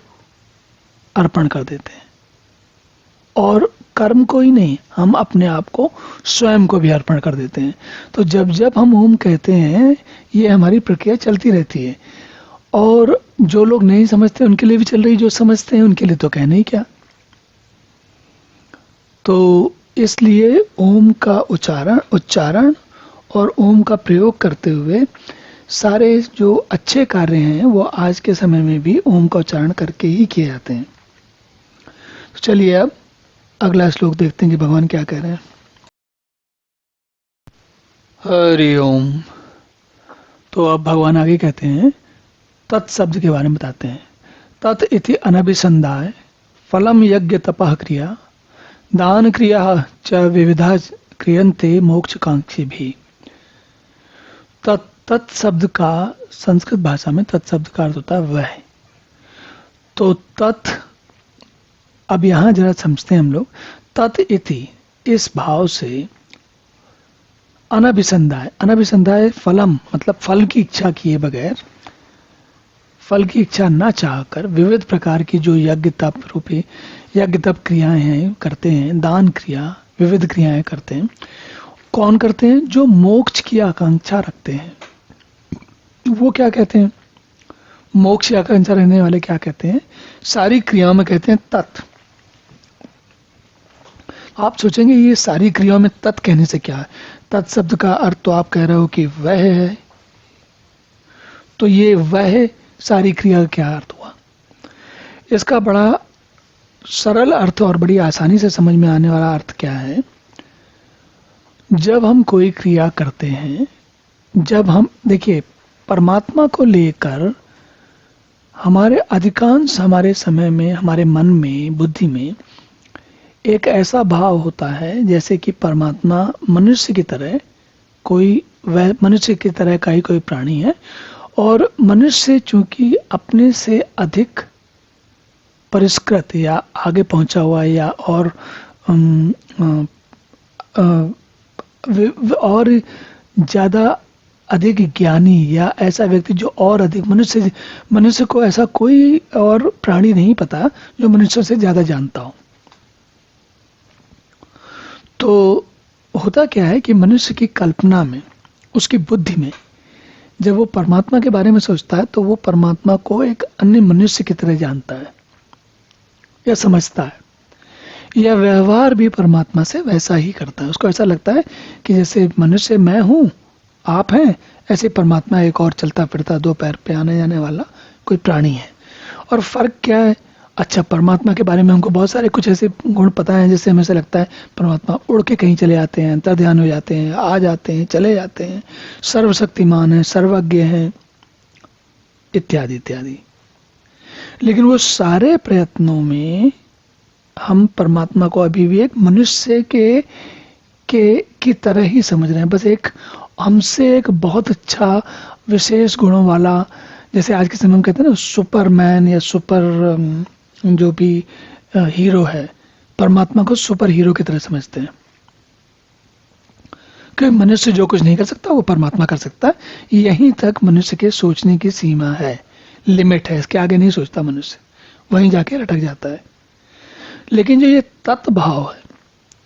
अर्पण कर देते हैं। और कर्म को ही नहीं, हम अपने आप को स्वयं को भी अर्पण कर देते हैं। तो जब जब हम ओम कहते हैं, ये हमारी प्रक्रिया चलती रहती है। और जो लोग नहीं समझते उनके लिए भी चल रही, जो समझते हैं उनके लिए तो कहना ही क्या। तो इसलिए ओम का उच्चारण और ओम का प्रयोग करते हुए सारे जो अच्छे कार्य हैं वो आज के समय में भी ओम का उच्चारण करके ही किए जाते हैं। तो चलिए अब अगला श्लोक देखते हैं कि भगवान क्या कह रहे हैं। हरि ओम। तो अब भगवान आगे कहते हैं, तत् शब्द के बारे में बताते हैं। तत् इति अनभिसंधाय फलम यज्ञ तपः क्रिया दान क्रिया च विविधा क्रियन्ते मोक्षकांक्षी भी। तत् शब्द का संस्कृत भाषा में तत् शब्द का अर्थ होता है वह। तो तत्, अब यहां जरा समझते हैं हम लोग। तत् इति इस भाव से अनभिसंधाय फलम मतलब फल की इच्छा किए बगैर, फल की इच्छा न चाहकर विविध प्रकार की जो यज्ञ तप क्रियाएं हैं करते हैं, दान क्रिया विविध क्रियाएं करते हैं। कौन करते हैं? जो मोक्ष की आकांक्षा रखते हैं। वो क्या कहते हैं? मोक्ष की आकांक्षा रखने वाले क्या कहते हैं? सारी क्रियाओं में कहते हैं तत्। आप सोचेंगे ये सारी क्रियाओं में तत् कहने से क्या है? तत् शब्द का अर्थ तो आप कह रहे हो कि वह है। तो ये वह सारी क्रिया का क्या अर्थ हुआ? इसका बड़ा सरल अर्थ और बड़ी आसानी से समझ में आने वाला अर्थ क्या है? जब हम कोई क्रिया करते हैं, जब हम देखिए परमात्मा को लेकर हमारे समय में, हमारे मन में, बुद्धि में एक ऐसा भाव होता है जैसे कि परमात्मा मनुष्य की तरह का ही कोई प्राणी है। और मनुष्य चूंकि अपने से अधिक परिष्कृत या आगे पहुंचा हुआ या और ज्यादा अधिक ज्ञानी या ऐसा व्यक्ति जो और अधिक मनुष्य को ऐसा कोई और प्राणी नहीं पता जो मनुष्य से ज्यादा जानता हो। तो होता क्या है कि मनुष्य की कल्पना में, उसकी बुद्धि में जब वो परमात्मा के बारे में सोचता है तो वो परमात्मा को एक अन्य मनुष्य की तरह जानता है या समझता है। यह व्यवहार भी परमात्मा से वैसा ही करता है। उसको ऐसा लगता है कि जैसे मनुष्य मैं हूं, आप हैं, ऐसे परमात्मा एक और चलता फिरता दो पैर पे आने जाने वाला कोई प्राणी है। और फर्क क्या है? अच्छा, परमात्मा के बारे में हमको बहुत सारे कुछ ऐसे गुण पता है जैसे हमें से लगता है परमात्मा उड़ के कहीं चले जाते हैं, अंतर ध्यान हो जाते हैं, आ जाते हैं, चले जाते हैं, सर्वशक्तिमान है, सर्वज्ञ है, इत्यादि इत्यादि। लेकिन वो सारे प्रयत्नों में हम परमात्मा को अभी भी एक मनुष्य की तरह ही समझ रहे हैं। बस एक हमसे एक बहुत अच्छा विशेष गुणों वाला, जैसे आज के समय में कहते हैं ना सुपरमैन या सुपर जो भी हीरो है, परमात्मा को सुपर हीरो की तरह समझते हैं कि मनुष्य जो कुछ नहीं कर सकता वो परमात्मा कर सकता है। यहीं तक मनुष्य के सोचने की सीमा है, लिमिट है, इसके आगे नहीं सोचता मनुष्य, वहीं जाके अटक जाता है। लेकिन जो ये तत् भाव है,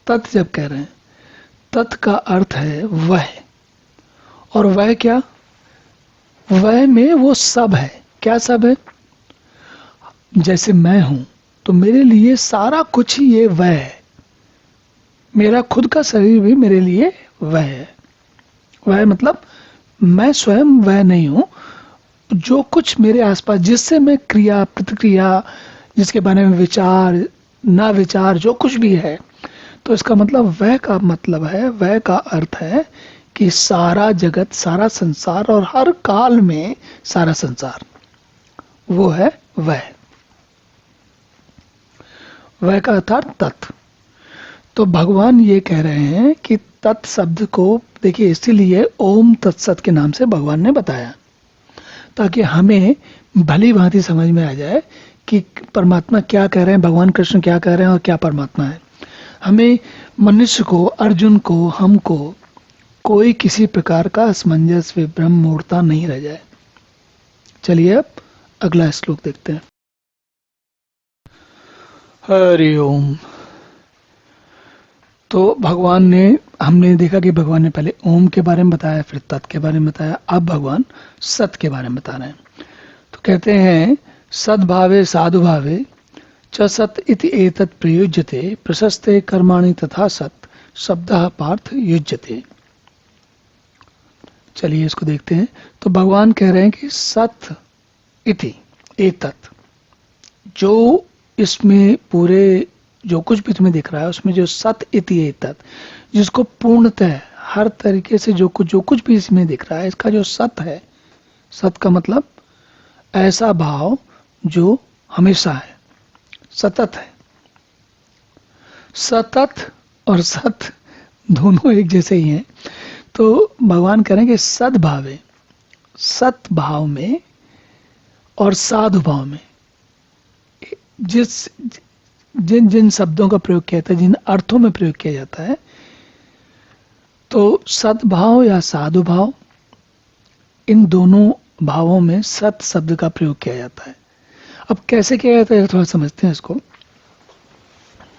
तत् जब कह रहे हैं, तत् का अर्थ है वह। और वह क्या? वह में वो सब है। क्या सब है? जैसे मैं हूं तो मेरे लिए सारा कुछ ही ये वह है। मेरा खुद का शरीर भी मेरे लिए वह है। वह मतलब मैं स्वयं वह नहीं हूं, जो कुछ मेरे आसपास, जिससे मैं क्रिया प्रतिक्रिया, जिसके बारे में विचार ना विचार जो कुछ भी है, तो इसका मतलब वह का मतलब है, वह का अर्थ है कि सारा जगत, सारा संसार और हर काल में सारा संसार, वो है वह का अर्थात तत्। तो भगवान ये कह रहे हैं कि तत् शब्द को देखिए, इसीलिए ओम तत्सत के नाम से भगवान ने बताया, ताकि हमें भली भांति समझ में आ जाए कि परमात्मा क्या कह रहे हैं, भगवान कृष्ण क्या कह रहे हैं और क्या परमात्मा है। हमें, मनुष्य को, अर्जुन को, हमको कोई किसी प्रकार का असमंजस, विभ्रम, मूर्ता नहीं रह जाए। चलिए अब अगला श्लोक देखते हैं। हरि ओम। तो भगवान ने, हमने देखा कि भगवान ने पहले ओम के बारे में बताया, फिर तत् के बारे में बताया, अब भगवान सत के बारे में बता रहे हैं। तो कहते हैं सद्भावे साधुभावे च सत इति एतत् प्रयुज्यते प्रशस्ते कर्माणि तथा सत शब्दः पार्थ युज्यते। चलिए इसको देखते हैं। तो भगवान कह रहे हैं कि सत इति एतत्, जो इसमें पूरे जो कुछ भी तुम्हें दिख रहा है उसमें जो सत इति एतत्, जिसको पूर्णतः हर तरीके से जो कुछ भी इसमें दिख रहा है, इसका जो सत है, सत का मतलब ऐसा भाव जो हमेशा है, सतत है। सतत और सत दोनों एक जैसे ही हैं। तो भगवान कह रहे हैं कि सद्भावे, सत भाव में और साधु भाव में, जिन जिन शब्दों का प्रयोग किया जाता है, जिन अर्थों में प्रयोग किया जाता है, तो सद्भाव या साधु भाव, इन दोनों भावों में सत शब्द का प्रयोग किया जाता है। अब कैसे किया जाता है थोड़ा समझते हैं इसको।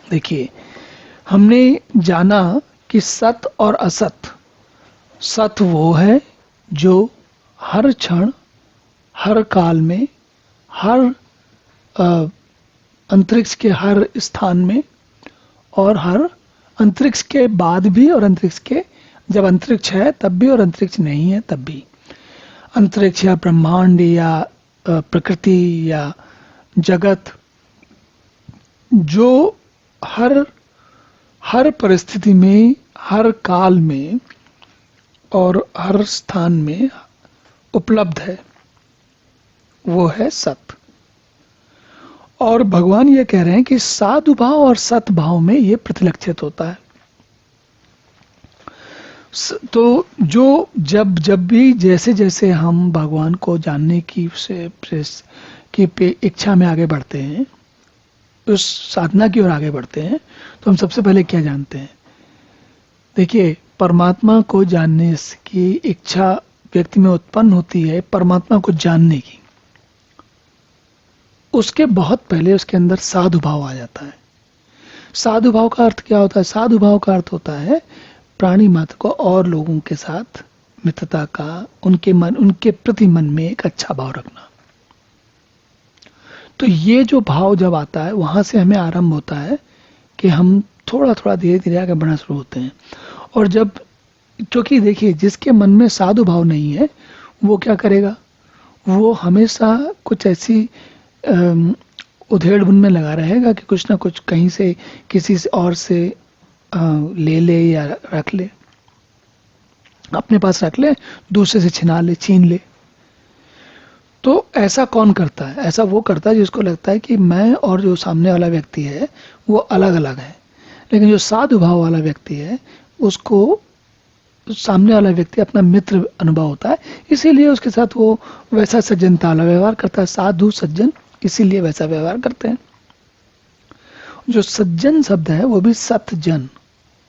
देखिए, हमने जाना कि सत और असत, सत वो है जो हर क्षण, हर काल में, हर अंतरिक्ष के हर स्थान में, और हर अंतरिक्ष के बाद भी, और अंतरिक्ष के, जब अंतरिक्ष है तब भी और अंतरिक्ष नहीं है तब भी, अंतरिक्ष या ब्रह्मांड या प्रकृति या जगत, जो हर परिस्थिति में, हर काल में और हर स्थान में उपलब्ध है, वो है सत। और भगवान ये कह रहे हैं कि साधु भाव और सत भाव में ये प्रतिलक्षित होता है। तो जो जब भी जैसे जैसे हम भगवान को जानने की इच्छा में आगे बढ़ते हैं, उस साधना की ओर आगे बढ़ते हैं, तो हम सबसे पहले क्या जानते हैं? देखिए, परमात्मा को जानने की इच्छा व्यक्ति में उत्पन्न होती है, परमात्मा को जानने की। उसके बहुत पहले उसके अंदर साधु भाव आ जाता है। साधु भाव का अर्थ क्या होता है? साधु भाव का अर्थ होता है प्राणी मात्र को और लोगों के साथ मित्रता का, उनके प्रति मन में एक अच्छा भाव रखना। तो ये जो भाव जब आता है, वहां से हमें आरंभ होता है कि हम थोड़ा थोड़ा धीरे धीरे आगे बढ़ना शुरू होते हैं। और जब, क्योंकि देखिए, जिसके मन में साधु भाव नहीं है वो क्या करेगा? वो हमेशा कुछ ऐसी उधेड़-बुन में लगा रहेगा कि कुछ ना कुछ कहीं से, किसी से और से ले ले या रख ले, अपने पास रख ले, दूसरे से छीन ले। तो ऐसा कौन करता है? ऐसा वो करता है जिसको लगता है कि मैं और जो सामने वाला व्यक्ति है वो अलग अलग है। लेकिन जो साधु भाव वाला व्यक्ति है, उसको सामने वाला व्यक्ति अपना मित्र अनुभव होता है, इसीलिए उसके साथ वो वैसा सज्जनता वाला व्यवहार करता है। साधु सज्जन इसीलिए वैसा व्यवहार करते हैं। जो सज्जन शब्द है वो भी सतजन,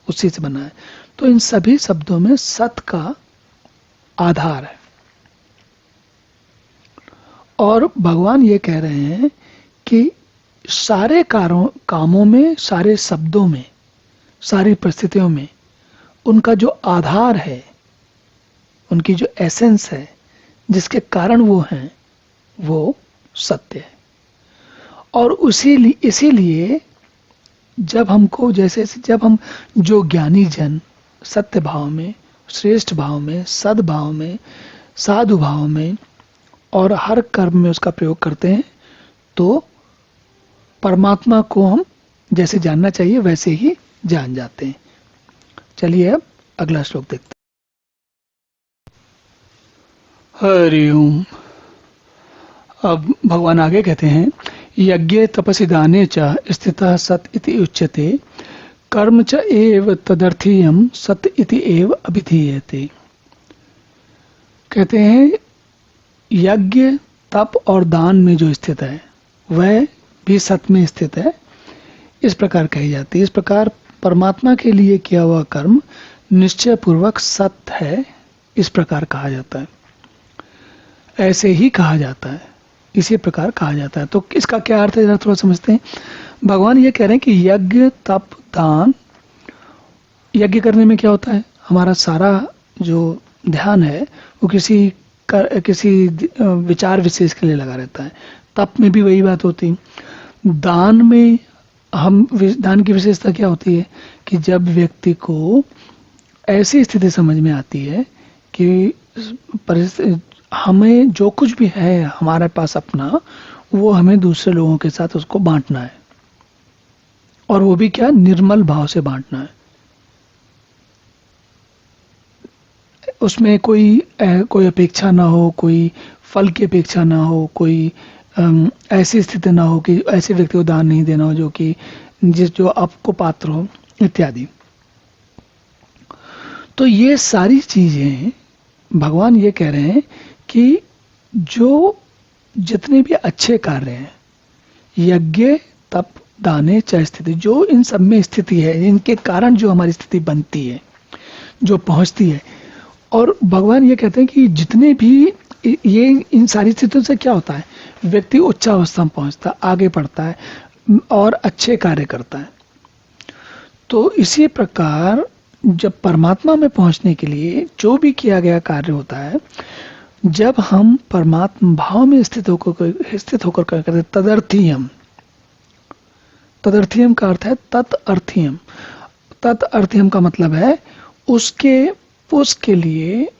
उसी से बना है। तो इन सभी शब्दों में सत का आधार है। और भगवान ये कह रहे हैं कि सारे कामों में, सारे शब्दों में, सारी परिस्थितियों में उनका जो आधार है, उनकी जो एसेंस है, जिसके कारण वो हैं, वो सत्य है। और इसीलिए जब हम जो ज्ञानी जन सत्य भाव में, श्रेष्ठ भाव में, सद्भाव में, साधु भाव में और हर कर्म में उसका प्रयोग करते हैं तो परमात्मा को हम जैसे जानना चाहिए वैसे ही जान जाते हैं। चलिए अब अगला श्लोक देखते हैं। हरि ओम। अब भगवान आगे कहते हैं, यज्ञे तपसि दाने च स्थितः सत् इति उच्यते, कर्म च एव तदर्थीयम सत् इति एव अभिधीयते। कहते हैं यज्ञ तप और दान में जो स्थित है वह भी सत में स्थित है, इस प्रकार कही जाती है। इस प्रकार परमात्मा के लिए किया हुआ कर्म निश्चय पूर्वक सत्य है, इस प्रकार कहा जाता है, ऐसे ही कहा जाता है, इसी प्रकार कहा जाता है। तो इसका क्या अर्थ है, जरा थोड़ा समझते हैं। भगवान ये कह रहे हैं कि यज्ञ तप दान, यज्ञ करने में क्या होता है, हमारा सारा जो ध्यान है वो किसी विचार विशेष के लिए लगा रहता है। तप में भी वही बात होती है। दान में दान की विशेषता क्या होती है कि जब व्यक्ति को ऐसी स्थिति समझ में आती है कि हमें जो कुछ भी है हमारे पास अपना, वो हमें दूसरे लोगों के साथ उसको बांटना है, और वो भी क्या, निर्मल भाव से बांटना है। उसमें कोई अपेक्षा ना हो, कोई फल की अपेक्षा ना हो, कोई ऐसी स्थिति ना हो कि ऐसे व्यक्ति को दान नहीं देना हो जो आपको पात्र हो इत्यादि। तो ये सारी चीजें भगवान ये कह रहे हैं कि जो जितने भी अच्छे कार्य हैं, यज्ञ तप दाने च स्थिति, जो इन सब में स्थिति है, इनके कारण जो हमारी स्थिति बनती है, जो पहुंचती है, और भगवान ये कहते हैं कि जितने भी ये इन सारी स्थितियों से क्या होता है, व्यक्ति उच्चावस्था में पहुंचता है, आगे बढ़ता है और अच्छे कार्य करता है। तो इसी प्रकार जब परमात्मा में पहुंचने के लिए जो भी किया गया कार्य होता है, जब हम परमात्मा भाव में स्थित होकर करते हैं, तदर्थीयम, तदर्थीयम का अर्थ है तत्अर्थीयम। तत्अर्थीयम का मतलब है उसके लिए,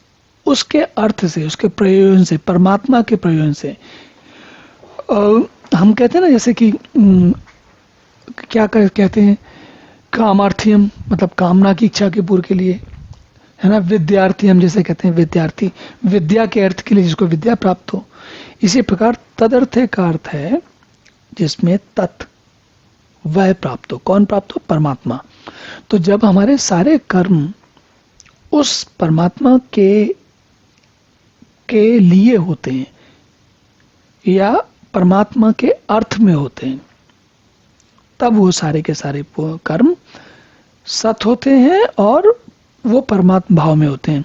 उसके अर्थ से, उसके प्रयोजन से, परमात्मा के प्रयोजन से। हम कहते हैं ना, जैसे कि क्या कहते हैं, कामार्थीयम, मतलब कामना की इच्छा के पूर्ण के लिए, है ना। विद्यार्थी हम जैसे कहते हैं, विद्यार्थी विद्या के अर्थ के लिए, जिसको विद्या प्राप्त हो। इसी प्रकार तदर्थ का अर्थ है जिसमें तत् वह प्राप्त हो। कौन प्राप्त हो? परमात्मा। तो जब हमारे सारे कर्म उस परमात्मा के लिए होते हैं या परमात्मा के अर्थ में होते हैं, तब वो सारे के सारे कर्म सत होते हैं और वो परमात्मा भाव में होते हैं।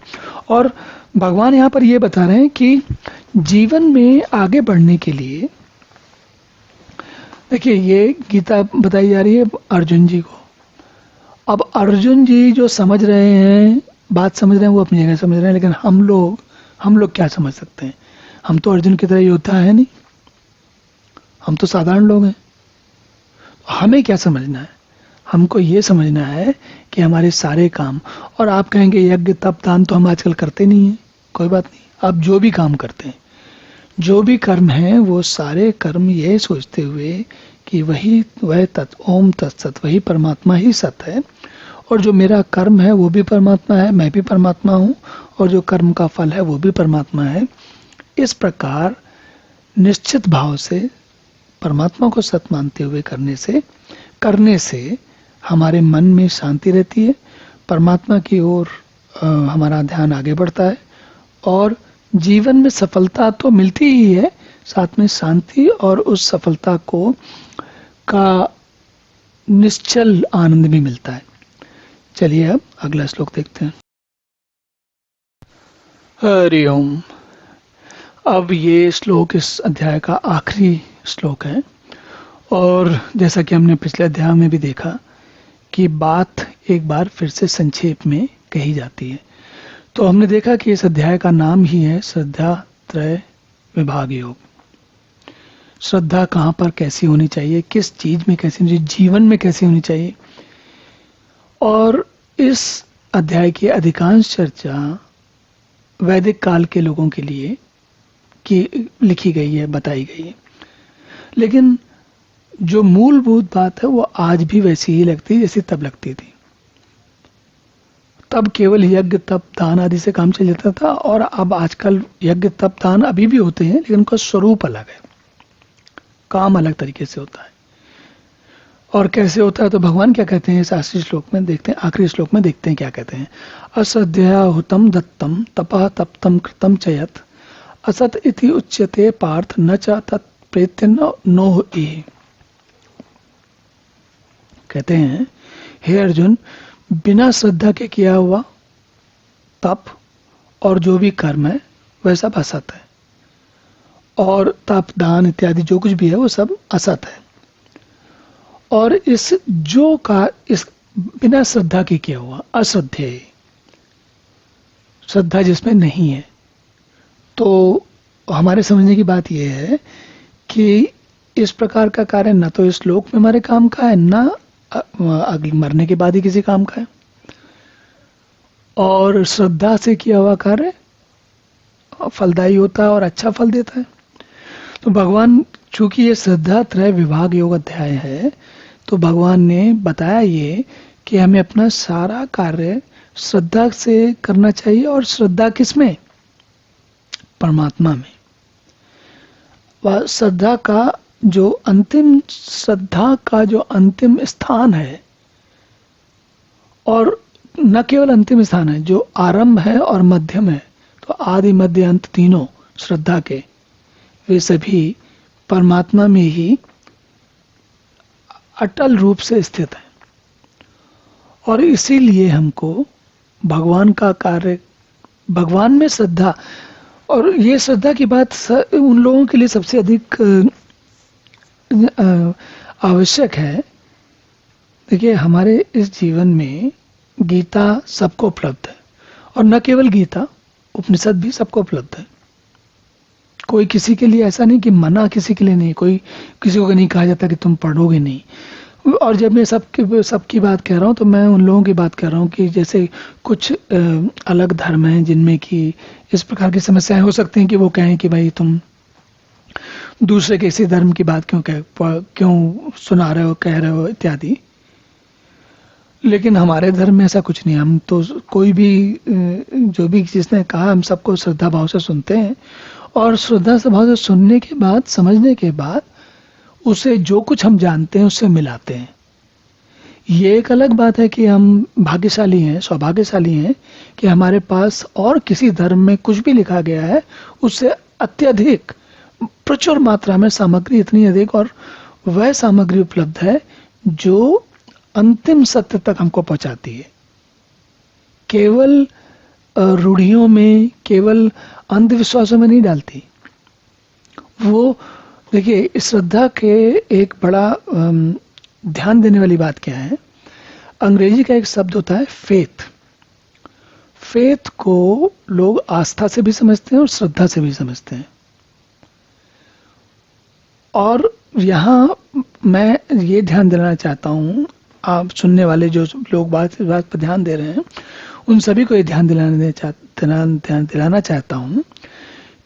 और भगवान यहाँ पर ये बता रहे हैं कि जीवन में आगे बढ़ने के लिए, देखिए ये गीता बताई जा रही है अर्जुन जी को। अब अर्जुन जी जो समझ रहे हैं, बात समझ रहे हैं, वो अपनी जगह समझ रहे हैं, लेकिन हम लोग क्या समझ सकते हैं? हम तो अर्जुन की तरह योद्धा है नहीं, हम तो साधारण लोग हैं। हमें क्या समझना है? हमको ये समझना है कि हमारे सारे काम, और आप कहेंगे यज्ञ तप दान तो हम आजकल करते नहीं हैं, कोई बात नहीं। आप जो भी काम करते हैं, जो भी कर्म हैं, वो सारे कर्म ये सोचते हुए कि वह ओम तत्सत, वही परमात्मा ही सत्य है, और जो मेरा कर्म है वो भी परमात्मा है, मैं भी परमात्मा हूँ, और जो कर्म का फल है वो भी परमात्मा है। इस प्रकार निश्चित भाव से परमात्मा को सत्य मानते हुए करने से हमारे मन में शांति रहती है, परमात्मा की ओर हमारा ध्यान आगे बढ़ता है, और जीवन में सफलता तो मिलती ही है, साथ में शांति और उस सफलता का निश्चल आनंद भी मिलता है। चलिए अब अगला श्लोक देखते हैं। हरि ओम। अब ये श्लोक इस अध्याय का आखिरी श्लोक है, और जैसा कि हमने पिछले अध्याय में भी देखा कि बात एक बार फिर से संक्षेप में कही जाती है। तो हमने देखा कि इस अध्याय का नाम ही है श्रद्धा त्रय विभाग योग। श्रद्धा कहाँ पर कैसी होनी चाहिए, किस चीज में कैसी होनी चाहिए, जीवन में कैसी होनी चाहिए। और इस अध्याय की अधिकांश चर्चा वैदिक काल के लोगों के लिए की लिखी गई है, बताई गई है। लेकिन जो मूलभूत बात है वो आज भी वैसी ही लगती है जैसी तब लगती थी। तब केवल यज्ञ तप दान आदि से काम चल जाता था, और अब आजकल यज्ञ तप दान अभी भी होते हैं, लेकिन उनका स्वरूप अलग है, काम अलग तरीके से होता है। और कैसे होता है तो भगवान क्या कहते हैं इस आखिरी श्लोक में, देखते हैं, आखिरी श्लोक में देखते हैं क्या कहते हैं। असद्या हुतम दत्तम तपः तप्तम कृतम चयत असत इति उच्यते पार्थ न च तत्प्रेत्य नोह ए। कहते हैं, हे अर्जुन, बिना श्रद्धा के किया हुआ तप और जो भी कर्म है वह सब असत है, और तप दान इत्यादि जो कुछ भी है वो सब असत है। और इस बिना श्रद्धा के किया हुआ अश्रद्धेय, श्रद्धा जिसमें नहीं है, तो हमारे समझने की बात यह है कि इस प्रकार का कार्य न तो इस लोक में हमारे काम का है, न अगले मरने के बाद ही किसी काम का है। और श्रद्धा से किया हुआ कार्य फलदायी होता है और अच्छा फल देता है। तो भगवान, चूंकि ये श्रद्धा त्रय विभाग योग अध्याय है, तो भगवान ने बताया ये कि हमें अपना सारा कार्य श्रद्धा से करना चाहिए। और श्रद्धा किसमें? परमात्मा में। वह श्रद्धा का जो अंतिम स्थान है, और न केवल अंतिम स्थान है, जो आरंभ है और मध्यम है, तो आदि मध्य अंत तीनों श्रद्धा के वे सभी परमात्मा में ही अटल रूप से स्थित है। और इसीलिए हमको भगवान का कार्य, भगवान में श्रद्धा, और ये श्रद्धा की बात उन लोगों के लिए सबसे अधिक आवश्यक है। देखिए, हमारे इस जीवन में गीता सबको उपलब्ध है, और न केवल गीता, उपनिषद भी सबको उपलब्ध है। कोई किसी के लिए ऐसा नहीं कि मना किसी के लिए नहीं, कोई किसी को नहीं कहा जाता कि तुम पढ़ोगे नहीं। और जब मैं सबकी बात कह रहा हूँ तो मैं उन लोगों की बात कर रहा हूँ कि जैसे कुछ अलग धर्म हैं जिनमें कि इस प्रकार की समस्याएं हो सकती हैं कि वो कहें कि भाई तुम दूसरे के इसी धर्म की बात क्यों सुना रहे हो, कह रहे हो इत्यादि। लेकिन हमारे धर्म में ऐसा कुछ नहीं। हम तो कोई भी जो भी जिसने कहा, हम सबको श्रद्धा भाव से सुनते हैं, और श्रद्धा भाव से सुनने के बाद, समझने के बाद उसे जो कुछ हम जानते हैं उससे मिलाते हैं। ये एक अलग बात है कि हम भाग्यशाली हैं, सौभाग्यशाली हैं कि हमारे पास और किसी धर्म में कुछ भी लिखा गया है उससे अत्यधिक प्रचुर मात्रा में सामग्री, इतनी अधिक, और वह सामग्री उपलब्ध है जो अंतिम सत्य तक हमको पहुंचाती है। केवल रूढ़ियों में, केवल अंधविश्वासों में नहीं डालती। वो देखिए, श्रद्धा के एक बड़ा ध्यान देने वाली बात क्या है, अंग्रेजी का एक शब्द होता है फेथ। फेथ को लोग आस्था से भी समझते हैं और श्रद्धा से भी समझते हैं। और यहाँ मैं ये ध्यान दिलाना चाहता हूँ, आप सुनने वाले जो लोग बात पर ध्यान दे रहे हैं, उन सभी को ये ध्यान दिलाना चाहता हूँ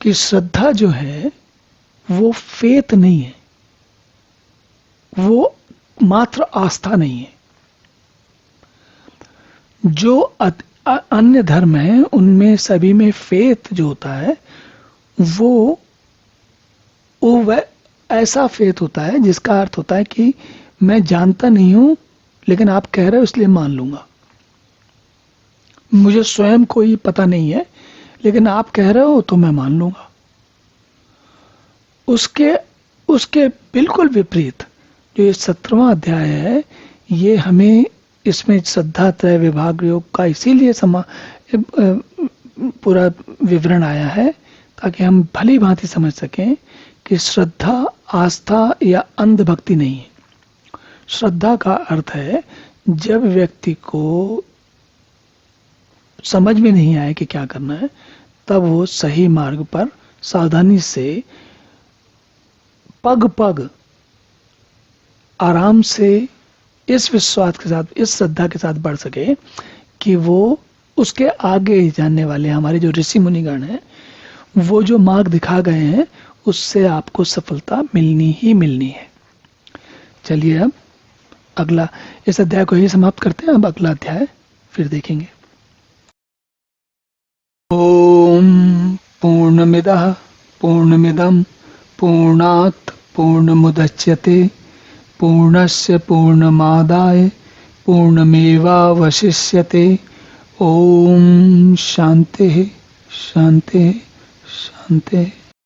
कि श्रद्धा जो है वो फेथ नहीं है, वो मात्र आस्था नहीं है। जो अन्य धर्म है उनमें सभी में फेथ जो होता है वो ऐसा फेथ होता है जिसका अर्थ होता है कि मैं जानता नहीं हूं, लेकिन आप कह रहे हो इसलिए मान लूंगा। मुझे स्वयं कोई पता नहीं है, लेकिन आप कह रहे हो तो मैं मान लूंगा। उसके बिल्कुल विपरीत जो ये 17वां अध्याय है, ये हमें इसमें श्रद्धा त्रय विभाग योग का इसीलिए पूरा विवरण आया है ताकि हम भली भांति समझ सकें कि श्रद्धा आस्था या अंधभक्ति नहीं है। श्रद्धा का अर्थ है जब व्यक्ति को समझ में नहीं आए कि क्या करना है, तब वो सही मार्ग पर सावधानी से पग पग आराम से इस विश्वास के साथ, इस श्रद्धा के साथ बढ़ सके कि वो उसके आगे जानने वाले हमारे जो ऋषि मुनिगण हैं, वो जो मार्ग दिखा गए हैं उससे आपको सफलता मिलनी ही मिलनी है। चलिए अब अगला, इस अध्याय को ही समाप्त करते हैं, अब अगला अध्याय फिर देखेंगे। ओम पूर्णमिदः पूर्णमिदं पूर्णात् पूर्णमुदच्यते पूर्णस्य पूर्णमादाय पूर्णमेवावशिष्यते। ओम शांति शांति शांति।